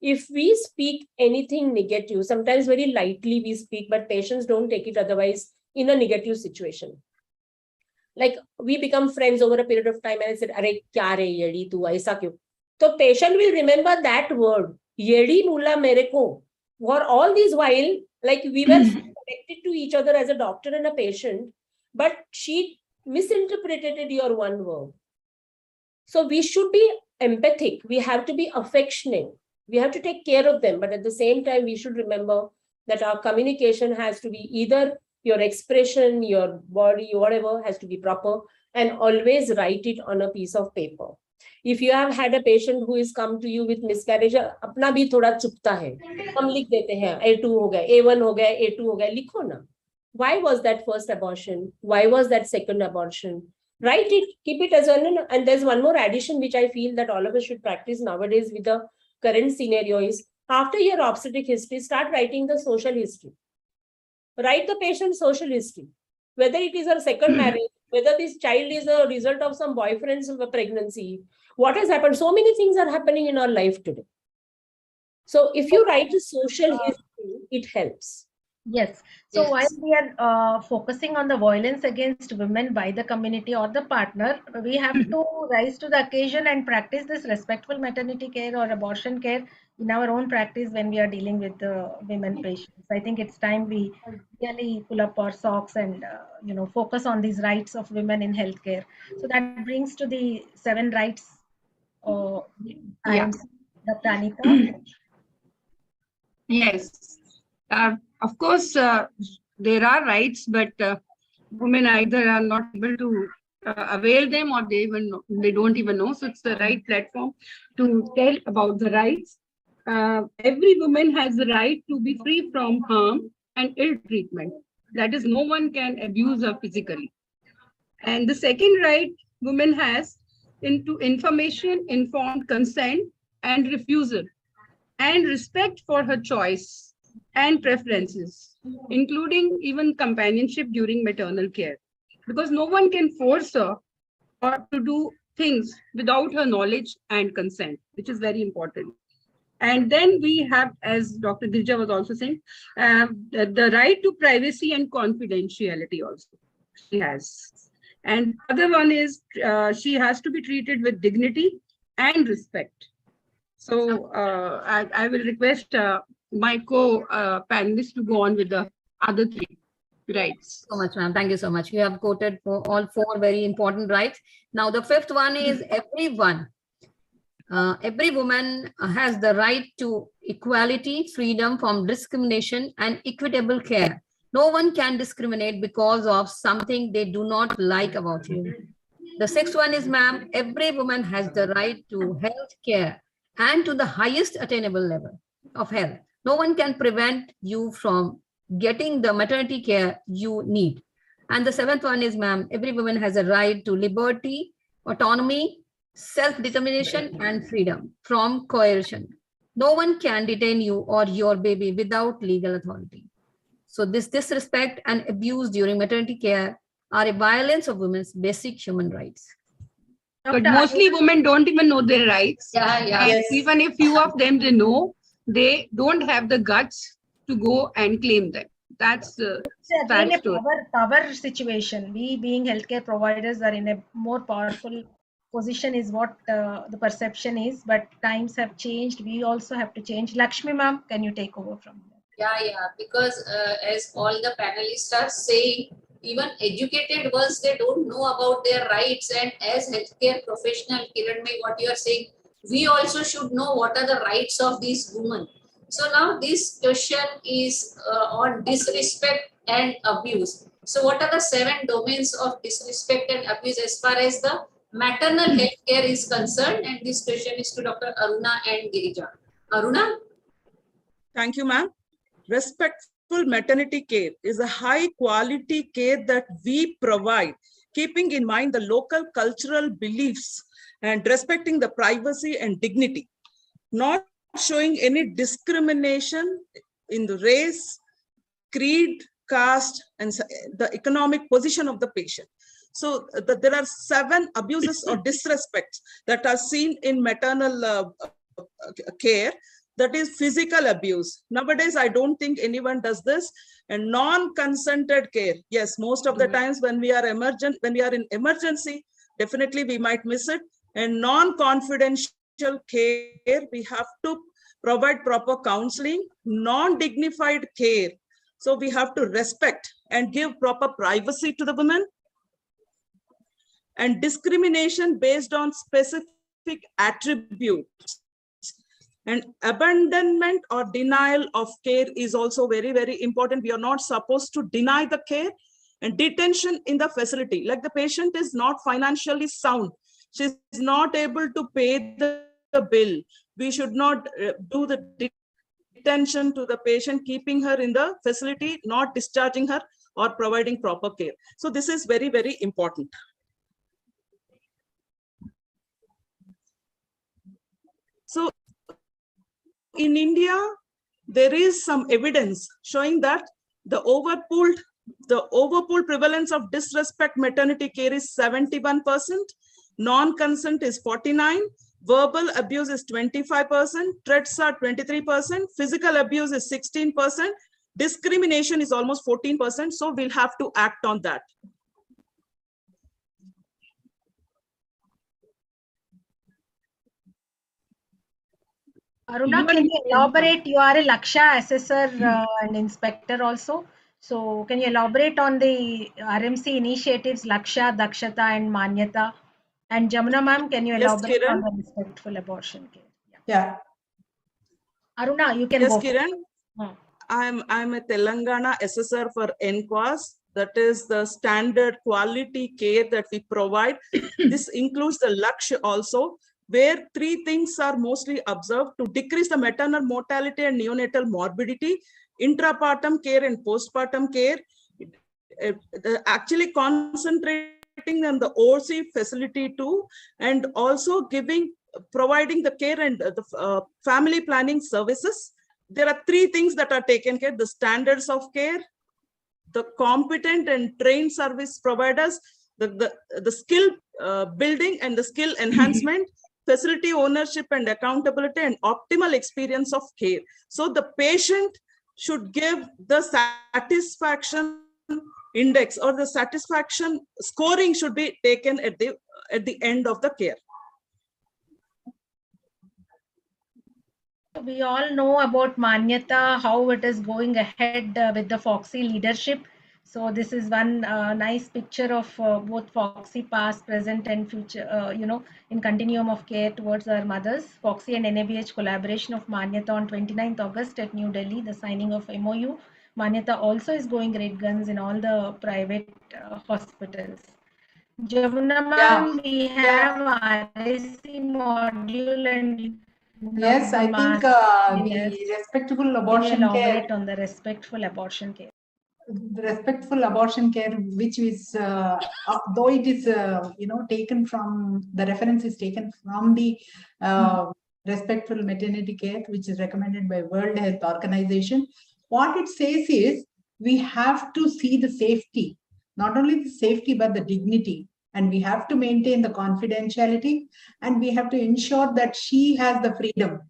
If we speak anything negative, sometimes very lightly we speak, but patients don't take it otherwise in a negative situation. Like we become friends over a period of time and I said, "Arey, kya re yedi tu aisa kyun?" So patient will remember that word, "Yedi mula mere ko." For all this while, like we were connected to each other as a doctor and a patient, but she misinterpreted your one word. So we should be empathic. We have to be affectionate. We have to take care of them. But at the same time, we should remember that our communication has to be either your expression, your body, whatever has to be proper, and always write it on a piece of paper. If you have had a patient who is come to you with miscarriage, अपना भी थोड़ा चुपता है, हम लिख देते हैं A2 हो गया, A1 हो गया, A2 हो गया, लिखो ना. Why was that first abortion? Why was that second abortion? Write it, keep it as well. And there's one more addition which I feel that all of us should practice nowadays with the current scenario is, after your obstetric history, start writing the social history. Write the patient's social history. Whether it is a second marriage, whether this child is a result of some boyfriend's pregnancy, what has happened? So many things are happening in our life today. So if you write the social history, it helps. Yes. So while we are focusing on the violence against women by the community or the partner, we have to rise to the occasion and practice this respectful maternity care or abortion care in our own practice when we are dealing with the women patients. I think it's time we really pull up our socks and focus on these rights of women in healthcare. So that brings to the 7 rights. Yeah. Dr. Anita. Yes. Of course, there are rights, but women either are not able to avail them or they don't even know. So it's the right platform to tell about the rights. Every woman has the right to be free from harm and ill treatment. That is, no one can abuse her physically. And the second right woman has into information, informed consent, and refusal, and respect for her choice and preferences, including even companionship during maternal care, because no one can force her or to do things without her knowledge and consent, which is very important. And then we have, as Dr. Dirja was also saying, the right to privacy and confidentiality also she has. And other one is she has to be treated with dignity and respect. So I will request my co-panelists to go on with the other 3 rights. So much, ma'am. Thank you so much. You have quoted for all 4 very important rights. Now, the 5th one is everyone. Every woman has the right to equality, freedom from discrimination, and equitable care. No one can discriminate because of something they do not like about you. The 6th one is, ma'am, every woman has the right to health care and to the highest attainable level of health. No one can prevent you from getting the maternity care you need. And the 7th one is, ma'am, every woman has a right to liberty, autonomy, self-determination, and freedom from coercion. No one can detain you or your baby without legal authority. So this disrespect and abuse during maternity care are a violence of women's basic human rights. But mostly women don't even know their rights. Yeah. And Yes. even if few of them they know, they don't have the guts to go and claim them. That's the Again, a power situation. We being healthcare providers are in a more powerful position is what the perception is, but times have changed. We also have to change. Lakshmi ma'am, can you take over from here? Yeah, because as all the panelists are saying, even educated ones, they don't know about their rights. And as healthcare professional, Kiran, what you are saying, we also should know what are the rights of these women. So now this question is on disrespect and abuse. So what are the 7 domains of disrespect and abuse as far as the maternal health care is concerned? And this question is to Dr. Aruna and Girija. Aruna? Thank you, ma'am. Respectful maternity care is a high quality care that we provide, keeping in mind the local cultural beliefs and respecting the privacy and dignity, not showing any discrimination in the race, creed, caste, and the economic position of the patient. So there are 7 abuses or disrespects that are seen in maternal care. That is physical abuse. Nowadays, I don't think anyone does this. And non-consented care. Yes, most of the times when we are in emergency, definitely we might miss it. And non-confidential care, we have to provide proper counseling. Non-dignified care, so we have to respect and give proper privacy to the women. And discrimination based on specific attributes. And abandonment or denial of care is also very, very important. We are not supposed to deny the care. And detention in the facility, like the patient is not financially sound, she's not able to pay the bill. We should not do the detention to the patient, keeping her in the facility, not discharging her or providing proper care. So this is very, very important. So in India, there is some evidence showing that the overpooled prevalence of disrespect maternity care is 71%, non-consent is 49%, verbal abuse is 25%, threats are 23%, physical abuse is 16%, discrimination is almost 14%. So we'll have to act on that. Aruna, can you elaborate? You are a Laksha assessor and inspector also. So can you elaborate on the RMC initiatives Laksha, Dakshata and Manyata? And Jamuna ma'am, can you elaborate on the respectful abortion care? Yeah. Aruna, you can yes, go. Kiran. I'm a Telangana assessor for NQAS. That is the standard quality care that we provide. This includes the Lakshya also, where 3 things are mostly observed: to decrease the maternal mortality and neonatal morbidity, intrapartum care and postpartum care, actually concentrating on the OC facility too, and also providing the care and the family planning services. There are 3 things that are taken care: the standards of care, the competent and trained service providers, the skill building and the skill enhancement, facility ownership and accountability, and optimal experience of care. So the patient should give the satisfaction index, or the satisfaction scoring should be taken at the end of the care. We all know about Manyata, how it is going ahead with the Foxy leadership. So this is one nice picture of both Foxy past, present and future, in continuum of care towards our mothers. Foxy and NABH collaboration of Manyata on 29th August at New Delhi, the signing of MOU. Manyata also is going great guns in all the private hospitals. Jamuna ma'am, we have RSC module and yes, I think the respectable abortion care. On the respectful abortion care. The respectful abortion care, which is though it is taken from, the reference is taken from the respectful maternity care, which is recommended by World Health Organization. What it says is we have to see the safety, not only the safety but the dignity, and we have to maintain the confidentiality, and we have to ensure that she has the freedom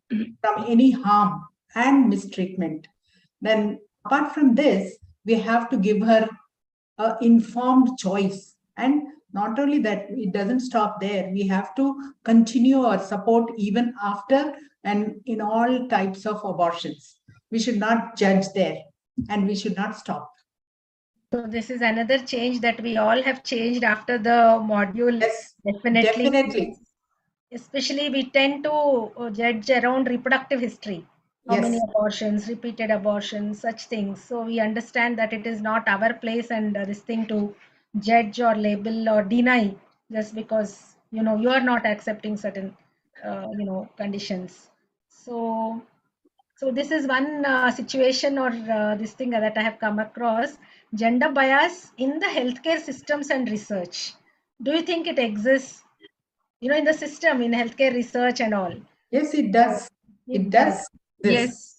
from any harm and mistreatment. Then apart from this, we have to give her an informed choice. And not only that, it doesn't stop there. We have to continue our support even after and in all types of abortions. We should not judge there, and we should not stop. So this is another change that we all have changed after the module. Yes, definitely. Especially we tend to judge around reproductive history. How many Yes. abortions, repeated abortions, such things. So we understand that it is not our place and this thing to judge or label or deny just because you know you are not accepting certain conditions. So this is one situation or this thing that I have come across. Gender bias in the healthcare systems and research. Do you think it exists? You know, in the system, in healthcare research and all. Yes, it does. It does. Yes.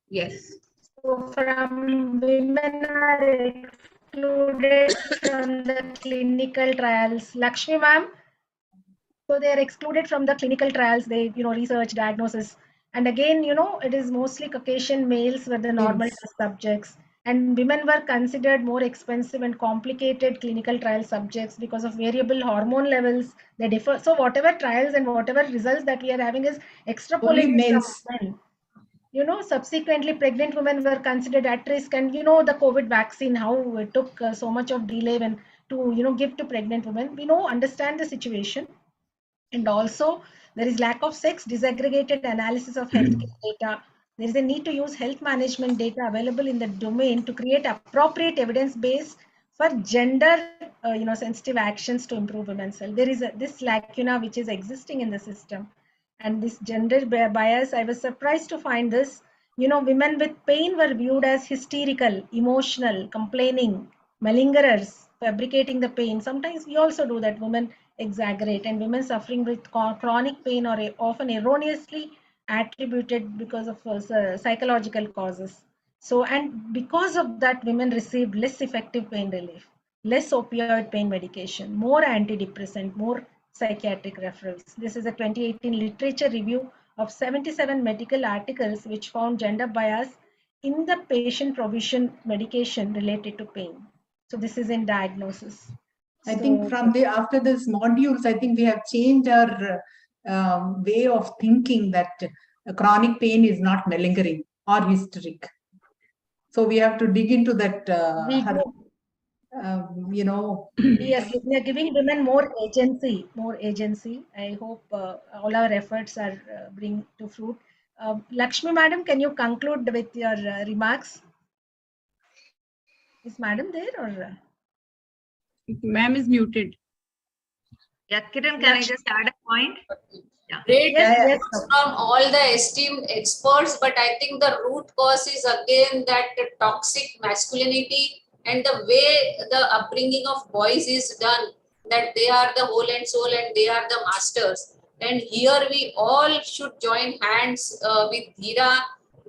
Yes. So from women are excluded from the clinical trials. Lakshmi ma'am, so they are excluded from the clinical trials. They, research, diagnosis. And again, it is mostly Caucasian males were the normal Yes. test subjects. And women were considered more expensive and complicated clinical trial subjects because of variable hormone levels. They differ. So whatever trials and whatever results that we are having is Only extrapolated from males. men. Subsequently pregnant women were considered at risk, and the COVID vaccine, how it took so much of delay when to give to pregnant women. Understand the situation. And also there is lack of sex disaggregated analysis of healthcare data. There is a need to use health management data available in the domain to create appropriate evidence base for gender sensitive actions to improve women's health. There is this lacuna which is existing in the system. And this gender bias, I was surprised to find this. Women with pain were viewed as hysterical, emotional, complaining, malingerers, fabricating the pain. Sometimes we also do that. Women exaggerate, and women suffering with chronic pain are often erroneously attributed because of psychological causes. So, and because of that, women received less effective pain relief, less opioid pain medication, more antidepressant, more psychiatric referrals. This is a 2018 literature review of 77 medical articles which found gender bias in the patient provision medication related to pain. So this is in diagnosis. I think after this modules, I think we have changed our way of thinking that chronic pain is not malingering or hysteric. So we have to dig into that. Yes, we are giving women more agency, more agency. I hope all our efforts are bring to fruit. Lakshmi madam, can you conclude with your remarks? Is madam there or? Ma'am is muted. Yeah, Kiran, can I just add a point? Great Yes, inputs from all the esteemed experts, but I think the root cause is again that toxic masculinity and the way the upbringing of boys is done, that they are the whole and soul and they are the masters. And here we all should join hands with Dhira.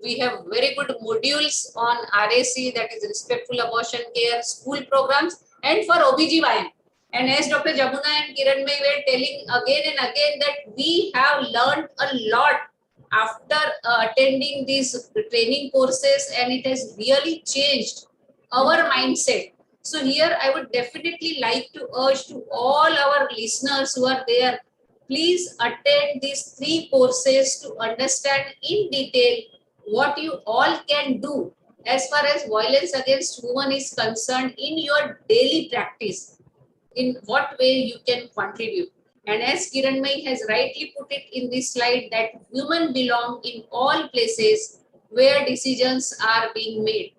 We have very good modules on RAC, that is respectful abortion care, school programs, and for OBGYN. And as Dr. Jamuna and Kiran May were telling again and again that we have learned a lot after attending these training courses, and it has really changed our mindset. So here I would definitely like to urge to all our listeners who are there, please attend these 3 courses to understand in detail what you all can do as far as violence against women is concerned in your daily practice, in what way you can contribute. And as Kiranmai has rightly put it in this slide, that women belong in all places where decisions are being made.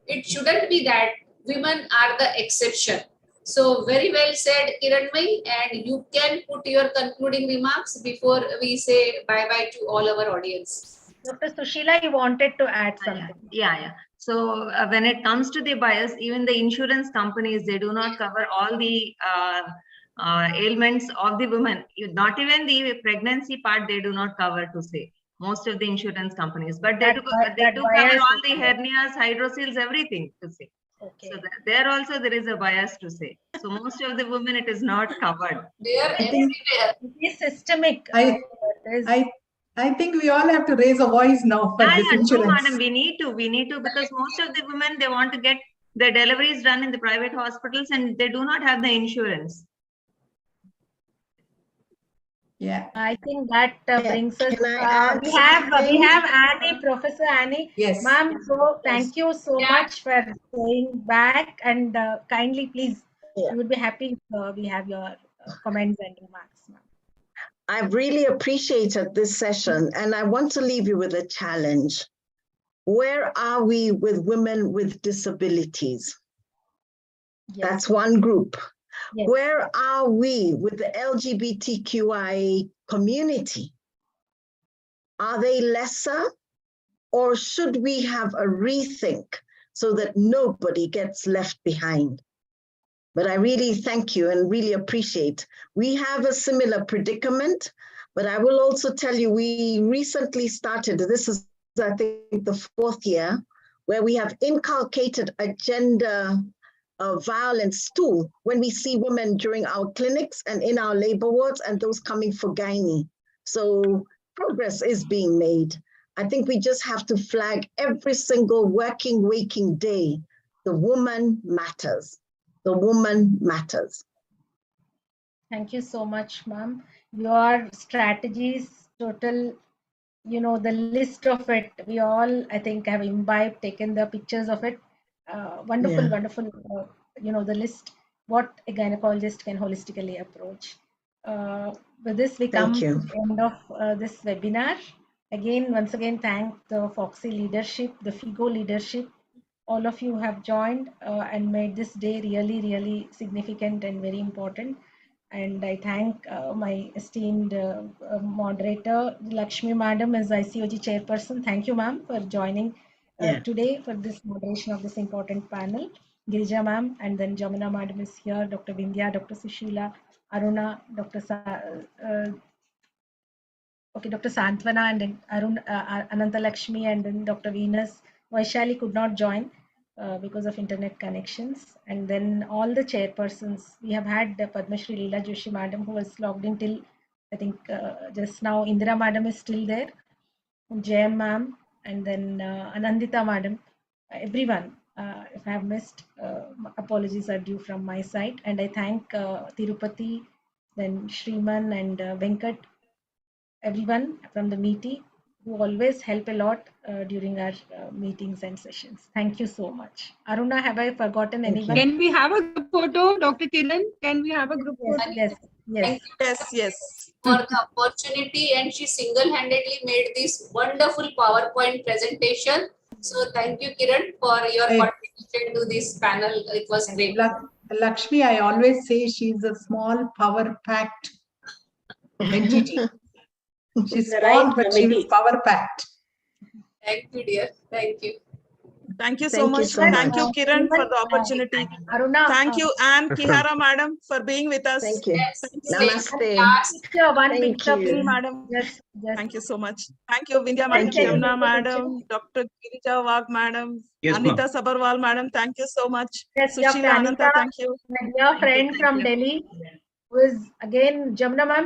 It shouldn't be that women are the exception. So very well said, Kiranmai, and you can put your concluding remarks before we say bye-bye to all our audience. Dr. Sushila, you wanted to add something. Yeah. So when it comes to the bias, even the insurance companies, they do not cover all the ailments of the women. Not even the pregnancy part, they do not cover, to say. Most of the insurance companies, but they do cover all the hernias, hydrocele, everything, to say. Okay. So there also there is a bias, to say. So most of the women, it is not covered. They are everywhere. It is systemic. I think we all have to raise a voice now for this insurance. No, madam, we need to, because most of the women, they want to get their deliveries done in the private hospitals and they do not have the insurance. Yeah, I think that brings us. We have Annie, Professor Annie. Yes, ma'am. So thank you so much for going back, and kindly, please, we would be happy if we have your comments and remarks, ma'am. I've really appreciated this session, and I want to leave you with a challenge. Where are we with women with disabilities? Yes. That's one group. Yes. Where are we with the LGBTQI community? Are they lesser, or should we have a rethink so that nobody gets left behind? But I really thank you and really appreciate. We have a similar predicament, but I will also tell you, we recently started, this is, I think, the 4th year, where we have inculcated a gender violence tool when we see women during our clinics and in our labor wards and those coming for gynae. So progress is being made. I think we just have to flag every single working, waking day, the woman matters. The woman matters. Thank you so much, ma'am. Your strategies, total, the list of it, we all, I think, have imbibed, taken the pictures of it. Wonderful, Yeah. wonderful, the list, what a gynecologist can holistically approach. With this, we come Thank to you. the end of this webinar. Once again, thank the Foxy leadership, the FIGO leadership. All of you have joined and made this day really, really significant and very important. And I thank my esteemed moderator, Lakshmi Madam, as ICOG chairperson. Thank you, ma'am, for joining today for this moderation of this important panel. Girija ma'am, and then Jamuna Madam is here, Dr. Vindhya, Dr. Sushila, Aruna, Dr. Dr. Santvana, and then Ananta Lakshmi, and then Dr. Venus. Vaishali could not join because of internet connections. And then all the chairpersons. We have had Padma Shri Leela Joshi Madam, who was logged in till, I think, just now. Indira Madam is still there. Jayam Ma'am, and then Anandita Madam. Everyone, if I have missed, apologies are due from my side. And I thank Tirupati, then Shriman and Venkat, everyone from the meeting who always help a lot during our meetings and sessions. Thank you so much. Aruna, have I forgotten anyone? Can we have a group photo, Dr. Kiran? Can we have a group photo? Yes, yes. Yes. For the opportunity, and she single-handedly made this wonderful PowerPoint presentation. So thank you, Kiran, for your contribution to this panel. It was great. Lakshmi, I always say she's a small power-packed entity. She's small, but she was power-packed. Thank you, dear. Thank you. Thank you so much. Thank you, Kiran, for the opportunity. Aruna, Thank you, and Kihara Madam, for being with us. Thank you. Yes. Namaste. One Thank picture, you. please. Madam. Yes. Thank you so much. Thank you, Vindhya Madam, Thank you. Jamuna Madam, Dr. Girija Wag Madam, Yes, Anita Sabarwal Madam. Thank you so much. Yes, Sushila Dr. Ananta, Anita, thank you. my dear friend from Delhi, who is again Jamuna Ma'am.